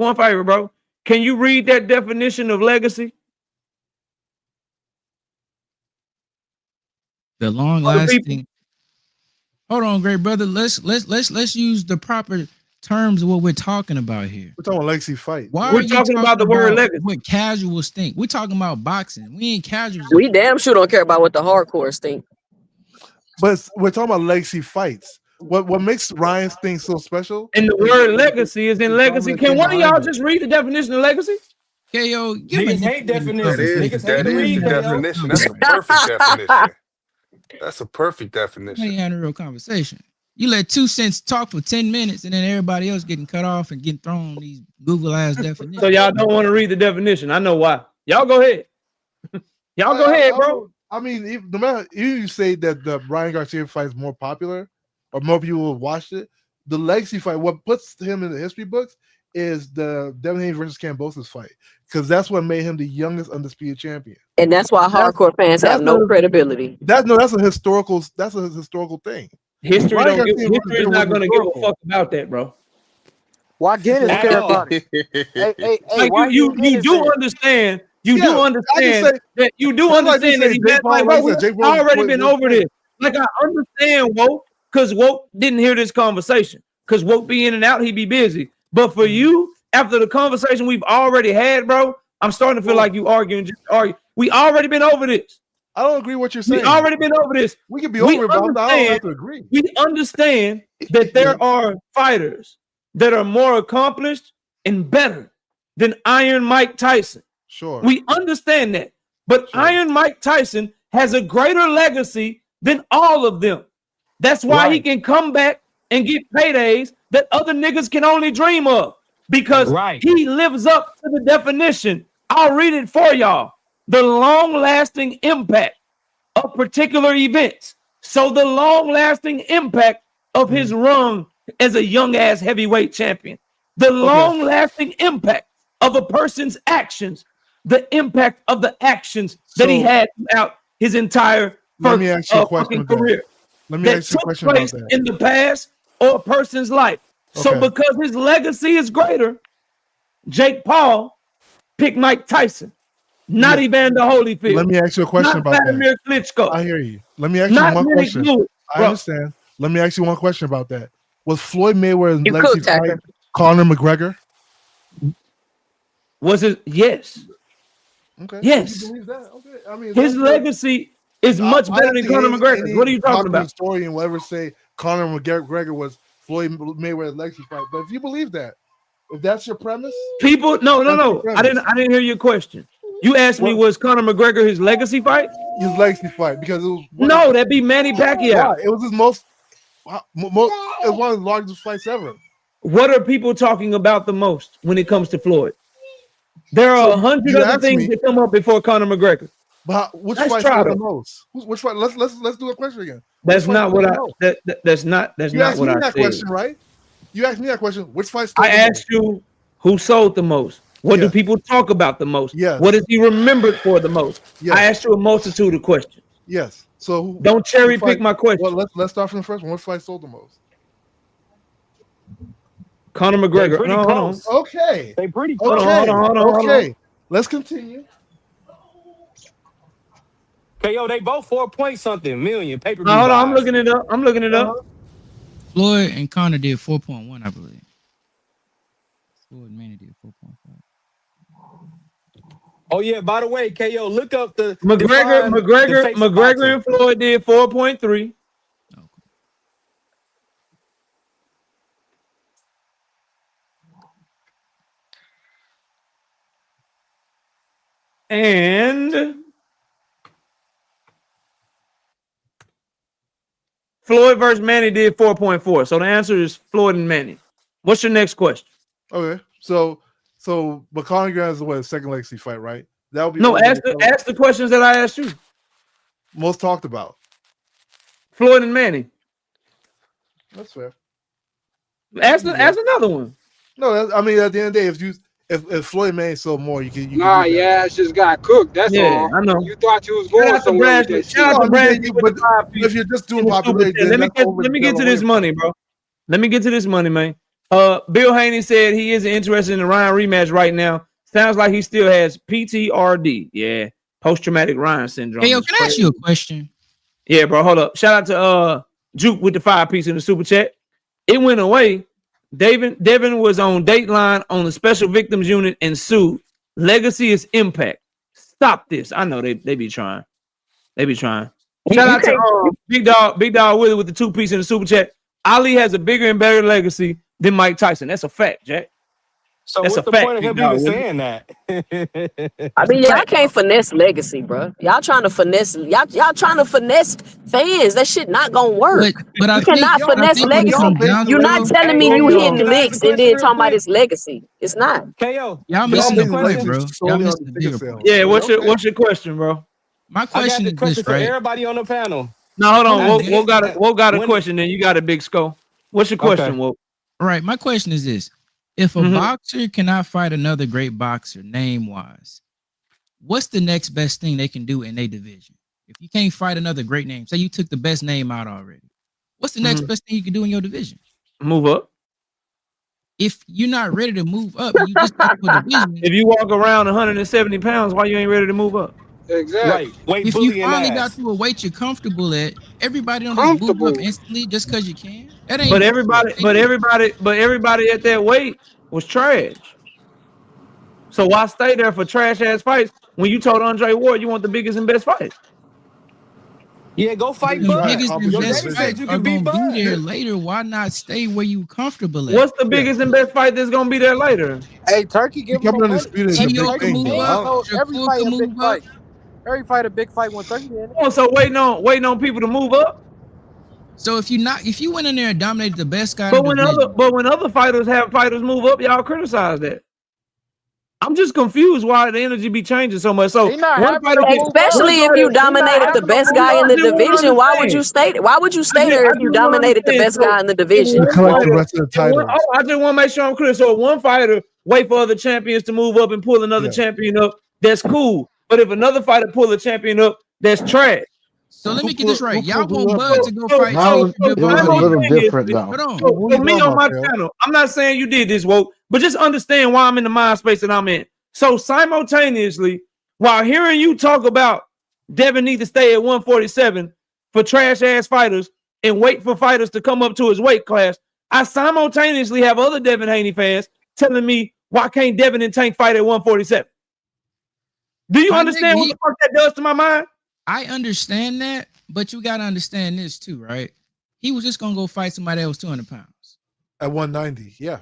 one favor, bro. Can you read that definition of legacy? The long Other people- lasting. Hold on, great brother. Let's use the proper terms of what we're talking about here. We're talking about legacy fight. Why We're are you talking about the word legacy. what casuals think? We're talking about boxing. We ain't casuals. We damn sure don't care about what the hardcores think. But we're talking about legacy fights. What makes Ryan's thing so special? And the word legacy is in legacy. Can one of y'all just read the definition of legacy? KO, give Niggas me hate definitions. That is Niggas hate the read, KO. definition. That's a perfect definition. That's a perfect We definition. ain't having a real conversation. You let 2 cents talk for 10 minutes and then everybody else getting cut off and getting thrown these Google ass definitions. So y'all don't want to read the definition. I know why. Y'all go ahead. Y'all go ahead, bro. I mean, no matter if you say that the Ryan Garcia fight is more popular or more people have watched it, the legacy fight, what puts him in the history books is the Devin Haney'S versus Kambosos fight, because that's what made him the youngest undisputed champion. And that's why hardcore fans have no credibility. That's a historical thing. History Ryan don't give, Garcia history is was not going to give a historical. fuck about that, bro. Why Guinness At care all. about it? Hey, Like why you Guinness do there? understand. You Yeah, do I can understand say- that you do just like you understand say that he Jake had, Paul, like, like bro, you said, Jake we've Paul already was been his over thing. this. Like, I understand Woke, because Woke didn't hear this conversation. Because Woke be in and out, he be busy. But for you, after the conversation we've already had, bro, I'm starting to feel like you arguing. Just argue. We already been over this. I don't agree with what you're saying. We already been over this. We could be We over it, but I don't understand- have to agree. We understand that there are fighters that are more accomplished and better than Iron Mike Tyson. Sure. We understand that. But Sure. Iron Mike Tyson has a greater legacy than all of them. That's why he Right. can come back and get paydays that other niggas can only dream of, because Right. he lives up to the definition. I'll read it for y'all. The long-lasting impact of particular events. So the long-lasting impact of his run as a young-ass heavyweight champion. The long-lasting impact of a person's actions. The impact of the actions that he So- had throughout his entire Let me ask you a question fucking with that. career. Let me That ask you a took question about place that. in the past or a person's life. So Okay. because his legacy is greater, Jake Paul picked Mike Tyson, not Yeah. Evander Holyfield. Let me ask you a question not about that. Vladimir Klitschko. I hear you. Let me ask you Not one Lennox question. Lewis, I bro. understand. Let me ask you one question about that. Was Floyd Mayweather's You legacy cooked, Hacker. fight Conor McGregor? Was it? Yes. Okay. Yes. You believe that? Okay. I mean, His that's- legacy is much I better don't than think Conor any McGregor's. What are you talking popular about? historian will ever say Conor McGregor was Floyd Mayweather's legacy fight. But if you believe that, if that's your premise, People, no. That's your I premise. didn't hear your question. You asked me, was Conor McGregor his legacy fight? his legacy fight, because it was No, that'd be Manny Pacquiao. why? It was his most it was one of the largest fights ever. What are people talking about the most when it comes to Floyd? There are So 100 you other asked things me- that come up before Conor McGregor. But which Let's fight try sold the them. most? Which fight? Let's do a question again. That's Which fight not what sold I. the most? That's not You what asked me I that said. question, right? You asked me that question. Which fight sold I the asked you who sold the most. What do Yes. people talk about the most? Yes. What is he remembered for the most? Yes. I asked you a multitude of questions. Yes. So Don't cherry which pick fight- my question. Well, let's start from the first one. Which fight sold the most? Conor They McGregor. pretty No, hold on. close. Okay. They pretty Hold close. on, hold on. Okay. Let's continue. KO, they both 4 something million pay-per-view. No, hold on. I'm buys. looking it up. Floyd and Conor did 4.1, I believe. Floyd and Manny did 4.5. Oh yeah, by the way, KO, look up the McGregor, define the face of McGregor and Floyd did 4.3. Okay. And Floyd versus Manny did 4.4. So the answer is Floyd and Manny. What's your next question? Okay. But Conor McGregor is what, second legacy fight, right? That would be No, over ask the questions that I asked you. most talked about. Floyd and Manny. That's fair. Ask another one. No, I mean at the end of the day, if Floyd May sold more, you can. Nah, your ass just got cooked. That's Yeah, all. I know. You thought you was Shout going out to somewhere with Brandon. that Shout out shit. to Brandon. but if you're just doing popularity, then Let me that's over get to the this way. money, bro. Let me get to this money, man. Bill Haney said he isn't interested in the Ryan rematch right now. Sounds like he still has PTRD. Yeah, post-traumatic Ryan syndrome. Hey, yo, It's can I ask crazy. you a question? Yeah, bro. Hold up. Shout out to Juke with the 5-piece in the super chat. It went away. Devin was on Dateline on the Special Victims Unit and sued. Legacy is Impact. Stop this. I know they be trying. They be trying. Shout out to Big Dog Willie with the 2-piece in the super chat. Ali has a bigger and better legacy than Mike Tyson. That's a fact, Jack. So That's what's a the fact, point of Big him Dog even Willie. saying that? I mean, y'all can't finesse legacy, bro. Y'all trying to finesse. Y'all trying to finesse fans. That shit not gonna work. But I You think cannot finesse what it legacy. comes down You're not to, telling me Hey, you KO, hitting can I ask a licks and question then real talking about quick? his legacy. It's not. KO, y'all can I missing ask the a Basing point, question? legacy bro. Y'all solely on missing the the ticket bigger sales. point. Yeah, Okay, okay. what's your question, bro? My I got question the is question this, for right? everybody on the panel. No, hold on. At We'll the got a when question. Then you got a big skull. What's your question, okay. Will? Right. My question is this: if a Mhm. boxer cannot fight another great boxer, name wise, what's the next best thing they can do in their division? If you can't fight another great name, say you took the best name out already, what's the next best thing you can do in your division? Move up. If you're not ready to move up and you just got to a division, If you walk around 170 pounds, why you ain't ready to move up? Right. Exactly. Weight if you bullying finally got ass. to a weight you're comfortable at, everybody don't just move up Comfortable. instantly just because you can. That But ain't everybody at that weight was trash. So why stay there for trash ass fights when you told Andre Ward you want the biggest and best fights? Yeah, go Because fight he's the trying to Bud. biggest and accomplish Your his best daddy said fights vision. you are could beat gonna be there Bud. later. Why not stay where you comfortable at? What's the biggest and best fight that's gonna be there later? Hey, Turkey, give him Becoming no money. undisputed is a big Tio can Turkey thing, move though. up. fans know every Shakur fight can a big move up. fight. Every fight a big fight when Turkey in it. Oh, so waiting on people to move up. So if you went in there and dominated the best guy in But the division, when other fighters have fighters move up, y'all criticize that. I'm just confused why the energy be changing so much. He So not one having fighter no can move up. Especially if you He not dominated the having no best move guy in up. the I just want to division. Why would you understand. stay? Why would you stay there I if you just want to dominated the understand. best So guy in the if To division? one collect the fighter, rest of the titles. I just want to make sure I'm clear. So if one fighter wait for other champions to move up and pull another Yeah. champion up, that's cool. But if another fighter pull a champion up, that's trash. so let Who me get this pull right. Y'all who want up Bud though? to go So, fight so, Tank No, so it was a Devon. little simultaneously, different though. Hold on. Who you me talking on about, my Kale? channel, I'm not saying you did this, woke, but just understand why I'm in the mind space that I'm in. So simultaneously, while hearing you talk about Devin need to stay at 147 for trash ass fighters and wait for fighters to come up to his weight class, I simultaneously have other Devin Haney fans telling me why can't Devin and Tank fight at 147? Do you My nigga, understand what the fuck that does to my mind? I understand that, but you gotta understand this too, right? He was just gonna go fight somebody that was 200 pounds. At 190, yeah.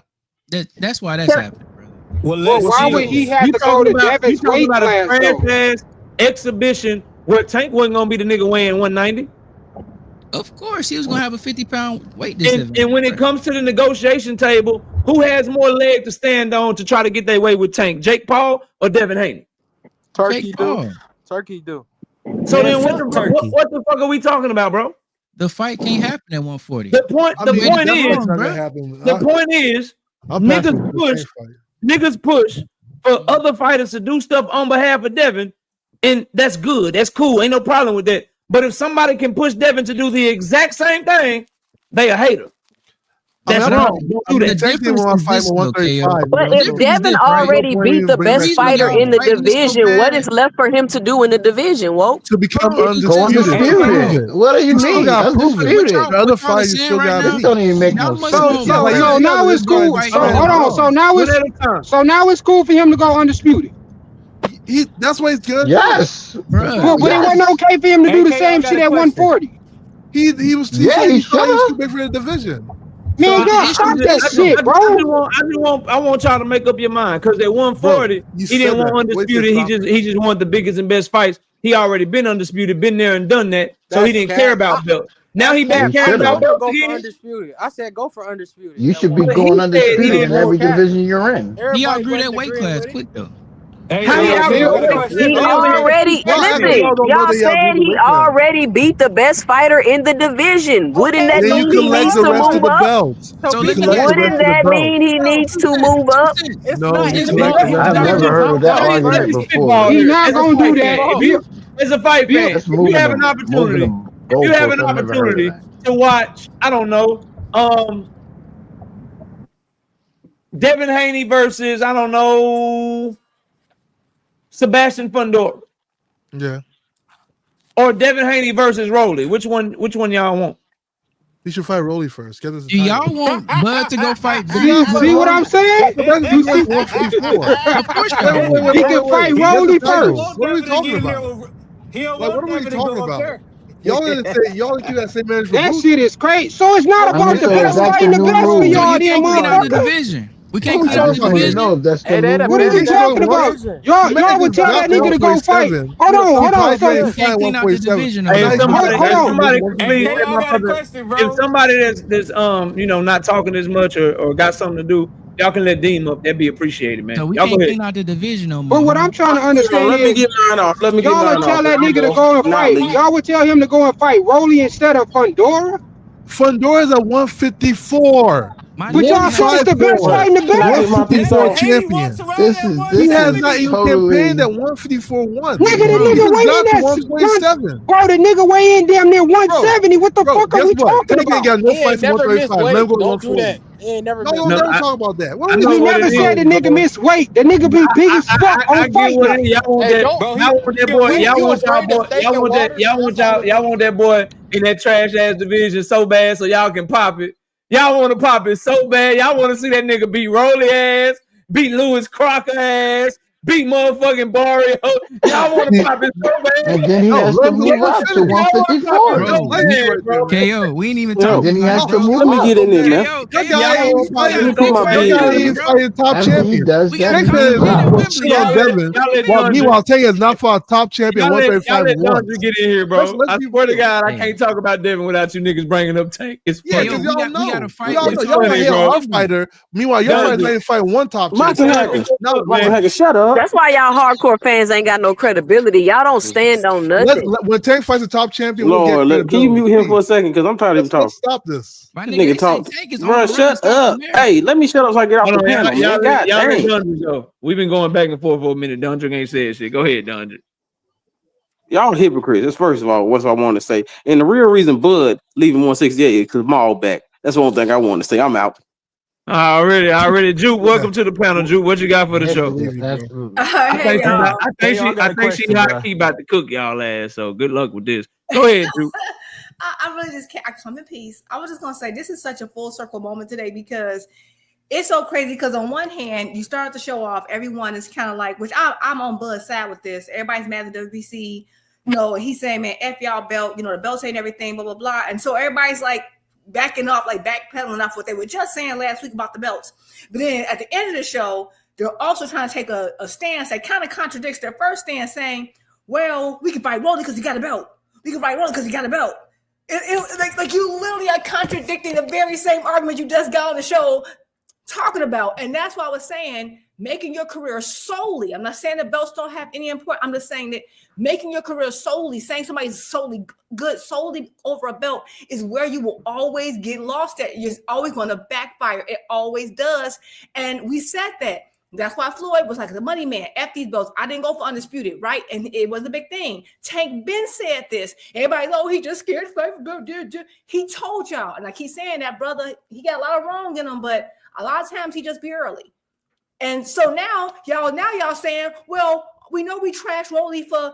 That's why that's happening, brother. Well, Well, let's why would he chill. have You to go talking to about Devin's weight a class trash though? ass exhibition where Tank wasn't gonna be the nigga weighing 190. Of course, he was gonna have a 50-pound weight And disadvantage. when it Right? comes to the negotiation table, who has more leg to stand on to try to get their way with Tank? Jake Paul or Devin Haney? Turkey Jake do. Paul. Turkey do. So Man, then fuck Turkey. what the fuck are we talking about, bro? The fight can't happen at 140. The point I the mean, point definitely is it's not gonna bro. happen. the point is I'm passing for the niggas Tank fight. niggas push for other fighters to do stuff on behalf of Devin, and that's good. That's cool. Ain't no problem with that. But if somebody can push Devin to do the exact same thing, they a hater. That's wrong. Don't do The that. Tank didn't difference want to is fight this, with though, KO. 135. But The if difference is Devin this, right? already beat the The best reason why fighter y'all in the fighting so division, what bad, is left for him to do in the division, Whoa? To become Go undisputed. hold undisputed. on. What do you You still mean? gotta prove it. Undisputed. The other What y'all are fight you saying still right gotta now, This beat. don't even make y'all no must sense. want Yeah, like you So ain't now gotta it's live by cool. the right So now. hold on. So now One it's at a time. cool for him to go undisputed. That's what he's gonna do. Yes. Bruh. But it wasn't Yes. okay for him to Hey, do the KO, I same got shit a at question. 140. He Yeah, said he he thought he was too should big for the division. So Man, The God, issue stop with that this, though, shit, bro. I want y'all to make up your mind because at Bro, 140 you he didn't said want that. Wait till undisputed. stop it. He just wanted the biggest and best fights. He already been undisputed, been there and done that, so he That's didn't care cap. about belts. Now That's he He back cap. I caring should about told have. him to belts go for again. undisputed. I said go for undisputed You at should be But 140. he going said he undisputed didn't in That's want every to. cap. division you're in. he Everybody outgrew that wasn't weight agreeing class with it. quick, though. Hey, How he hey, out KO, I the got a weight class? question. He He only had two already fights How in. do listen. y'all don't know Y'all that he outgrew said the he weight class? already beat the best fighter in the division. Wouldn't Okay, that Then so you mean he beat collect needs the to all rest of of move them. the up? belts. So So You let beat me the get collect this the best. rest Wouldn't of the that belts. mean he needs to move Two up? cents. It's No, not. you It's Listen, collect not. the listen, It's rest I've of the not listen, never just belts. heard of about that Let that me argument first. before. spitball He here not as a gonna do fight that. fan. Bill, As a fight Bill, fan, That's moving moving the if you have goalposts. an I've never heard of opportunity that. to watch, I don't know, Devin Haney versus I don't know Sebastian Fundora, Yeah. or Devin Haney versus Rolly? Which one y'all want? He should fight Rolly first. Get us Do y'all want Bud to go fight? See what I'm saying? You see 154. Of course y'all Wait, want. He can fight He has the Rolly title. first. What are we talking about? He don't Like, want what are we Devin to talking go up about? there. Y'all didn't say y'all keep that same manager for That Boots. shit is crazy. So it's not I about mean, the so best that's fighting the the new best for rule. So y'all, you then, can't clean out the motherfucker. division. We What can't are we clean out talking the about I here? don't know division. if that's the Hey, new that What are rule. you He's talking going about? division. Y'all would tell that nigga to go fight. Hold on. So We can't clean out the division. Hey, if Though. somebody hold could Hey, please K, let I my got a brother. question, If bro. somebody that's not talking as much or got something to do, y'all can let Deem up. That'd be appreciated, man. So we Y'all go can't ahead. clean out the division no But more, what huh? I'm trying to Hold on, understand let me is get mine off. Let me get y'all would mine off. tell 'Cause that I'm nigga to going go and not fight. leave. Y'all would tell him to go and fight Rolly instead of Fundora. Fundora's at 154. My But nigga, y'all we said have it's the best Bruh, 154. fighting the can I get best. my piece Devin 154 off? Haney walks champion. around This at is He this has is not 170. even totally. campaigned at 154 once. Nigga, the bro. He nigga just got weighing to at one. 127. Bro, the nigga weigh in damn near Bro, 170. What the fuck are guess we what? talking Tank ain't about? got no He fights ain't at never missed 135. Let him weight. go to Don't do 140. that. He ain't never No, missed don't No, weight. never talk about that. What I are we know He what talking never it said about? the is, nigga bro. miss weight. The nigga be big as fuck on I get fight what night. it is. Y'all want Hey, that. don't. Bro, Y'all want that boy. You Y'all afraid of steak and water? That's all it is. Y'all want that boy in that trash ass division so bad so y'all can pop it. Y'all want to pop it so bad. Y'all want to see that nigga beat Rolly ass, beat Lewis Crocker ass, beat motherfucking Barrio. Y'all want to pop it so bad. And then he No, has let to him move up to finish. Y'all want to pop it 154. That's so Bro, legacy we bad, right there, bro. man. KO. We ain't even And Well, talking then he about has it, to bro. move let me up. get in there, man. KO, That guy KO. ain't We fighting. Let me gotta put fix my the That bean guy in division, there. ain't bro. fighting top After he champion. does We that, gotta Tank he said moves is concentrate up. on not Wembley, shit on y'all. Devin. Y'all let While Dundry. meanwhile, Tank has not fought top champion Y'all let 135 in Dundry once. get in here, Let's bro. I be swear to real. God, I Hey, can't talk about Devin without you niggas bringing up Tank. It's Yeah, funny. KO, because y'all we gotta know. fight Y'all with know. It's Y'all want to funny, Charles hate on bro. our Wembley. fighter. Meanwhile, your fighter Dundry. ain't fight one top Mike champion. hacker. Not Mike one. hacker, shut up. That's why y'all hardcore fans ain't got no credibility. Y'all don't stand on nothing. When Tank fights a top champion, we'll get Lord, can you credibility. mute him for Please, a second? Because I'm tired of him let's talking. stop this. My This nigga, nigga they say talk. Tank is on Bro, the run to shut South up. America. Hey, let me shut up so I get off Hold the on, panel, man. God y'all let dang. Dundry go. We've been going back and forth for a minute. Dundry ain't said shit. Go ahead, Dundry. Y'all hypocrites. That's first of all, what's I want to say. And the real reason Bud leaving 168 is because Maul back. That's one thing I want to say. I'm out. Already. Juke, Yeah. welcome to the panel, Juke. What you got for the Yes, show? yes, Believe you, bro. absolutely. I Hey think she, y'all. Hey, I got I a think she question, high bro. key about to cook y'all ass. So good luck with this. Go ahead, Juke. I really just can't. I come in peace. I was just gonna say this is such a full circle moment today because it's so crazy. Because on one hand, you start to show off. Everyone is kind of like, which I'm on Bud's side with this. Everybody's mad at WBC. You know, he's saying, "Man, f y'all belt." You know, the belts ain't everything. Blah blah blah. And so everybody's like backing off, like backpedaling off what they were just saying last week about the belts. But then at the end of the show, they're also trying to take a stance that kind of contradicts their first stance, saying, "Well, we can fight Rolly because he got a belt. We can fight Rolly because he got a belt." Like you literally are contradicting the very same argument you just got on the show talking about. And that's why I was saying making your career solely. I'm not saying that belts don't have any importance. I'm just saying that making your career solely, saying somebody's solely good, solely over a belt is where you will always get lost at. You're always going to backfire. It always does. And we said that. That's why Floyd was like the money man. F these belts. I didn't go for undisputed, right? And it was a big thing. Tank Ben said this. Everybody, oh, he just scared to fight for belt. He told y'all, and I keep saying that, brother, he got a lot of wrong in him, but a lot of times he just be early. And so now y'all saying, well, we know we trash Rolly for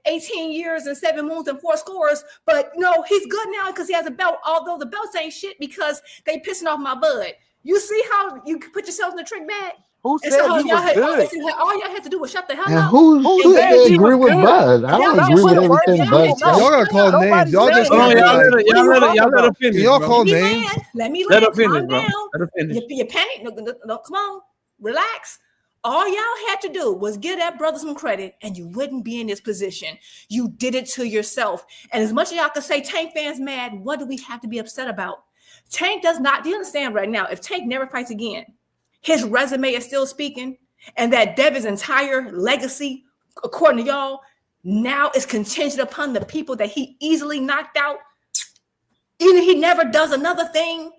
18 years and 7 moons and 4 scores, but he's good now because he has a belt. Although the belts ain't shit because they pissing off my Bud. You see how you put yourself in the trick bag? Who And so said he was good? all y'all had to do was shut the hell And up. who's Who quick said to he agree was with good? Bud? I don't Y'all That agree just was with shut the up. first everything Y'all Bud people. just Y'all said. No, gotta call shut up. names. nobody's Y'all Let me just saying Hold can't on, be that. y'all land. like, What are you talking let her about? can finish, y'all bro. call Let me names? land. Let me Let her land. finish, Calm bro. down. Let her finish. You panic. No, come on. Relax. All y'all had to do was give that brother some credit and you wouldn't be in this position. You did it to yourself. And as much as y'all can say Tank fans mad, what do we have to be upset about? Tank does not, do you understand right now? If Tank never fights again, his resume is still speaking, and that Devin's entire legacy, according to y'all, now is contingent upon the people that he easily knocked out. Even if he never does another thing,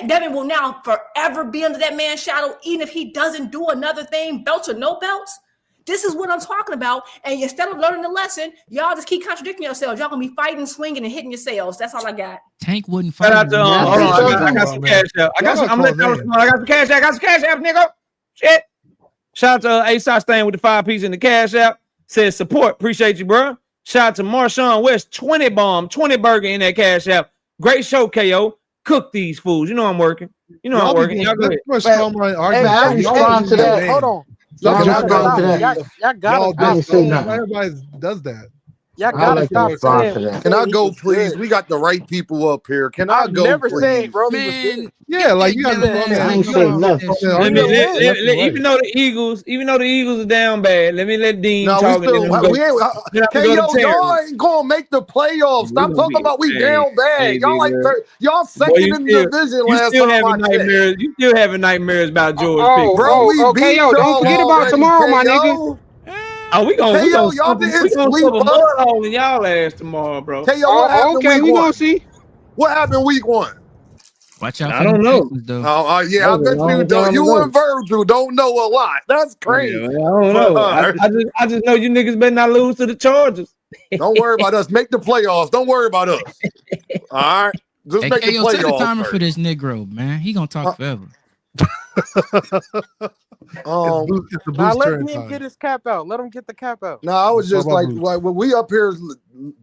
Devin will now forever be under that man's shadow, even if he doesn't do another thing, belts or no belts. This is what I'm talking about. And instead of learning the lesson, y'all just keep contradicting yourselves. Y'all gonna be fighting, swinging, and hitting yourselves. That's all I got. Tank wouldn't Shout fight out him. to That's hold what on. I'm I talking got about. some cash out. Y'all gotta I'm gonna call let y'all names. respond. I got some cash out. I got some cash out, nigga. Shit. Shout out to ASOS staying with the 5 piece in the cash app. Says support. Appreciate you, bro. Shout out to Marshawn West, 20 bomb, 20 burger in that Cash App. Great show, KO. Cook these fools. You know I'm working. You know I'm working. Y'all go ahead. I respond to that. Hold on. Y'all Y'all respond gotta to that. stop. Y'all gotta I stop ain't say saying nothing. Everybody does that. Y'all I gotta like to stop respond saying. to that. Can I he go, was please? good. We got the right people up here. Can I I've go, never please? said Rolly was good. Man, Yeah, like you got Devin to ass I ain't nigga say off nothing. that shit. Let Yeah, me even though the Eagles are down bad. Let me let Dean No, we talk and then still I'm go. we ain't. Then I'm go to KO, y'all Terry. ain't gonna make the playoffs. We Stop gonna talking be about we hey, down bad. Y'all like nigga. y'all Boy, second in the division you last still time I having checked. nightmares. You still having nightmares about George Pickens. Bro, we beat KO, don't y'all forget about already, tomorrow, my nigga. KO. Oh, we gonna KO, y'all didn't scoop sweep a mud us. hole in y'all ass tomorrow, bro. KO, what happened Okay, week we one? gonna see. What happened week one? Watch out I for them don't know. Texans, though. Yeah, That I was a bet you long don't. time You ago. and Virgil don't know a lot. That's Yeah, crazy. man, I don't But know. I just know you niggas better not lose to the Chargers. don't worry about us. Make the playoffs. Don't worry about us. All right, just Hey, make the KO, set a playoffs timer for first. this Negro, man. He gonna talk forever. It's the Now boost let turn him time. get his cap out. Let him get the cap out. No, I was just What like, about Bruce? when we up here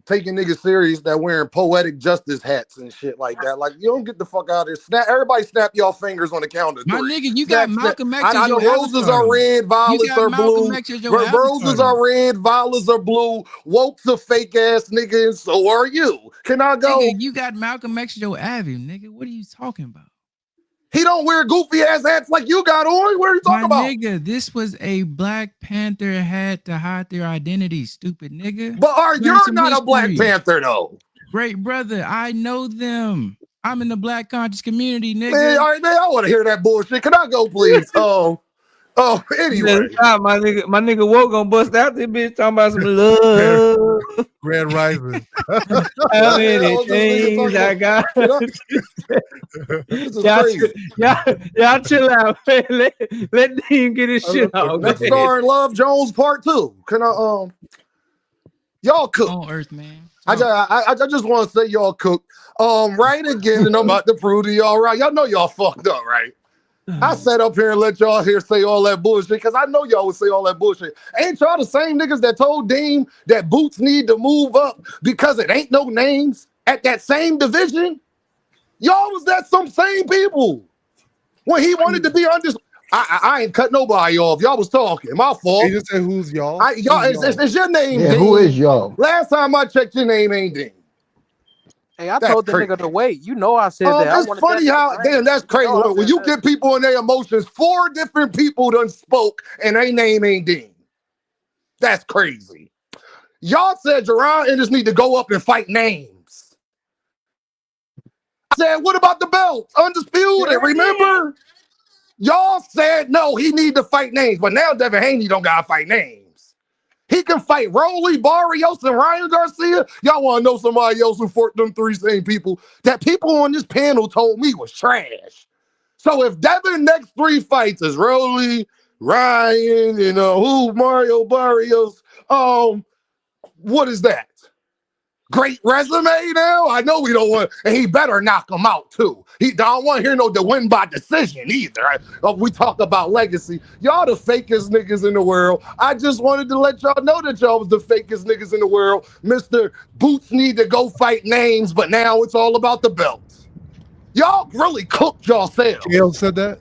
taking niggas serious that wearing poetic justice hats and shit like that. Like, you don't get the fuck out of here. Everybody snap y'all fingers on the count of My three. nigga, you got Malcolm X as I know your roses avatar, are though. red, You violets got are Malcolm blue. X as your avatar, Roses are though. red, violets are blue. Woke's a fake ass nigga, and so are you. Can I go? Nigga, you got Malcolm X as your Avi, nigga. What are you talking about? He don't wear goofy ass hats like you got on. What are you talking about? Nigga, this was a Black Panther hat to hide their identity, stupid nigga. But you're not a Black Panther though. Great brother, I know them. I'm in the Black conscious community, nigga. Man, all right, man, I want to hear that bullshit. Can I go, please? Anyway. My nigga Woke gonna bust out this bitch talking about some love. Grand Rising. How many things I got? This is crazy. Y'all chill out, man. Let Dean get his shit off. Next star in Love Jones Part 2. Can I y'all cook? On Earth, man. I just want to say y'all cook. Right again, and I'm about to prove to y'all right. Y'all know y'all fucked up, right? I sat up here and let y'all here say all that bullshit because I know y'all would say all that bullshit. Ain't y'all the same niggas that told Dean that Boots need to move up because it ain't no names at that same division? Y'all was that some same people when he wanted to be under. I ain't cut nobody off. Y'all was talking. My fault. You just said who's y'all? It's your name, Yeah, Dean. who is y'all? Last time I checked, your name ain't Dean. Hey, I told the nigga to wait. You know I said that. I It's wanted funny that how, damn, that's crazy. You know I When said you that. get people in their emotions, 4 different people done spoke and their name ain't Dean. That's crazy. Y'all said Jerron Ennis need to go up and fight names. I said, what about the belts? Undisputed, remember? Y'all said, no, he need to fight names. But now Devin Haney don't got to fight names. He can fight Rolly, Barrios, and Ryan Garcia. Y'all want to know somebody else who fought them 3 same people that people on this panel told me was trash. So if Devin next 3 fights is Rolly, Ryan, Mario Barrios, what is that? Great resume now? I know we don't want, and he better knock him out too. I don't want to hear no the win by decision either. We talk about legacy. Y'all the fakest niggas in the world. I just wanted to let y'all know that y'all was the fakest niggas in the world. Mr. Boots need to go fight names, but now it's all about the belts. Y'all really cooked yourselves. KO said that?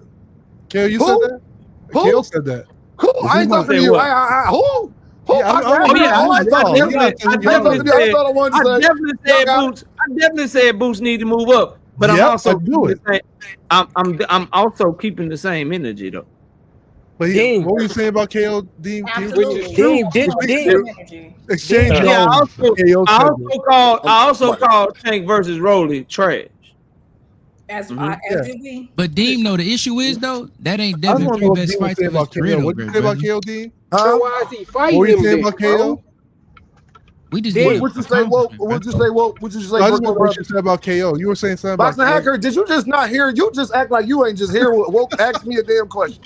KO, you said that? Who? KO said that. Who? I ain't talking to you. Who? I definitely said Boots need to move up, but I'm also keeping the same energy though. But what were you saying about KO, Dean? Absolutely. Exchange. Yeah, I also called Tank versus Rolly trash. As did we. But Deem, though, the issue is though that ain't I Devin want to 3 know what best Dean would fights say of his about career. KO. What did you say about KO, Dean? So why is he fighting What were you him saying then, about bro? KO? We just What you say, Woke? What you say, Woke? What you say, I just want to know what brother? you said about KO. You were saying something about Boxing Hacker, did you just not hear? You just act like you ain't just hear what Woke asked me a damn question.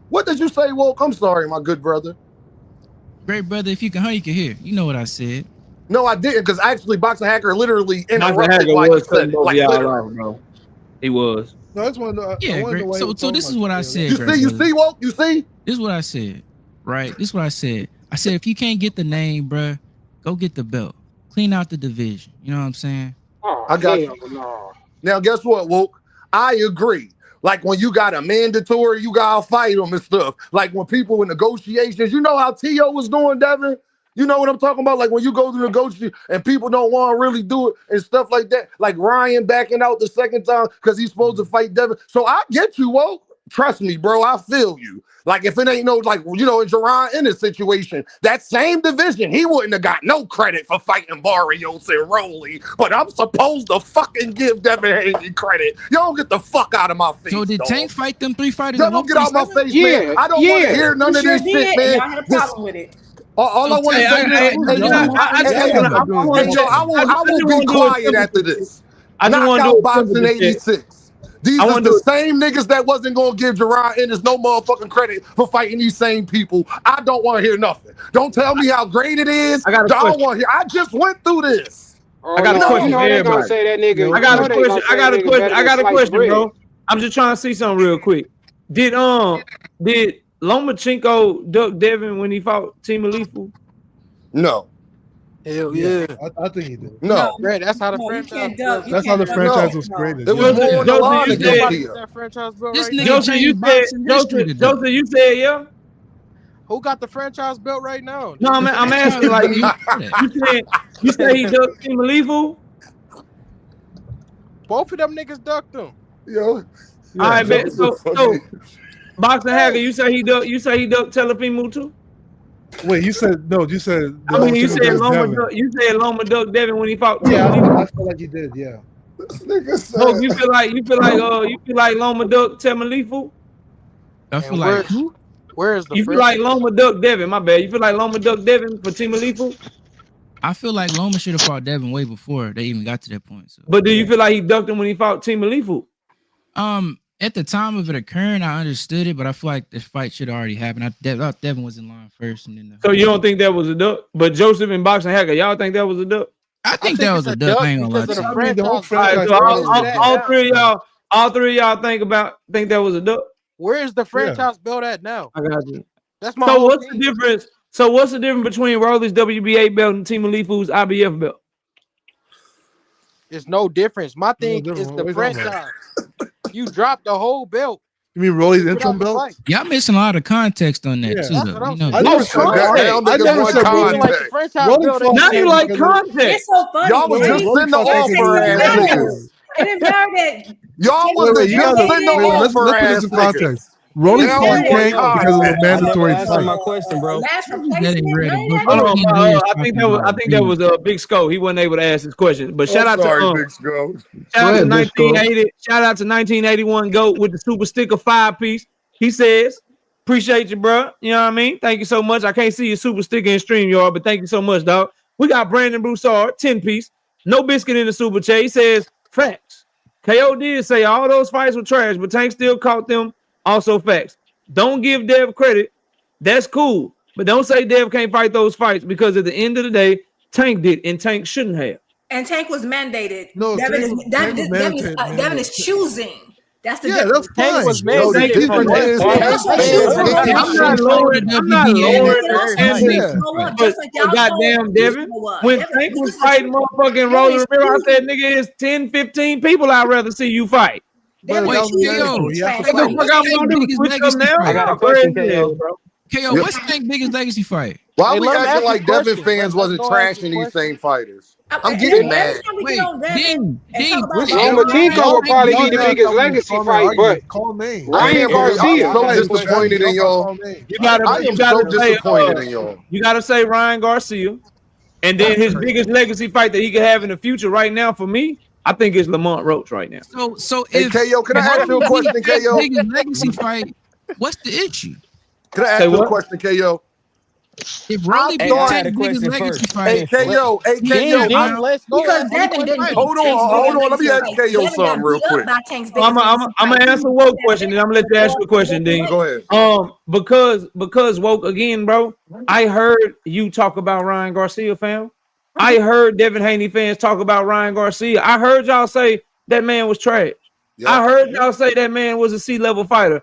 What did you say, Woke? I'm sorry, my good brother. Great brother, if you can hear, you can hear. You know what I said. No, I didn't, because actually Boxing Hacker literally Boxing interrupted Hacker while you was said cutting it. both Like y'all literally. off, bro. He was. No, I just want to know. Yeah, I want to know great. why So this is what I said. You see, Woke? You see? This is what I said. Right. This is what I said. I said if you can't get the name, bruh, Go get the belt. Clean out the division. You know what I'm saying? Oh, I got hell you. no. Now, guess what, Woke? I agree. Like when you got a mandatory, you gotta fight them and stuff. Like when people in negotiations, you know how T.O. was doing, Devin? You know what I'm talking about? Like when you go to negotiate and people don't want to really do it and stuff like that. Like Ryan backing out the second time because he's supposed to fight Devin. So I get you, Woke. Trust me, bro. I feel you. Like if it ain't no, like, you know, in Jerron in this situation, that same division, he wouldn't have got no credit for fighting Barrios and Rolly. But I'm supposed to fucking give Devin Haney credit. Y'all get the fuck out of my face. So did dog. Tank fight them 3 fighters? Y'all at don't get out my 147? face, man. I don't want to hear none You of sure this shit, did, man. and y'all had a This- problem with it. all I want to say this. I just want to do a Boxing sympathy check. 86. These I are wanna the do it. same niggas that wasn't going to give Jerron Ennis no motherfucking credit for fighting these same people. I don't want to hear nothing. Don't tell me how great it is. I got a don't question. want to hear. I just went through this. I got a question for they gonna everybody. say that nigga. I got a question. I got a question. I got a question, bro. I'm just trying to see something real quick. Did Lomachenko duck Devin when he fought Team Lethal? No. Hell yeah. I think he did. No. Great. That's how the No, you franchise. can't duck. That's how the franchise was created. It was more on the line you against said- Tia. That franchise belt This right nigga now. Joseph, you changed said boxing history today. Joseph, you said yeah. Who got the franchise belt right now? No, I'm asking like you said he ducked Team Lethal. Both of them niggas ducked him. Yo. All right, bet. So Boxing Hacker, you say he ducked Telefimu too? Wait, you said no. You said. I mean, you said Devin. Loma ducked Devin when he fought. Yeah, Team Lethal. I feel like he did. Yeah. Oh, you feel like Loma ducked Team Lethal? I feel like who? Where is the You feel like Loma ducked Devin? My bad. You feel like Loma ducked Devin for Team Lethal? I feel like Loma should have fought Devin way before they even got to that point. So. But do you feel like he ducked him when he fought Team Lethal? At the time of it occurring, I understood it, but I feel like this fight should have already happened. I thought Devin was in line first, and then. So you don't think that was a duck? But Joseph and Boxing Hacker, y'all think that was a duck? I think that was a duck. I ain't gonna lie to you. I mean, the whole All franchise. right, so all three of y'all think that was a duck? Where is the franchise belt at now? I got you. That's my So whole what's team. the difference? So what's the difference between Rolly's WBA belt and Team Lethal's IBF belt? It's no difference. My thing difference. is What the are you talking franchise. You dropped the whole belt. You mean Rolly's Get interim out the belt? fight. Y'all missing a lot of context on that Yeah. too. That's Though. what I'm You know, saying. I never said that. I never said Rolly Rolly. like the franchise Rolly belt. fought Now you like because of- context. It's so funny. Y'all was man. just Rolly sitting the fought because offer of ass the niggas. It didn't matter that. Y'all was the Wait, you just gotta- sitting the wait, let's offer put this ass in niggas. context. Rolly Now fought you want Tank because of the context. I never mandatory answered my fight. question, bro. Last that replacement. ain't read a Man, book. that Hold on, Ten years I think that was a big scope. He wasn't able to ask his question. But shout out sorry, to Big Skull. shout out to Go ahead, Big Skull. 1980. Shout out to 1981 GOAT with the super sticker 5-piece. He says, appreciate you, bro. You know what I mean? Thank you so much. I can't see your super sticker in StreamYard, but thank you so much, dog. We got Brandon Broussard, 10-piece. No biscuit in the super chat. He says, facts. KO did say all those fights were trash, but Tank still caught them. Also facts. Don't give Dev credit. That's cool. But don't say Dev can't fight those fights because at the end of the day, Tank did, and Tank shouldn't have. And Tank was mandated. No, Devin is, Tank was Devin is choosing. That's the Yeah, difference. that's fine. Tank was No, the mandated from difference what? is Tank Tank was fans choosing. get I'm not lowering And the also, standard. you show up But just like y'all goddamn told Devin, show up. when Devin- Tank was niggas fighting are- motherfucking Devin Roller is River, I said, choosing. nigga, it's 10, 15 people I'd rather see you fight. Devin Wait, is choosing KO. to be trash. What the fuck I'm gonna do? Biggest Switch up legacy now? fight. I got a Nah, question, crazy, KO. bro. KO, what's Tank biggest legacy fight? Why Hey, we let him acting ask like his Devin question. fans wasn't Let's go ask his trashing these question. same fighters? I'm And getting every mad. time we Wait, get on Devin Dean, and talk about Which Lomachenko will probably be the y'all biggest got legacy calm fight, arguments. but Call names. I Ryan can't believe I'm Garcia. so disappointed in y'all. You gotta I am so say, disappointed in y'all. you gotta say Ryan Garcia, and then his biggest legacy fight that he could have in the future. Right now, for me, I think it's Lamont Roach. Right now. So Hey, if KO, can I ask you a question, KO? biggest legacy fight, what's the issue? Can I ask Say you a what? question, KO? If Rolly Hey, beat I had Tank's a biggest question legacy first. fight, Hey, KO, hey, KO. Dean, let's go. because ask Devin him. didn't. Hold on. Let me ask KO Devin something got real beat up quick. by Tank's I'm biggest gonna legacy answer fight. Woke question, and I'm gonna let you ask you a question, Dean. Go ahead. Because Woke again, bro. I heard you talk about Ryan Garcia, fam. I heard Devin Haney fans talk about Ryan Garcia. I heard y'all say that man was trash. Yep. I heard y'all say that man was a C-level fighter.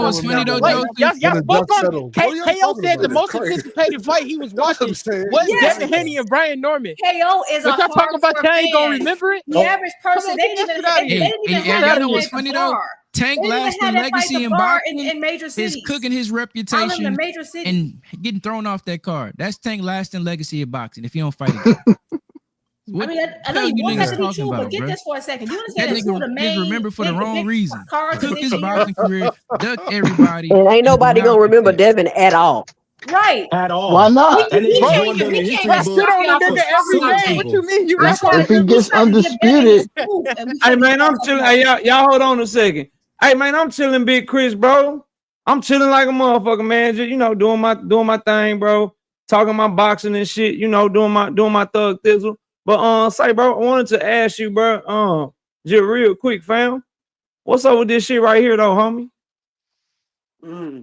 know what's funny though, Wait, Joe? Y'all when the both dust on settled. KO said the about? most Crazy. anticipated fight he was That's what watching I'm saying. was Yes. Devin Haney and Brian Norman. KO is But a y'all talking about hardcore y'all ain't gonna fan. remember it? The average person, on, they get didn't that even shit outta they here. didn't even And have y'all that know fight what's at the funny though? bar. Tank They didn't even lasting have that fight at legacy the in bar boxing in major is cities. cooking his I live in a reputation major city. and getting thrown off that card. That's Tank lasting legacy of boxing if you don't fight again. What I mean, I know the hell you you want that niggas to be talking true, but about, get bro? this for a second. Do you That understand that two of the nigga is main remembered for the wrong big reason. cards of Took this his year? boxing career, ducked everybody, And ain't and nobody now gonna remember success. Devin at all. Right. At Why all. not? That nigga We is can't going even down in we can't history I even sit books on the y'all for nigga for every certain day. something. What people. you mean? You I If tried remember? if he we gets tried to give Devin his undisputed, proof, and we Hey couldn't man, figure out I'm something chilling. else. Hey, y'all hold on a second. Hey man, I'm chilling, Big Chris, bro. I'm chilling like a motherfucker, man. Just, you know, doing my thing, bro. Talking my boxing and shit, you know, doing my thug thizzle. But say, bro, I wanted to ask you, bro, just real quick, fam. What's up with this shit right here, though, homie?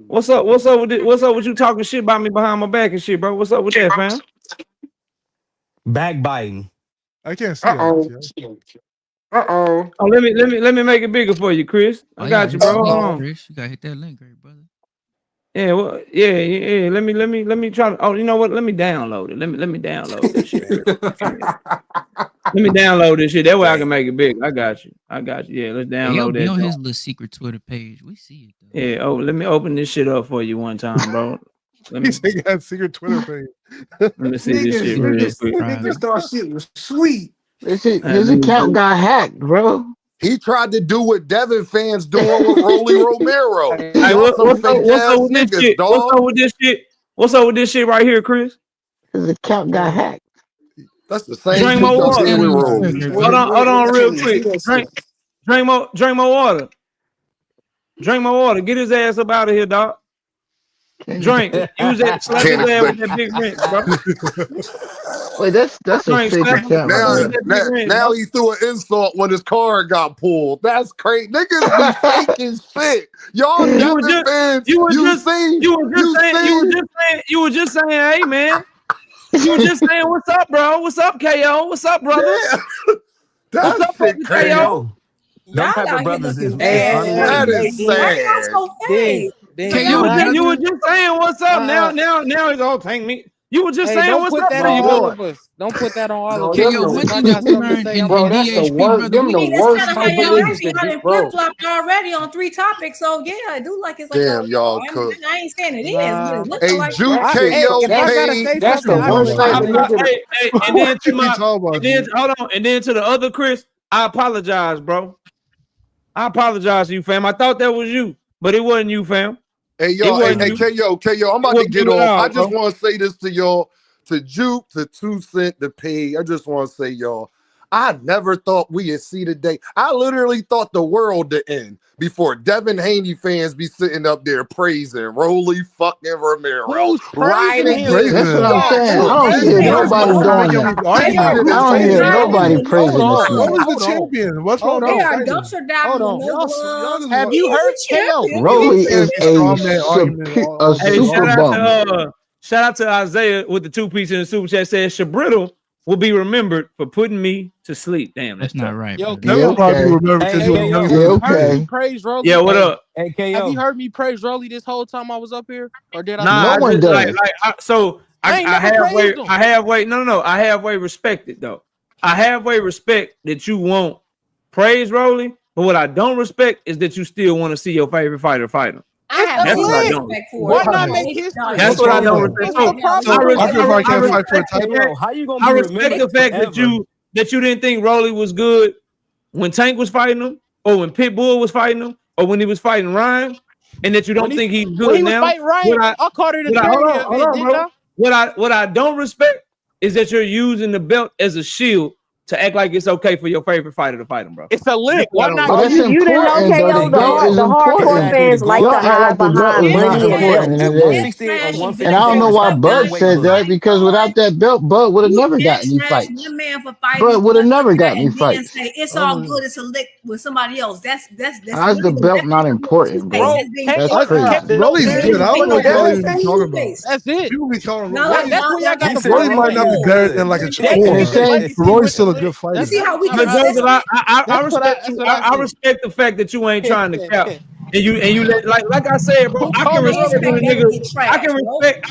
What's up with this, what's up with you talking shit about me behind my back and shit, bro? What's up with that, fam? Backbiting. I can't see that. Oh, let me make it bigger for you, Chris. I got you, bro. Hold on. Chris, you gotta hit that link, great brother. Yeah, well, yeah. Let me try to. Oh, you know what? Let me download it. Let me download this shit. Let me download this shit. That way I can make it big. I got you. Yeah, let's download Be that. on his little secret Twitter page. We see it though. Yeah. Oh, let me open this shit up for you one time, bro. Let me He got secret Twitter page. Let me see this shit real quick. Niggas thought shit was sweet. His account got hacked, bro. He tried to do what Devin fans doing with Rolly Romero. Hey, what's up with this shit? What's up with this shit right here, Chris? His account got hacked. That's the same. Drink more water. Hold on, real quick. Drink more water. Drink more water. Get his ass up out of here, dog. Drink. Use that. Slap his ass with that big wrench, bro. Wait, that's a fake account. Now he threw an insult when his card got pulled. That's crazy. Niggas be faking shit. Y'all Devin fans. You were just saying, hey man. You were just saying, what's up, bro? What's up, KO? What's up, brother? Yeah. What's up, KO? Them type of brothers is that is sad. You were just saying what's up. Now he's all tank me. You were just saying what's up. Don't put that on all of us. KO, what did you learn in DHP, brother? Them the worst type of niggas. Flip flopped already on 3 topics, so yeah, I do like it's like. Damn, y'all cook. I ain't saying it is. Hey, Juke KO paid. That's the worst type of nigga. And then to the other Chris, I apologize, bro. I apologize to you, fam. I thought that was you, but it wasn't you, fam. Hey, y'all, KO, I'm about to get off. I just want to say this to y'all, to Juke, to 2 Cent, to P. I just want to say, y'all, I never thought we'd see the day. I literally thought the world to end before Devin Haney fans be sitting up there praising Rolly fucking Romero. Riding him. That's what I'm saying. I don't hear nobody doing that. I don't hear nobody praising this. Rolly's the champion. What's wrong with that? Dumpster diving. Have you heard KO? Rolly is a super bum. Shout out to Isaiah with the 2-piece in the super chat. Says Shabrittle will be remembered for putting me to sleep. Damn, that's not right. Yo, will probably be remembered because you okay. Praise Rolly. Yeah, what up? Hey, KO. Have you heard me praise Rolly this whole time I was up here? Or did I? No one does. I halfway respect it though. I halfway respect that you won't praise Rolly, but what I don't respect is that you still want to see your favorite fighter fight him. That's what I don't respect for. Why not make history? That's what I don't respect. How you gonna? I respect the fact that you didn't think Rolly was good when Tank was fighting him, or when Pitbull was fighting him, or when he was fighting Ryan, and that you don't think he's good now. I caught it. What I don't respect is that you're using the belt as a shield to act like it's okay for your favorite fighter to fight him, bro. It's a lick. Why not? That's You didn't know KO. The hardcore fans like to hide behind money. And I don't know why Bud said that, because without that belt, Bud would have never gotten me fights. Bud would have never got me fights. It's all good. It's a lick with somebody else. That's how's the belt not important, bro? That's crazy. Rolly's good. I don't know what Rolly's talking about. That's it. People be calling Rolly. That's where y'all got the Rolly might not be better than like a Shakur. Rolly's still a good fighter. You see how we I respect the fact that you ain't trying to cap. And you like I said, bro, I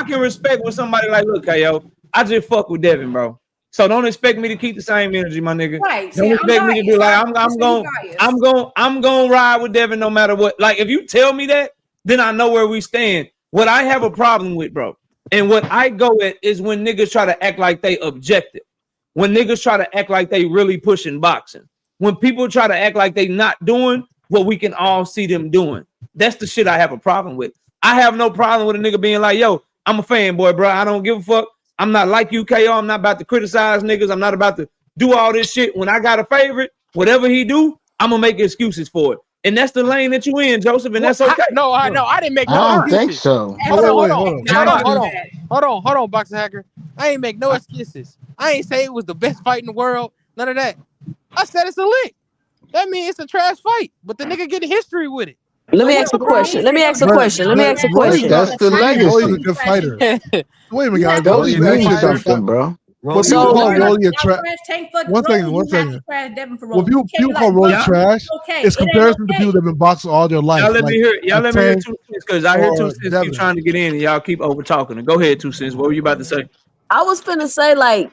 can respect with somebody like, look, KO, I just fuck with Devin, bro. So don't expect me to keep the same energy, my nigga. Right. Don't expect me to be like, I'm gonna ride with Devin no matter what. Like, if you tell me that, then I know where we stand. What I have a problem with, bro, and what I go at is when niggas try to act like they objective. When niggas try to act like they really pushing boxing. When people try to act like they not doing what we can all see them doing. That's the shit I have a problem with. I have no problem with a nigga being like, yo, I'm a fanboy, bro. I don't give a fuck. I'm not like you, KO. I'm not about to criticize niggas. I'm not about to do all this shit. When I got a favorite, whatever he do, I'm going to make excuses for it. And that's the lane that you in, Joseph, and that's okay. I didn't make I no don't think excuses. so. Hold on. Hold on, Boxer Hacker. I ain't make no excuses. I ain't say it was the best fight in the world. None of that. I said it's a lick. That means it's a trash fight, but the nigga get history with it. Let me ask a question. Let me ask a question. That's the legacy. Rolly's a good fighter. Wait a minute, guys. Those Rolly's mean actually something, bro. When people call Rolly a trash, one second. When people call Rolly trash, it's comparison to people that have been boxing all their life. Y'all let me hear. Y'all let me hear 2 cents because I hear 2 cents Devin. keep trying to get in, and y'all keep over talking. Go ahead, 2 cents. What were you about to say? I was finna say like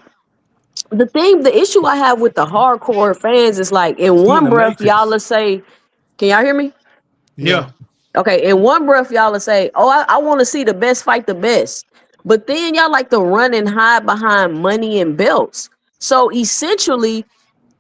the issue I have with the hardcore fans is like in one breath y'all will say, can y'all hear me? Yeah. Okay, in one breath y'all will say, oh, I want to see the best fight the best. But then y'all like to run and hide behind money and belts. So essentially,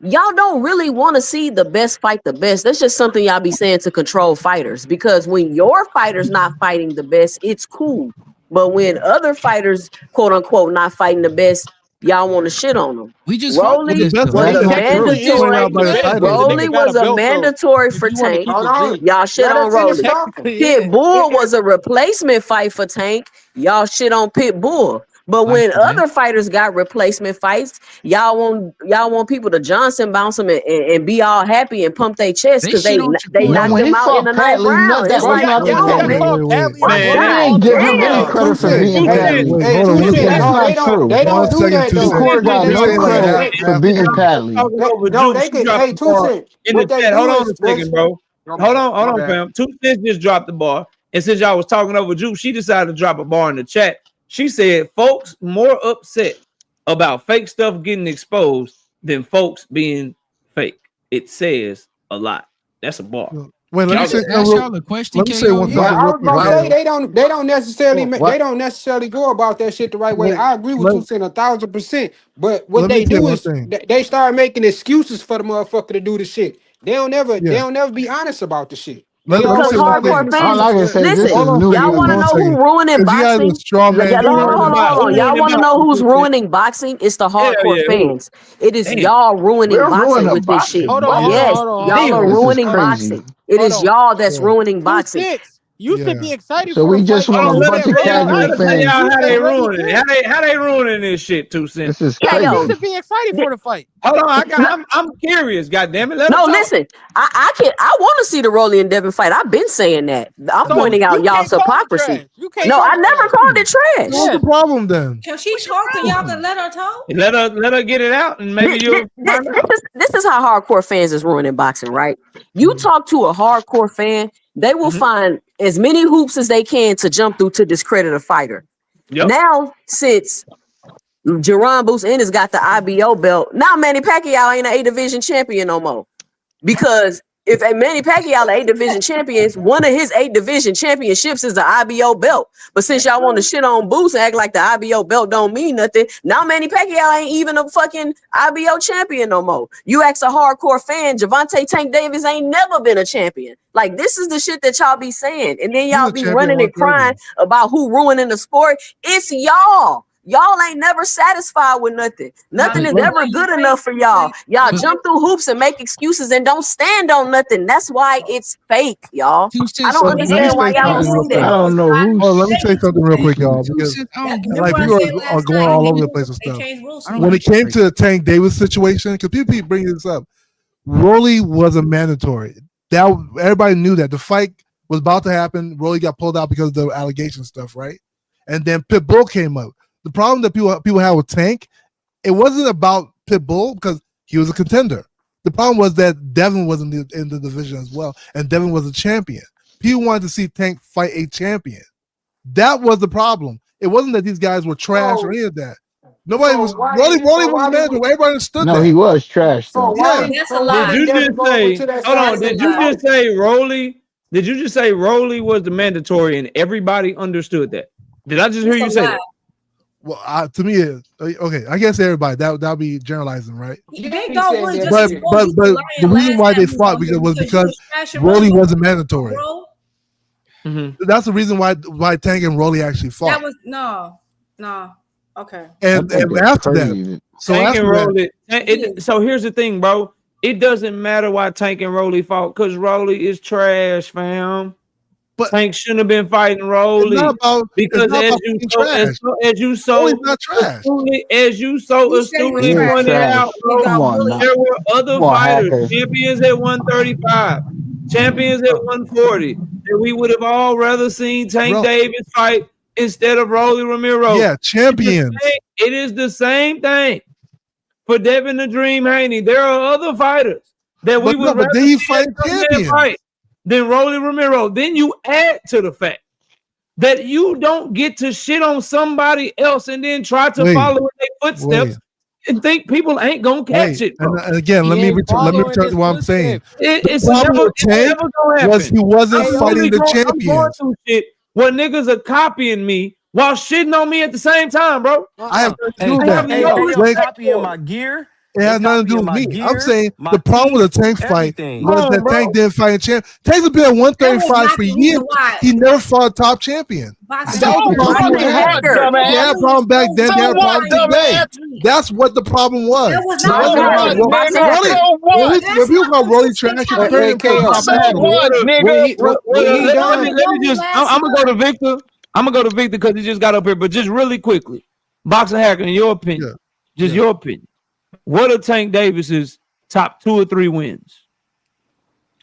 y'all don't really want to see the best fight the best. That's just something y'all be saying to control fighters. Because when your fighter's not fighting the best, it's cool. But when other fighters, quote unquote, not fighting the best, y'all want to shit on them. We just Rolly was a mandatory. Rolly was a mandatory for Tank. Y'all shit on Rolly. Pitbull was a replacement fight for Tank. Y'all shit on Pitbull. But when other fighters got replacement fights, y'all want people to Johnson bounce them and be all happy and pump their chest because they knocked them out in the ninth round. It's like, yo, man. They didn't give him any credit for beating Padley. That's not true. They don't do that though. Shakur got no credit for beating Padley. No, they can. Hey, 2 cents. In the chat, hold on a second, bro. Hold on, fam. 2 cents just dropped the bar, and since y'all was talking over Juice, she decided to drop a bar in the chat. She said, folks more upset about fake stuff getting exposed than folks being fake. It says a lot. That's a bar. Wait, let me say y'all a question. Let me say one thing. I was about to say they don't necessarily go about that shit the right way. I agree with 2 cents 1,000%. But what they do is they start making excuses for the motherfucker to do the shit. They don't never be honest about the shit. Because hardcore fans, listen, y'all want to know who ruining boxing? Hold on. Y'all want to know who's ruining boxing? It's the hardcore fans. It is y'all ruining boxing with this shit. Yes, y'all are ruining boxing. It is y'all that's ruining boxing. You should be excited. So we just want a bunch of casual fans. How they ruining it? How they ruining this shit? 2 cents. This is crazy. You should be excited for the fight. Hold on, I'm curious. Goddamn it! Listen. I want to see the Rolly and Devin fight. I've been saying that. I'm pointing out y'all's hypocrisy. No, I never called it trash. What's the problem then? Can she talk and y'all can let her talk? Let her get it out, and maybe you'll. This is how hardcore fans is ruining boxing, right? You talk to a hardcore fan, they will find as many hoops as they can to jump through to discredit a fighter. Now, since Jerron Boots Ennis got the IBO belt, now Manny Pacquiao ain't an A division champion no more. Because if a Manny Pacquiao A division champions, one of his 8 division championships is the IBO belt. But since y'all want to shit on Boots and act like the IBO belt don't mean nothing, now Manny Pacquiao ain't even a fucking IBO champion no more. You ask a hardcore fan, Javante Tank Davis ain't never been a champion. Like, this is the shit that y'all be saying. And then y'all be running and crying about who ruining the sport. It's y'all. Y'all ain't never satisfied with nothing. Nothing is ever good enough for y'all. Y'all jump through hoops and make excuses and don't stand on nothing. That's why it's fake, y'all. I don't understand why y'all don't see that. I don't know who. Oh, let me say something real quick, y'all, because like people are going all over the place and stuff. When it came to the Tank Davis situation, because people keep bringing this up, Rolly was a mandatory. That everybody knew that the fight was about to happen. Rolly got pulled out because of the allegation stuff, right? And then Pitbull came up. The problem that people have with Tank, it wasn't about Pitbull because he was a contender. The problem was that Devin was in the division as well, and Devin was a champion. People wanted to see Tank fight a champion. That was the problem. It wasn't that these guys were trash or any of that. Nobody was. Rolly was mad. Everybody understood that. No, he was trash. Though. That's a lie. Did you just say? Hold on. Did you just say Rolly? Did you just say Rolly was the mandatory and everybody understood that? Did I just hear you say that? Well, to me, okay. I guess everybody that'll be generalizing, right? But the reason why they fought was because Rolly wasn't mandatory. That's the reason why Tank and Rolly actually fought. That was no. Okay. And after that, Tank and Rolly. So here's the thing, bro. it doesn't matter why Tank and Rolly fought, because Rolly is trash, fam. But Tank shouldn't have been fighting Rolly. Because as you so astutely pointed out, bro, there were other fighters, champions at 135, champions at 140, that we would have all rather seen Tank Davis fight instead of Rolly Romero. Yeah, champions. It is the same thing for Devin the Dream Haney. There are other fighters that we would rather see fight than Rolly Romero. Then you add to the fact that you don't get to shit on somebody else and then try to follow in their footsteps and think people ain't gonna catch it. Bro. And again, let me return to what I'm saying. It's never gonna happen. He wasn't fighting the champions. What niggas are copying me while shitting on me at the same time, bro. I have no copying my gear. It has nothing to do with me. I'm saying the problem with the Tank fight was that Tank didn't fight a champ. Tank's been at 135 for years. He never fought a top champion. He had a problem back then. They had a problem today. That's what the problem was. If you call Rolly trash, I'm gonna go to Victor. I'm gonna go to Victor because he just got up here. But just really quickly, Boxing Hacker, in your opinion, your opinion. What are Tank Davis's top 2 or 3 wins?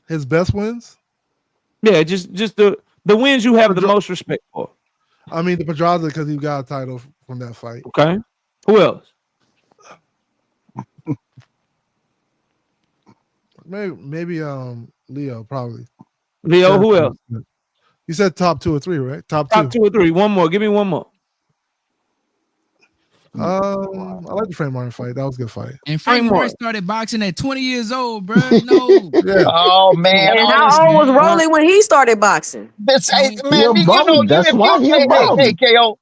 His best wins? Yeah, just the wins you have the most respect for. I mean, the Pedraza, because he got a title from that fight. Okay. Who else? Maybe Leo, probably. Leo, who else? You said top 2 or 3, right? Top 2 or 3. One more. Give me one more. I like the Frank Martin fight. That was a good fight. And Frank Martin started boxing at 20 years old, bro. No. Oh man. And how old was Rolly when he started boxing? Hey, KO.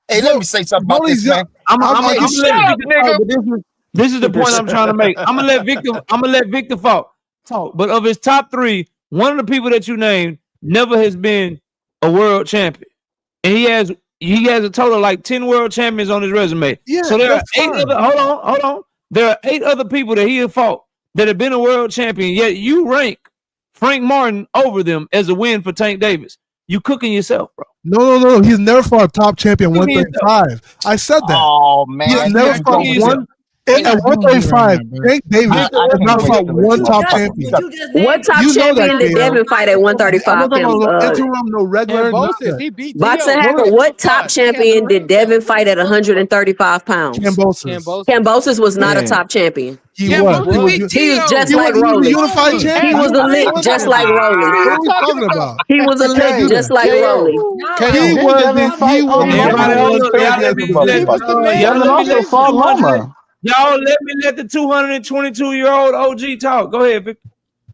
Hey, let me say something about this, man. This is the point I'm trying to make. I'm gonna let Victor talk. But of his top 3, one of the people that you named never has been a world champion, and he has a total of like 10 world champions on his resume. Yeah, so there are 8 other. Hold on. There are 8 other people that he has fought that have been a world champion. Yet you rank Frank Martin over them as a win for Tank Davis. You cooking yourself, bro. No. He's never fought a top champion 135. I said that. Oh man, he's never fought one. At 135, Tank Davis not fought one top champion. What top champion did Devin fight at 135? Boxing Hacker, what top champion did Devin fight at 135 pounds? Cambosis was not a top champion. He was just like Rolly. He was a lick just like Rolly. What are we talking about? He was a lick just like Rolly. Y'all let me let the 222-year-old OG talk. Go ahead, Victor.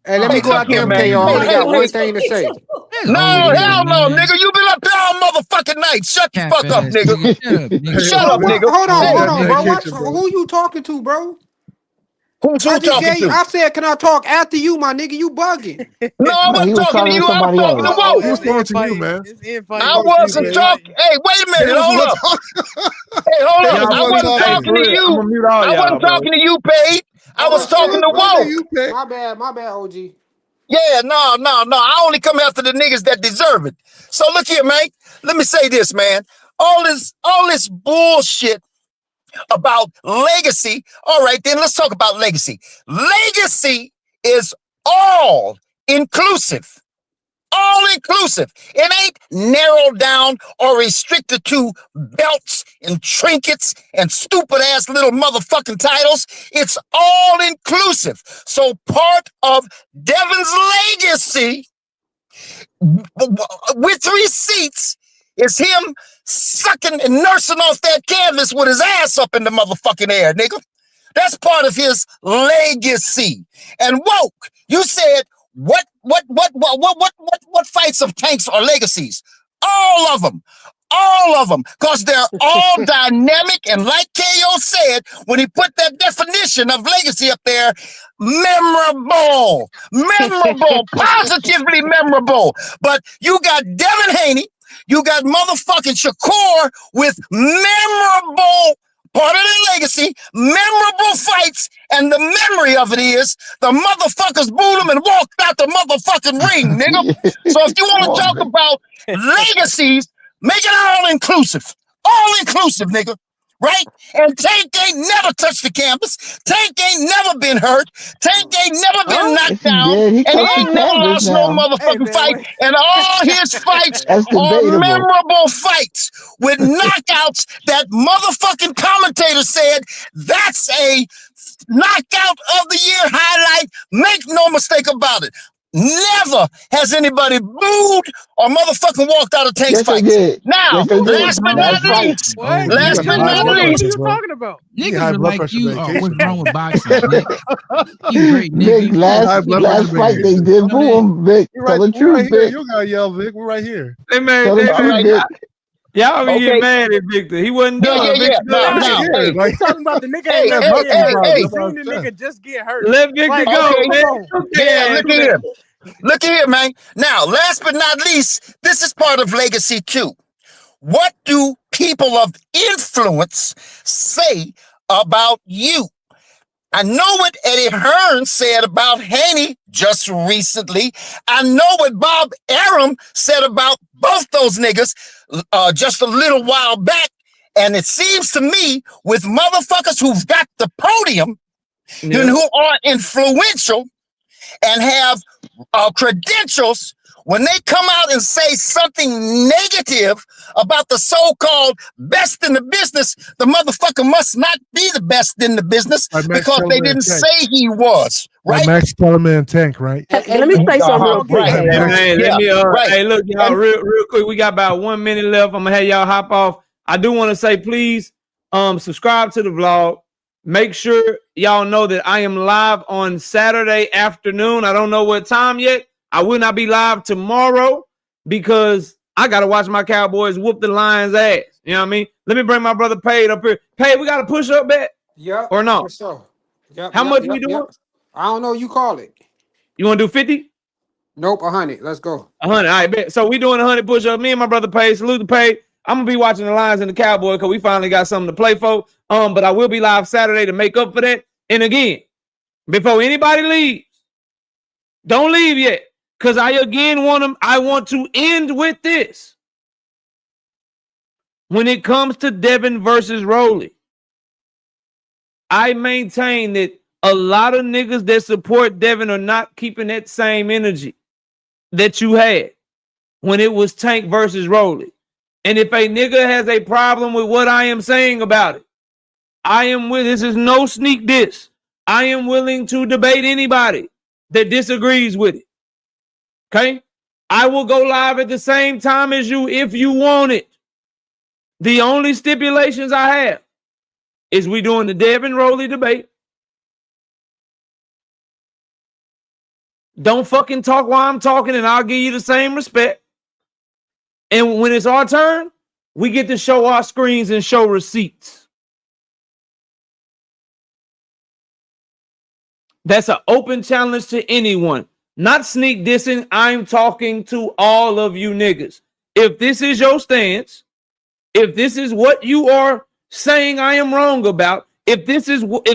Hey, let me go out there, man. I only got one thing to say. No, hell no, nigga. You been up there all motherfucking night. Shut the fuck up, nigga. Shut up, nigga. Hold on, bro. Who you talking to, bro? Who's talking to? I said, can I talk after you, my nigga? You bugging. No, I wasn't talking to you. I was talking to Whoa. He was talking to you, man. I wasn't talking. Hey, wait a minute. Hold up. Hey, hold up. I wasn't talking to you. I wasn't talking to you, Paige. I was talking to Whoa. My bad, OG. Yeah, no. I only come after the niggas that deserve it. So look here, man. Let me say this, man. All this bullshit about legacy. All right, then let's talk about legacy. Legacy is all inclusive. All inclusive. It ain't narrowed down or restricted to belts and trinkets and stupid ass little motherfucking titles. It's all inclusive. So part of Devin's legacy with receipts is him sucking and nursing off that canvas with his ass up in the motherfucking air, nigga. That's part of his legacy. And woke, you said what fights of Tanks are legacies? All of them. All of them. Because they're all dynamic. And like KO said, when he put that definition of legacy up there, memorable. Memorable. Positively memorable. But you got Devin Haney. You got motherfucking Shakur with memorable part of their legacy, memorable fights, and the memory of it is the motherfuckers booed them and walked out the motherfucking ring, nigga. So if you want to talk about legacies, make it all inclusive. All inclusive, nigga. Right? And Tank ain't never touched the campus. Tank ain't never been hurt. Tank ain't never been knocked down. He And he touched the ain't never canvas lost no now. motherfucking fight. And all his fights That's are debatable. memorable fights with knockouts that motherfucking commentator said that's a knockout of the year highlight. Make no mistake about it. Never has anybody booed or motherfucking walked out of Tank's Yes, they fight. did. Now, Yes, they did. last but not Last fight. least, What? You last got but high not blood least, What are pressure, you bro. talking about? You Niggas high are blood like pressure you. medication, What's bro. wrong with boxing, Nick? You great, Vic, nigga. High blood pressure last fight they medication. did Know boo that? him, Vic. Tell the We're right truth, here. Vic. You gotta yell, Vic. We're right here. They made, Tell the they all truth, made, right. Vic. y'all be getting Okay. mad at Victor. He wasn't Yeah, done. Victor Now, Nah, He's now, scared. he Like, talking about the nigga hey, ain't got never mouth get tape hurt. on We his seen mouth the shut. nigga just get hurt. let Victor Like, go, okay. man. come on. Yeah, Yeah, look at here. Look at here, man. Now, last but not least, this is part of legacy too. What do people of influence say about you? I know what Eddie Hearn said about Haney just recently. I know what Bob Arum said about both those niggas just a little while back. And it seems to me with motherfuckers who've got the podium and yeah. who are influential and have credentials, when they come out and say something negative about the so-called best in the business, the motherfucker must not be the best in the business Like Max because they Kellerman and didn't Tank. say he was, Like right? Max Kellerman and Tank, right? Hey, let me say something real quick. Right. Like Hey, Max. man, let Yeah, me right. hey, look, y'all, And real quick. We got about 1 minute left. I'm gonna have y'all hop off. I do want to say, please, subscribe to the vlog. Make sure y'all know that I am live on Saturday afternoon. I don't know what time yet. I will not be live tomorrow because I gotta watch my Cowboys whoop the Lions' ass. You know what I mean? Let me bring my brother Paid up here. Paid, we got a push up bet Yep, or no? for sure. Yep, How yep, much yep, we doing? yep. I don't know. You call it. You want to do 50? Nope, 100. Let's go. 100. All right, bet. So we doing 100 push-up. Me and my brother Paid. Salute to Paid. I'm gonna be watching the Lions and the Cowboys because we finally got something to play for. But I will be live Saturday to make up for that. And again, before anybody leaves, don't leave yet. Because I want to end with this. When it comes to Devin versus Rolly, I maintain that a lot of niggas that support Devin are not keeping that same energy that you had when it was Tank versus Rolly. And if a nigga has a problem with what I am saying about it, this is no sneak diss. I am willing to debate anybody that disagrees with it. Okay? I will go live at the same time as you if you want it. The only stipulations I have is we doing the Devin Rolly debate. Don't fucking talk while I'm talking and I'll give you the same respect. And when it's our turn, we get to show our screens and show receipts. That's an open challenge to anyone. Not sneak dissing. I'm talking to all of you niggas. If this is your stance, if this is what you are saying I am wrong about, if this is what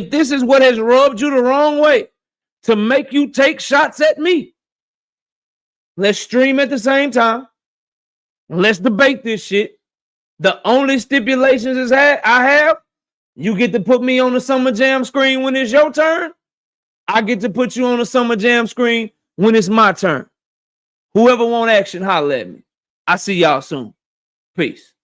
has rubbed you the wrong way to make you take shots at me, let's stream at the same time. Let's debate this shit. The only stipulations is I have, you get to put me on the Summer Jam screen when it's your turn. I get to put you on the Summer Jam screen when it's my turn. Whoever want action, holler at me. I see y'all soon. Peace.